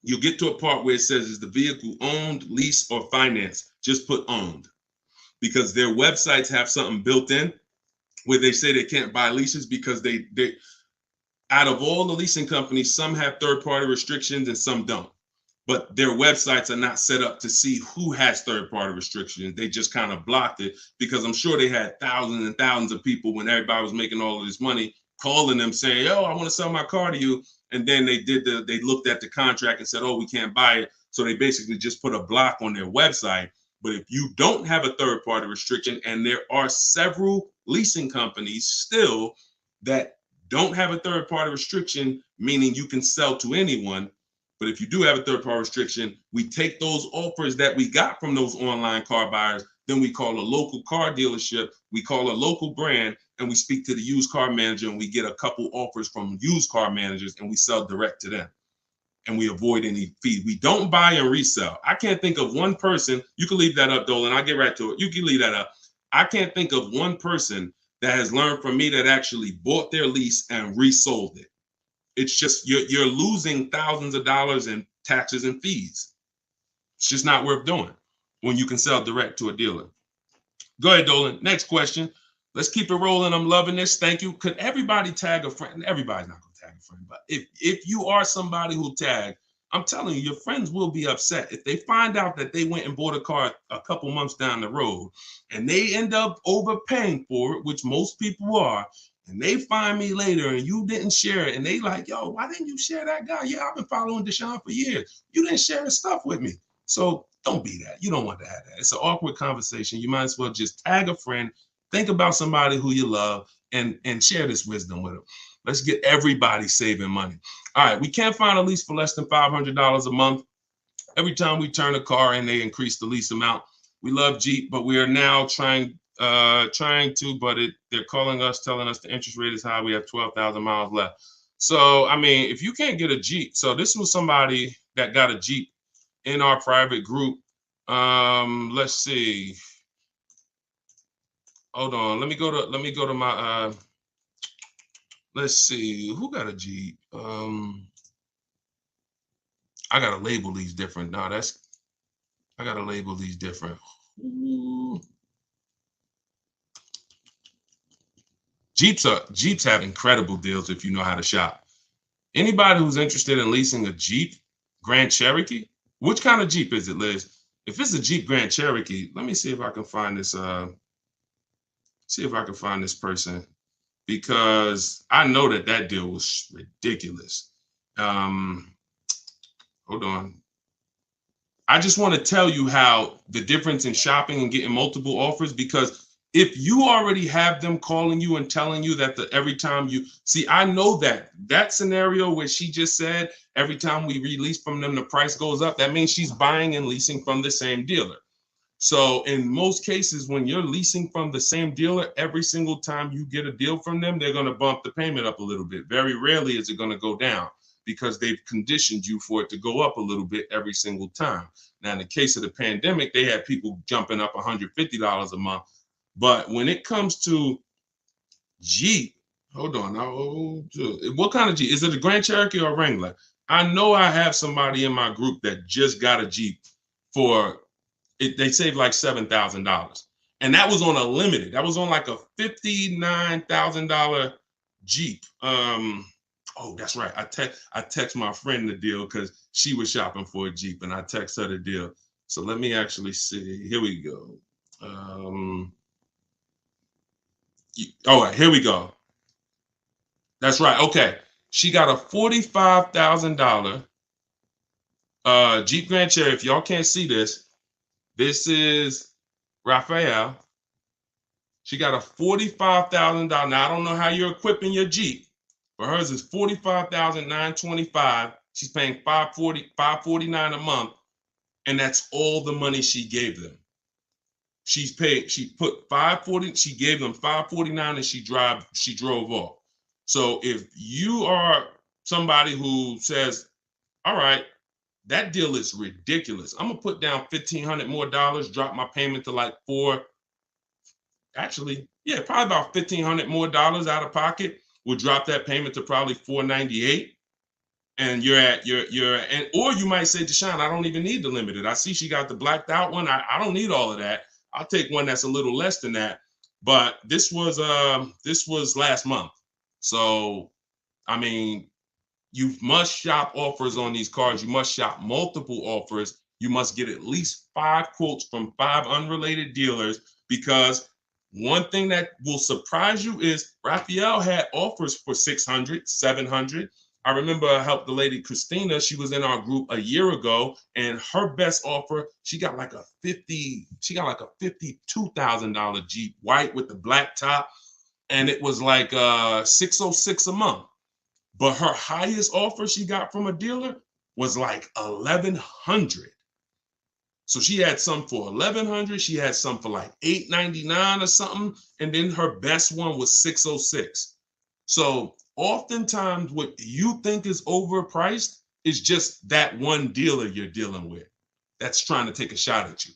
you'll get to a part where it says, is the vehicle owned, leased, or financed? Just put owned, because their websites have something built in where they say they can't buy leases, because they out of all the leasing companies, some have third-party restrictions and some don't. But their websites are not set up to see who has third-party restrictions. They just kind of blocked it, because I'm sure they had thousands and thousands of people, when everybody was making all of this money, calling them saying, "Oh, I want to sell my car to you." And then they looked at the contract and said, "Oh, we can't buy it." So they basically just put a block on their website. But if you don't have a third-party restriction, and there are several leasing companies still that don't have a third-party restriction, meaning you can sell to anyone. But if you do have a third-party restriction, we take those offers that we got from those online car buyers, then we call a local car dealership, we call a local brand, and we speak to the used car manager, and we get a couple offers from used car managers, and we sell direct to them. And we avoid any fee. We don't buy and resell. I can't think of one person. You can leave that up, Dolan. I'll get right to it. You can leave that up. I can't think of one person that has learned from me that actually bought their lease and resold it. It's just you're losing thousands of dollars in taxes and fees. It's just not worth doing when you can sell direct to a dealer. Go ahead, Dolan. Next question. Let's keep it rolling. I'm loving this. Thank you. Could everybody tag a friend? Everybody's not going to tag a friend, but if you are somebody who tag, I'm telling you, your friends will be upset if they find out that they went and bought a car a couple months down the road and they end up overpaying for it, which most people are. And they find me later and you didn't share it. And they like, yo, why didn't you share that guy? Yeah, I've been following Deshone for years. You didn't share his stuff with me. So don't be that. You don't want to have that. It's an awkward conversation. You might as well just tag a friend, think about somebody who you love, and share this wisdom with them. Let's get everybody saving money. All right, we can't find a lease for less than $500 a month. Every time we turn a car in, they increase the lease amount. We love Jeep, but we are now trying to, but they're calling us, telling us the interest rate is high. We have 12,000 miles left. So, I mean, if you can't get a Jeep, so this was somebody that got a Jeep in our private group. Let's see. Hold on. Let me go to my let's see, who got a Jeep? I gotta label these different. No, I gotta label these different. Ooh. Jeeps have incredible deals if you know how to shop. Anybody who's interested in leasing a Jeep Grand Cherokee, which kind of Jeep is it, Liz? If it's a Jeep Grand Cherokee, let me see if I can find this. See if I can find this person, because I know that deal was ridiculous. Hold on. I just want to tell you how the difference in shopping and getting multiple offers, because if you already have them calling you and telling you that every time you see, I know that scenario where she just said every time we release from them, the price goes up. That means she's buying and leasing from the same dealer. So in most cases, when you're leasing from the same dealer, every single time you get a deal from them, they're going to bump the payment up a little bit. Very rarely is it going to go down, because they've conditioned you for it to go up a little bit every single time. Now, in the case of the pandemic, they had people jumping up $150 a month. But when it comes to Jeep, hold on. What kind of Jeep? Is it a Grand Cherokee or a Wrangler? I know I have somebody in my group that just got a Jeep for it. They saved like $7,000. And that was on a limited. That was on like a $59,000 Jeep. Oh, that's right. I text my friend the deal because she was shopping for a Jeep, and I text her the deal. So let me actually see. Here we go. All right, here we go. That's right. Okay. She got a $45,000 Jeep Grand Cherokee. If y'all can't see this, this is Raphael. She got a $45,000. Now, I don't know how you're equipping your Jeep, but hers is $45,925. She's paying $549 a month, and that's all the money she gave them. She put $540, she gave them $549, and she drove off. So if you are somebody who says, all right, that deal is ridiculous, I'm gonna put down $1,500 more, drop my payment to like probably about $1,500 more out of pocket, will drop that payment to probably $498. And or you might say, Deshone, I don't even need the limited. I see she got the blacked out one. I don't need all of that. I'll take one that's a little less than that. But this was last month. So, I mean, you must shop offers on these cars. You must shop multiple offers. You must get at least 5 quotes from 5 unrelated dealers, because one thing that will surprise you is Raphael had offers for 600, 700. I remember I helped the lady Christina. She was in our group a year ago, and her best offer, she got like a $52,000 Jeep, white with the black top, and it was like $606 a month. But her highest offer she got from a dealer was like $1,100. So she had some for $1,100. She had some for like $899 or something, and then her best one was $606. So oftentimes what you think is overpriced is just that one dealer you're dealing with that's trying to take a shot at you.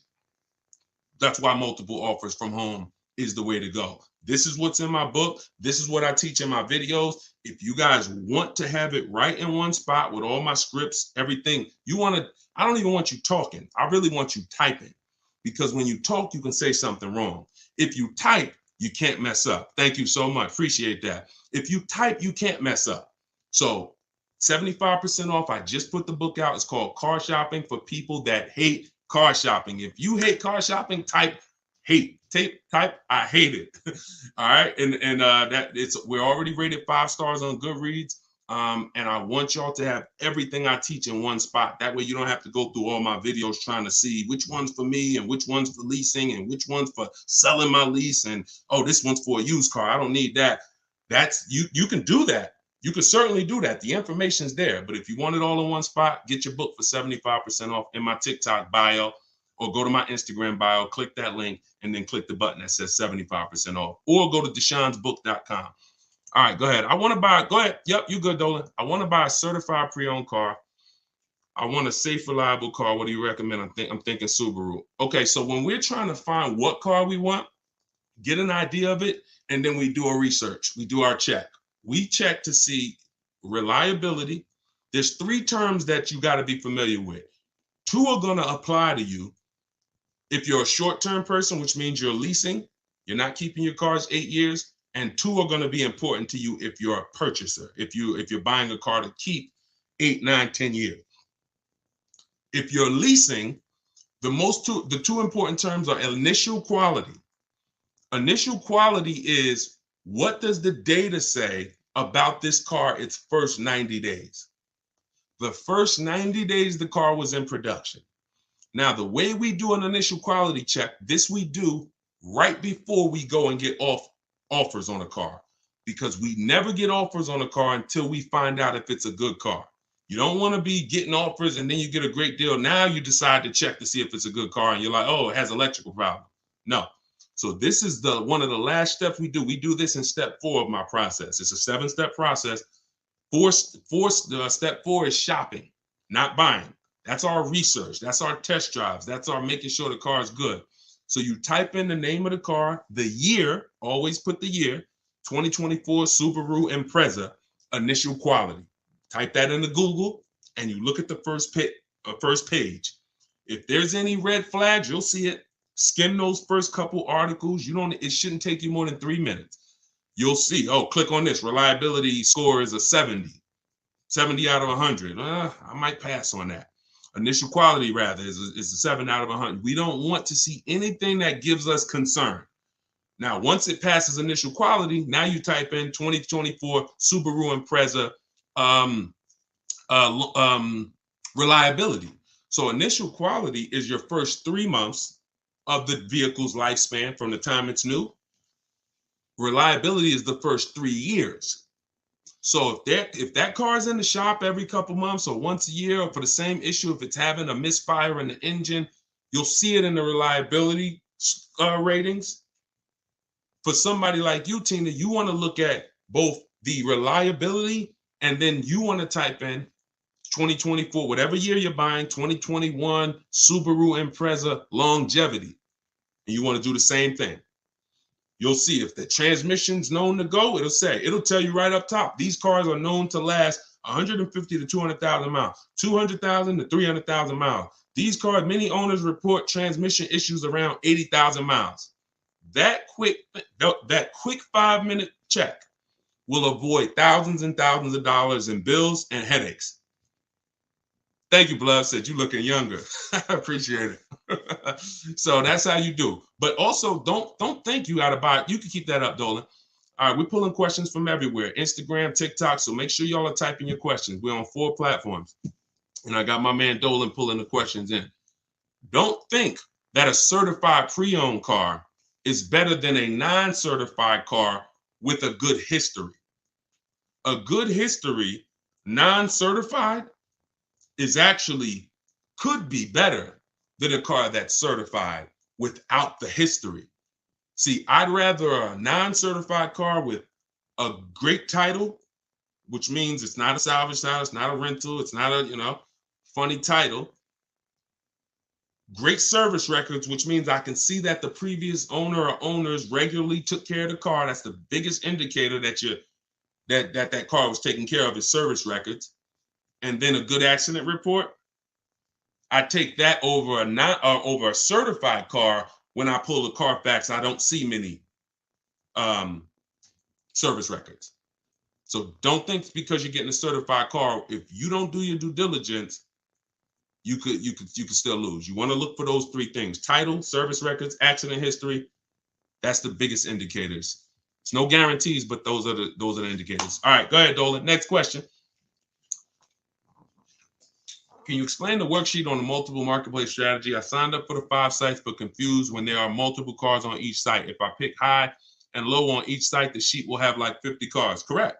That's why multiple offers from home is the way to go. This is what's in my book. This is what I teach in my videos. If you guys want to have it right in one spot with all my scripts, everything, I don't even want you talking. I really want you typing, because when you talk, you can say something wrong. If you type, you can't mess up. Thank you so much. Appreciate that. If you type, you can't mess up. So 75% off. I just put the book out. It's called Car Shopping for People That Hate Car Shopping. If you hate car shopping, type hate. Type I hate it. All right. And we're already rated 5 stars on Goodreads. And I want y'all to have everything I teach in one spot. That way you don't have to go through all my videos trying to see which one's for me and which one's for leasing and which one's for selling my lease. And, oh, this one's for a used car. I don't need that. That's you can do that. You can certainly do that. The information's there. But if you want it all in one spot, get your book for 75% off in my TikTok bio, or go to my Instagram bio, click that link, and then click the button that says 75% off. Or go to deshonsbook.com. All right, go ahead. Go ahead. Yep, you good, Dolan. I want to buy a certified pre-owned car. I want a safe, reliable car. What do you recommend? I'm thinking Subaru. Okay, so when we're trying to find what car we want, get an idea of it, and then we do a research. We do our check. We check to see reliability. There's 3 terms that you got to be familiar with. 2 are going to apply to you if you're a short-term person, which means you're leasing. You're not keeping your cars 8 years. And 2 are going to be important to you if you're a purchaser, if you're buying a car to keep 8, 9, 10 years. If you're leasing, the 2 important terms are initial quality. Initial quality is, what does the data say about this car its first 90 days? The first 90 days the car was in production. Now, the way we do an initial quality check, this we do right before we go and get offers on a car, because we never get offers on a car until we find out if it's a good car. You don't want to be getting offers and then you get a great deal. Now you decide to check to see if it's a good car and you're like, oh, it has electrical problem. No. So this is one of the last steps we do. We do this in step 4 of my process. It's a 7-step process. Step 4 is shopping, not buying. That's our research. That's our test drives. That's our making sure the car is good. So you type in the name of the car, the year, always put the year, 2024 Subaru Impreza, initial quality. Type that into Google and you look at the first page. If there's any red flags, you'll see it. Skim those first couple articles. It shouldn't take you more than 3 minutes. You'll see, oh, click on this. Reliability score is a 70 out of 100. I might pass on that. Initial quality, rather, is a 7 out of 100. We don't want to see anything that gives us concern. Now, once it passes initial quality, now you type in 2024 Subaru Impreza reliability. So initial quality is your first 3 months of the vehicle's lifespan from the time it's new. Reliability is the first 3 years. So if that car is in the shop every couple months or once a year, or for the same issue, if it's having a misfire in the engine, you'll see it in the reliability ratings. For somebody like you, Tina, you want to look at both the reliability and then you want to type in 2024, whatever year you're buying, 2021 Subaru Impreza longevity. And you want to do the same thing. You'll see if the transmission's known to go, it'll tell you right up top. These cars are known to last 150 to 200,000 miles, 200,000 to 300,000 miles. These cars, many owners report transmission issues around 80,000 miles. That quick 5-minute check will avoid thousands and thousands of dollars in bills and headaches. Thank you, Blood. Said you looking younger. I appreciate it. So that's how you do. But also, don't think you got to buy it. You can keep that up, Dolan. All right, we're pulling questions from everywhere. Instagram, TikTok. So make sure y'all are typing your questions. We're on 4 platforms. And I got my man Dolan pulling the questions in. Don't think that a certified pre-owned car is better than a non-certified car with a good history. A good history, non-certified, could be better than a car that's certified without the history. See, I'd rather a non-certified car with a great title, which means it's not a salvage title, it's not a rental, it's not a, funny title. Great service records, which means I can see that the previous owner or owners regularly took care of the car. That's the biggest indicator that car was taken care of, is service records. And then a good accident report. I take that over a certified car. When I pull the Carfax, I don't see many service records. So don't think because you're getting a certified car, if you don't do your due diligence, you could still lose. You want to look for those three things: title, service records, accident history. That's the biggest indicators. It's no guarantees, but those are the indicators. All right, go ahead, Dolan. Next question. Can you explain the worksheet on the multiple marketplace strategy? I signed up for the 5 sites, but confused when there are multiple cars on each site. If I pick high and low on each site, the sheet will have like 50 cars. Correct.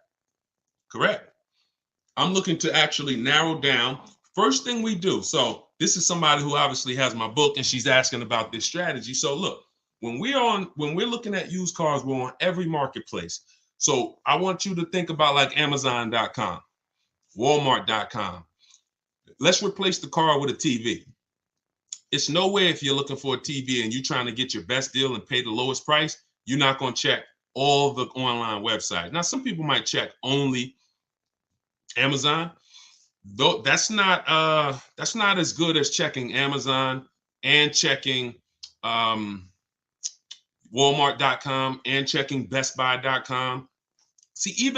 I'm looking to actually narrow down. First thing we do. So this is somebody who obviously has my book, and she's asking about this strategy. So look, when we're looking at used cars, we're on every marketplace. So I want you to think about like Amazon.com, Walmart.com. Let's replace the car with a TV. It's no way if you're looking for a TV and you're trying to get your best deal and pay the lowest price, you're not going to check all the online websites. Now, some people might check only Amazon. Though that's not as good as checking Amazon and checking Walmart.com and checking BestBuy.com. See,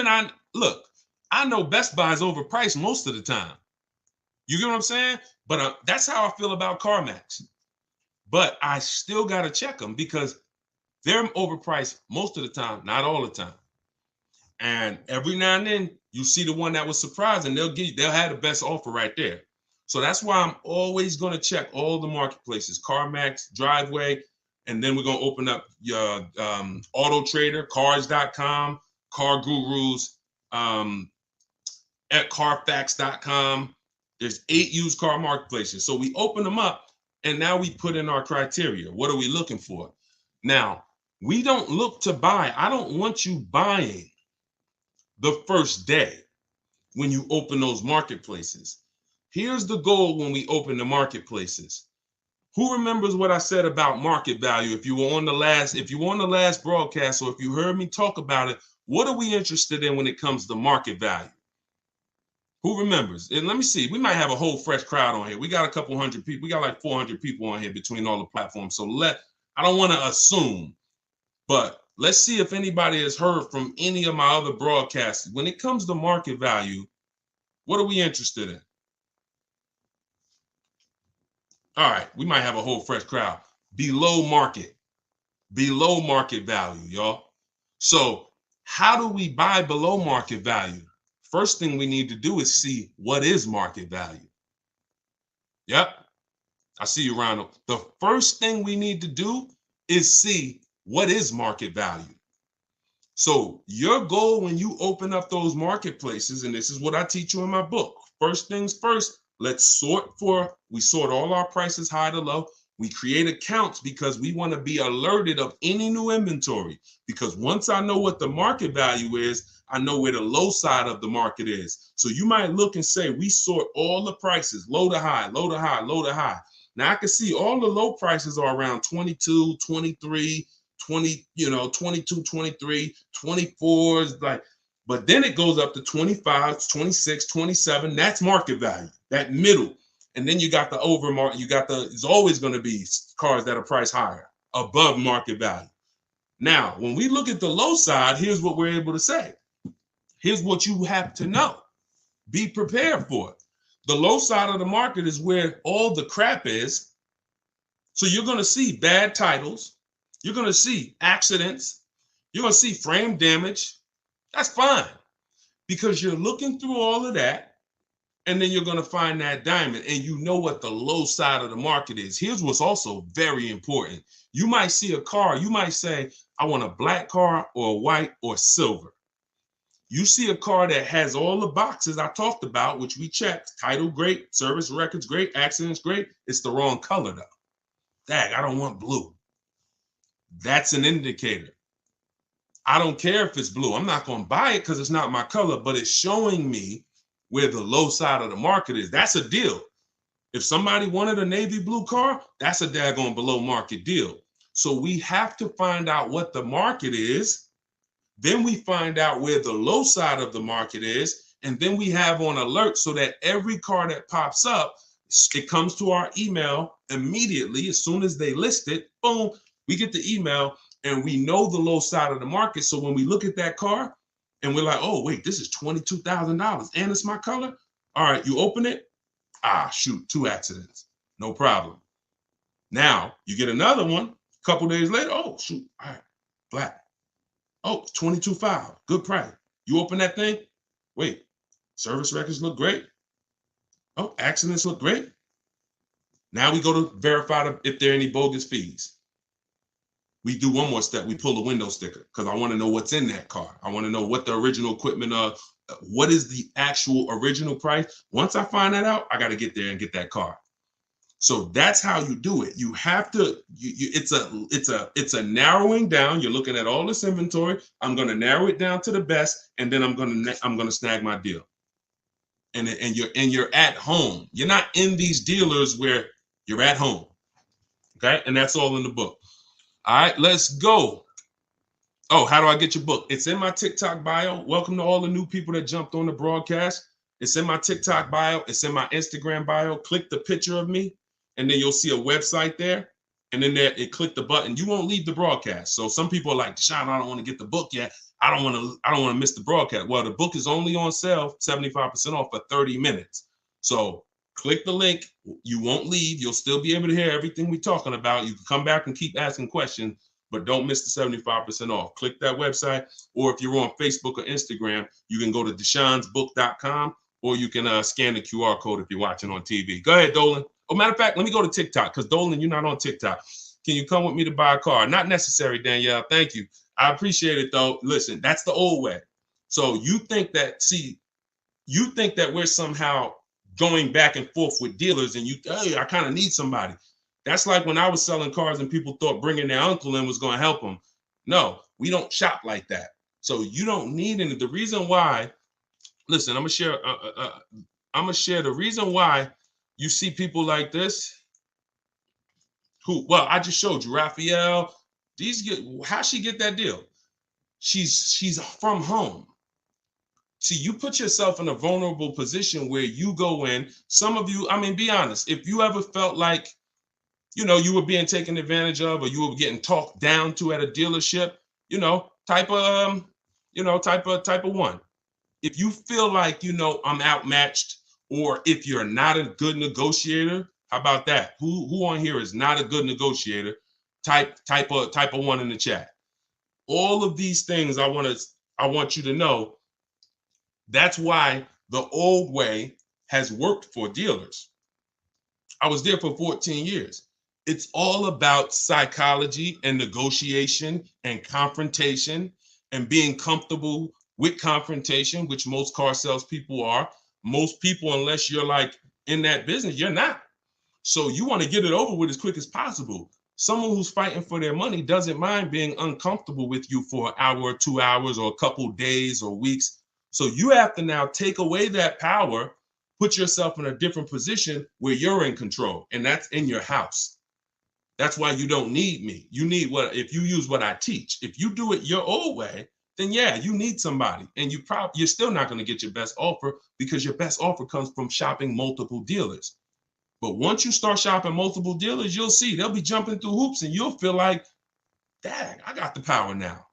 I know Best Buy is overpriced most of the time. You get what I'm saying? But that's how I feel about CarMax. But I still got to check them because they're overpriced most of the time, not all the time. And every now and then you see the one that was surprising, they'll have the best offer right there. So that's why I'm always going to check all the marketplaces: CarMax, Driveway, and then we're going to open up your Auto Trader, Cars.com, Car Gurus, at Carfax.com. There's 8 used car marketplaces. So we open them up, and now we put in our criteria. What are we looking for? Now, we don't look to buy. I don't want you buying the first day when you open those marketplaces. Here's the goal when we open the marketplaces. Who remembers what I said about market value? If you were on the last broadcast, or if you heard me talk about it, what are we interested in when it comes to market value? Who remembers? And let me see. We might have a whole fresh crowd on here. We got a couple hundred people. We got like 400 people on here between all the platforms. So I don't want to assume, but let's see if anybody has heard from any of my other broadcasts. When it comes to market value, what are we interested in? All right, we might have a whole fresh crowd. Below market value, y'all. So how do we buy below market value? First thing we need to do is see what is market value. Yep, I see you, Ronald. The first thing we need to do is see what is market value. So your goal when you open up those marketplaces, and this is what I teach you in my book. First things first, we sort all our prices high to low. We create accounts because we want to be alerted of any new inventory. Because once I know what the market value is, I know where the low side of the market is. So you might look and say, we sort all the prices, low to high, low to high, low to high. Now I can see all the low prices are around 22, 23, 20, 22, 23, 24, but then it goes up to 25, 26, 27. That's market value, that middle. And then you got the overmarket, it's always going to be cars that are priced higher, above market value. Now, when we look at the low side, here's what we're able to say. Here's what you have to know. Be prepared for it. The low side of the market is where all the crap is. So you're going to see bad titles. You're going to see accidents. You're going to see frame damage. That's fine because you're looking through all of that. And then you're going to find that diamond, and you know what the low side of the market is. Here's what's also very important. You might see a car. You might say, I want a black car or a white or silver. You see a car that has all the boxes I talked about, which we checked. Title, great. Service records, great. Accidents, great. It's the wrong color, though. Dang, I don't want blue. That's an indicator. I don't care if it's blue. I'm not going to buy it because it's not my color, but it's showing me where the low side of the market is. That's a deal. If somebody wanted a navy blue car, that's a daggone below market deal. So we have to find out what the market is. Then we find out where the low side of the market is. And then we have on alert so that every car that pops up, it comes to our email immediately. As soon as they list it, boom, we get the email and we know the low side of the market. So when we look at that car And we're like, oh, wait, this is $22,000 and it's my color. All right, you open it. Ah, shoot, 2 accidents. No problem. Now you get another one a couple days later. Oh, shoot, all right, black. Oh, 22.5, good price. You open that thing. Wait, service records look great. Oh, accidents look great. Now we go to verify if there are any bogus fees. We do one more step. We pull the window sticker because I want to know what's in that car. I want to know what the original equipment what is the actual original price. Once I find that out, I got to get there and get that car. So that's how you do it. You have to. It's a narrowing down. You're looking at all this inventory. I'm going to narrow it down to the best, and then I'm going to snag my deal. And you're at home. You're not in these dealers where you're at home. Okay, and that's all in the book. All right, let's go. Oh, how do I get your book? It's in my TikTok bio. Welcome to all the new people that jumped on the broadcast. It's in my TikTok bio. It's in my Instagram bio. Click the picture of me, and then you'll see a website there. And then there, click the button. You won't leave the broadcast. So some people are like, Deshone, I don't want to get the book yet. I don't want to miss the broadcast. Well, the book is only on sale, 75% off for 30 minutes. So click the link. You won't leave. You'll still be able to hear everything we're talking about. You can come back and keep asking questions, but don't miss the 75% off. Click that website. Or if you're on Facebook or Instagram, you can go to deshonesbook.com, or you can scan the QR code if you're watching on TV. Go ahead, Dolan. Oh, matter of fact, let me go to TikTok because Dolan, you're not on TikTok. Can you come with me to buy a car? Not necessary, Danielle. Thank you. I appreciate it, though. Listen, that's the old way. So you think that we're somehow going back and forth with dealers and hey, I kind of need somebody. That's like when I was selling cars and people thought bringing their uncle in was going to help them. No, we don't shop like that. So you don't need any. The reason why, listen, I'm gonna share the reason why you see people like this. Well, I just showed you Raphael. How she get that deal? She's from home. See, you put yourself in a vulnerable position where you go in. Some of you, I mean, be honest. If you ever felt like, you were being taken advantage of, or you were getting talked down to at a dealership, type of one. If you feel like, I'm outmatched, or if you're not a good negotiator, how about that? Who on here is not a good negotiator? Type of one in the chat. All of these things I want you to know. That's why the old way has worked for dealers. I was there for 14 years. It's all about psychology and negotiation and confrontation and being comfortable with confrontation, which most car salespeople are. Most people, unless you're like in that business, you're not. So you want to get it over with as quick as possible. Someone who's fighting for their money doesn't mind being uncomfortable with you for an hour or 2 hours or a couple days or weeks. So you have to now take away that power, put yourself in a different position where you're in control, and that's in your house. That's why you don't need me. You need if you use what I teach. If you do it your old way, then yeah, you need somebody, and you're still not going to get your best offer because your best offer comes from shopping multiple dealers. But once you start shopping multiple dealers, you'll see they'll be jumping through hoops, and you'll feel like, dang, I got the power now.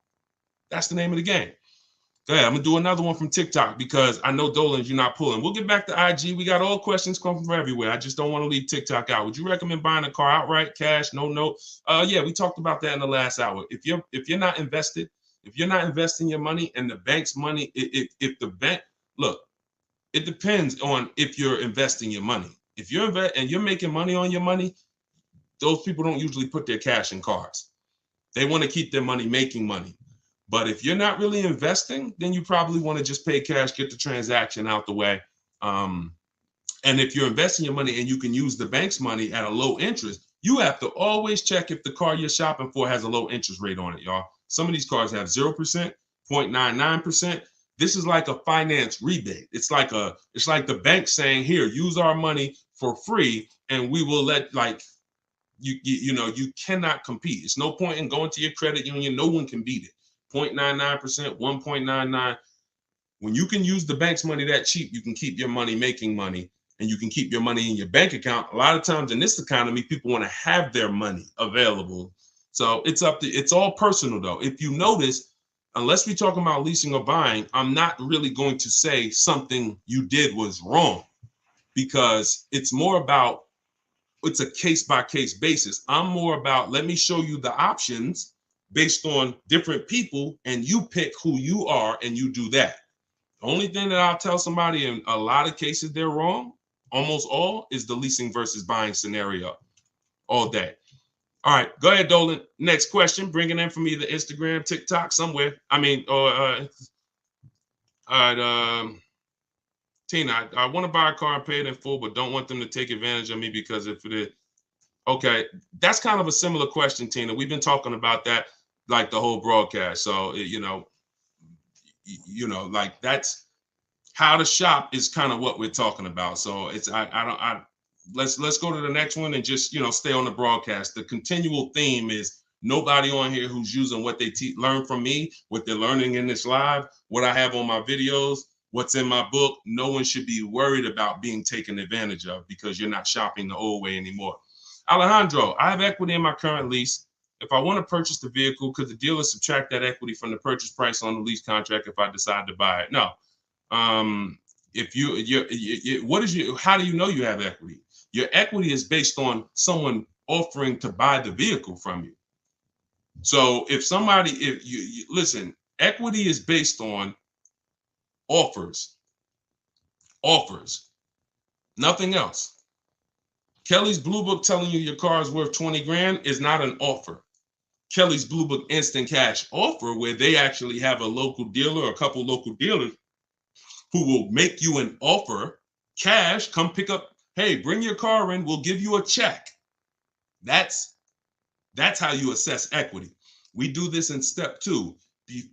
That's the name of the game. Go ahead. I'm going to do another one from TikTok because I know Dolan's you're not pulling. We'll get back to IG. We got all questions coming from everywhere. I just don't want to leave TikTok out. Would you recommend buying a car outright, cash, no note? Yeah, we talked about that in the last hour. If you're not invested, if you're not investing your money and the bank's money, if the bank, look, it depends on if you're investing your money. If you're and you're making money on your money, those people don't usually put their cash in cars. They want to keep their money making money. But if you're not really investing, then you probably want to just pay cash, get the transaction out the way. And if you're investing your money and you can use the bank's money at a low interest, you have to always check if the car you're shopping for has a low interest rate on it, y'all. Some of these cars have 0%, 0.99%. This is like a finance rebate. It's like the bank saying, here, use our money for free, and we will let you cannot compete. It's no point in going to your credit union. No one can beat it. 0.99%, 1.99. When you can use the bank's money that cheap, you can keep your money making money, and you can keep your money in your bank account. A lot of times in this economy, people want to have their money available. So it's all personal though. If you notice, unless we're talking about leasing or buying, I'm not really going to say something you did was wrong, because it's more about, it's a case by case basis. I'm more about, let me show you the options based on different people, and you pick who you are and you do that. The only thing that I'll tell somebody in a lot of cases they're wrong, almost all, is the leasing versus buying scenario all day. All right, go ahead, Dolan. Next question. Bring it in from either Instagram, TikTok, somewhere. I mean, or all right, Tina, I want to buy a car and pay it in full, but don't want them to take advantage of me because if it is, okay, that's kind of a similar question, Tina. We've been talking about that like the whole broadcast. So, like that's how to shop is kind of what we're talking about. So it's, let's go to the next one and just, stay on the broadcast. The continual theme is nobody on here who's using what they learn from me, what they're learning in this live, what I have on my videos, what's in my book. No one should be worried about being taken advantage of because you're not shopping the old way anymore. Alejandro, I have equity in my current lease. If I want to purchase the vehicle, could the dealer subtract that equity from the purchase price on the lease contract if I decide to buy it? No. If how do you know you have equity? Your equity is based on someone offering to buy the vehicle from you. So if you listen, equity is based on offers, nothing else. Kelly's Blue Book telling you your car is worth 20 grand is not an offer. Kelly's Blue Book instant cash offer, where they actually have a local dealer or a couple local dealers who will make you an offer, cash, come pick up, hey, bring your car in, we'll give you a check. That's how you assess equity. We do this in step 2.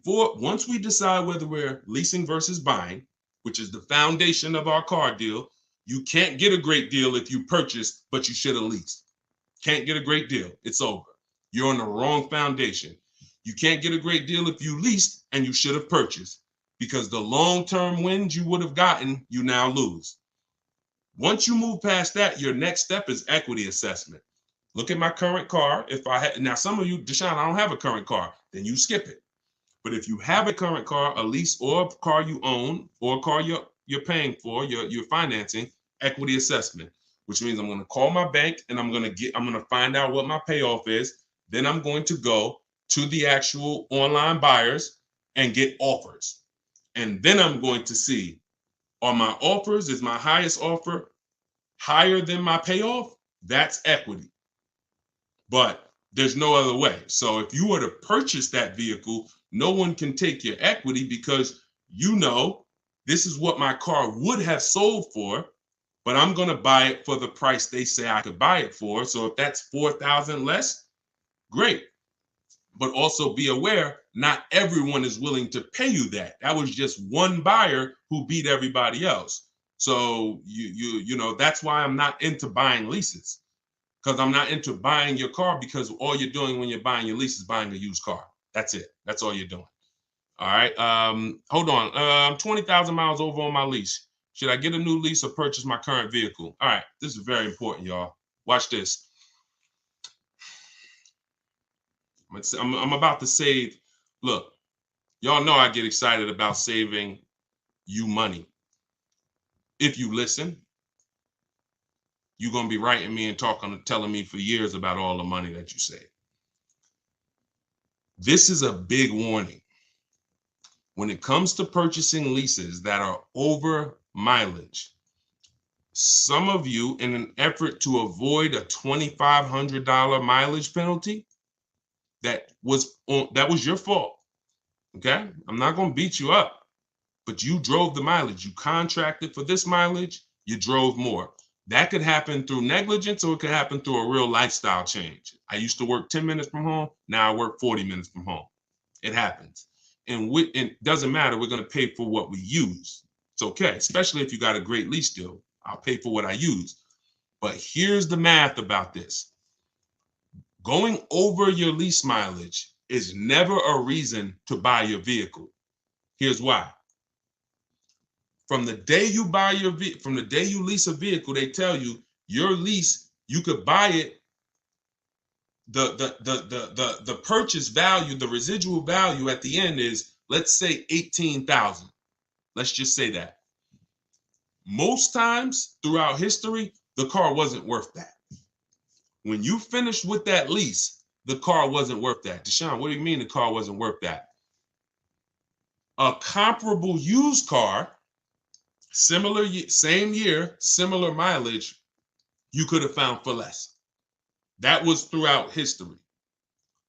Once we decide whether we're leasing versus buying, which is the foundation of our car deal, you can't get a great deal if you purchased, but you should have leased. Can't get a great deal. It's over. You're on the wrong foundation. You can't get a great deal if you leased and you should have purchased, because the long-term wins you would have gotten, you now lose. Once you move past that, your next step is equity assessment. Look at my current car. If I had, now some of you, Deshone, I don't have a current car, then you skip it. But if you have a current car, a lease, or a car you own, or a car you're paying for, you're financing, equity assessment, which means I'm going to call my bank and I'm going to find out what my payoff is. Then I'm going to go to the actual online buyers and get offers. And then I'm going to see, are my offers, is my highest offer higher than my payoff? That's equity. But there's no other way. So if you were to purchase that vehicle, no one can take your equity, because this is what my car would have sold for, but I'm going to buy it for the price they say I could buy it for. So if that's $4,000 less, great. But also be aware, not everyone is willing to pay you that. That was just one buyer who beat everybody else. So that's why I'm not into buying leases, because I'm not into buying your car, because all you're doing when you're buying your lease is buying a used car. That's it. That's all you're doing. All right. Hold on. I'm 20,000 miles over on my lease. Should I get a new lease or purchase my current vehicle? All right. This is very important, y'all. Watch this. I'm about to save. Look, y'all know I get excited about saving you money. If you listen, you're going to be writing me and telling me for years about all the money that you save. This is a big warning. When it comes to purchasing leases that are over mileage, some of you, in an effort to avoid a $2,500 mileage penalty, that was your fault. Okay? I'm not going to beat you up, but you drove the mileage. You contracted for this mileage, you drove more. That could happen through negligence, or it could happen through a real lifestyle change. I used to work 10 minutes from home. Now I work 40 minutes from home. It happens. And it doesn't matter. We're going to pay for what we use. It's okay, especially if you got a great lease deal. I'll pay for what I use. But here's the math about this. Going over your lease mileage is never a reason to buy your vehicle. Here's why. From the day you lease a vehicle, they tell you your lease, you could buy it the purchase value, the residual value at the end is, let's say, 18,000. Let's just say that. Most times throughout history, the car wasn't worth that. When you finished with that lease, the car wasn't worth that. Deshone, what do you mean the car wasn't worth that? A comparable used car, similar, same year, similar mileage, you could have found for less. That was throughout history.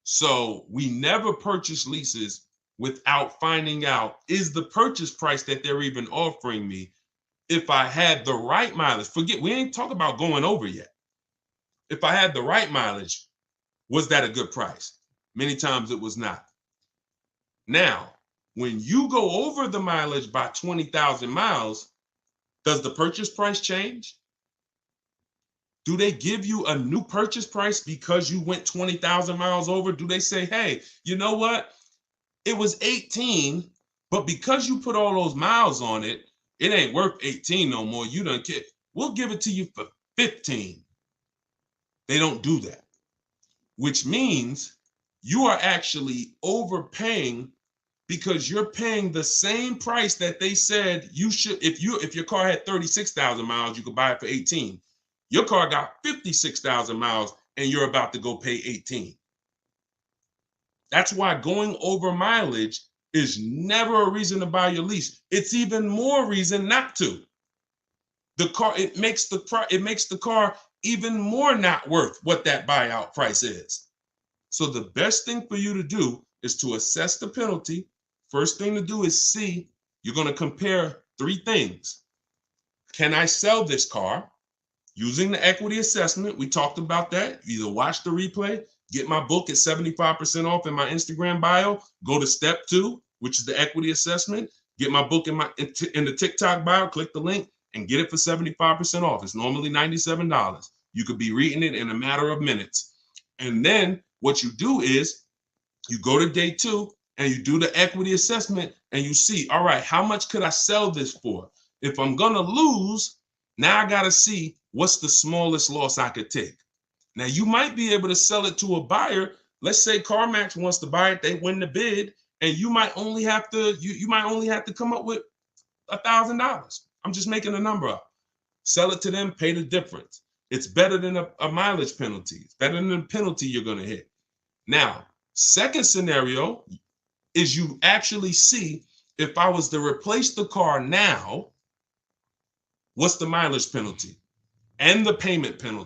So we never purchase leases without finding out, is the purchase price that they're even offering me, if I had the right mileage, forget, we ain't talking about going over yet. If I had the right mileage, was that a good price? Many times it was not. Now, when you go over the mileage by 20,000 miles, does the purchase price change? Do they give you a new purchase price because you went 20,000 miles over? Do they say, hey, you know what? It was 18, but because you put all those miles on it, it ain't worth 18 no more. You don't care. We'll give it to you for 15. They don't do that, which means you are actually overpaying, because you're paying the same price that they said you should. If your car had 36,000 miles, you could buy it for 18. Your car got 56,000 miles and you're about to go pay 18. That's why going over mileage is never a reason to buy your lease. It's even more reason not to. The car, it makes the car even more not worth what that buyout price is. So the best thing for you to do is to assess the penalty. First thing to do is see, you're going to compare three things. Can I sell this car? Using the equity assessment, we talked about that. Either watch the replay, get my book at 75% off in my Instagram bio, go to step 2, which is the equity assessment, get my book in the TikTok bio, click the link and get it for 75% off. It's normally $97. You could be reading it in a matter of minutes. And then what you do is you go to day 2 and you do the equity assessment and you see, all right, how much could I sell this for? If I'm going to lose, now I got to see what's the smallest loss I could take. Now you might be able to sell it to a buyer. Let's say CarMax wants to buy it, they win the bid, and you might only have to come up with $1,000. I'm just making a number up. Sell it to them, pay the difference. It's better than a mileage penalty. It's better than the penalty you're going to hit. Now, second scenario is you actually see, if I was to replace the car now, what's the mileage penalty and the payment penalty?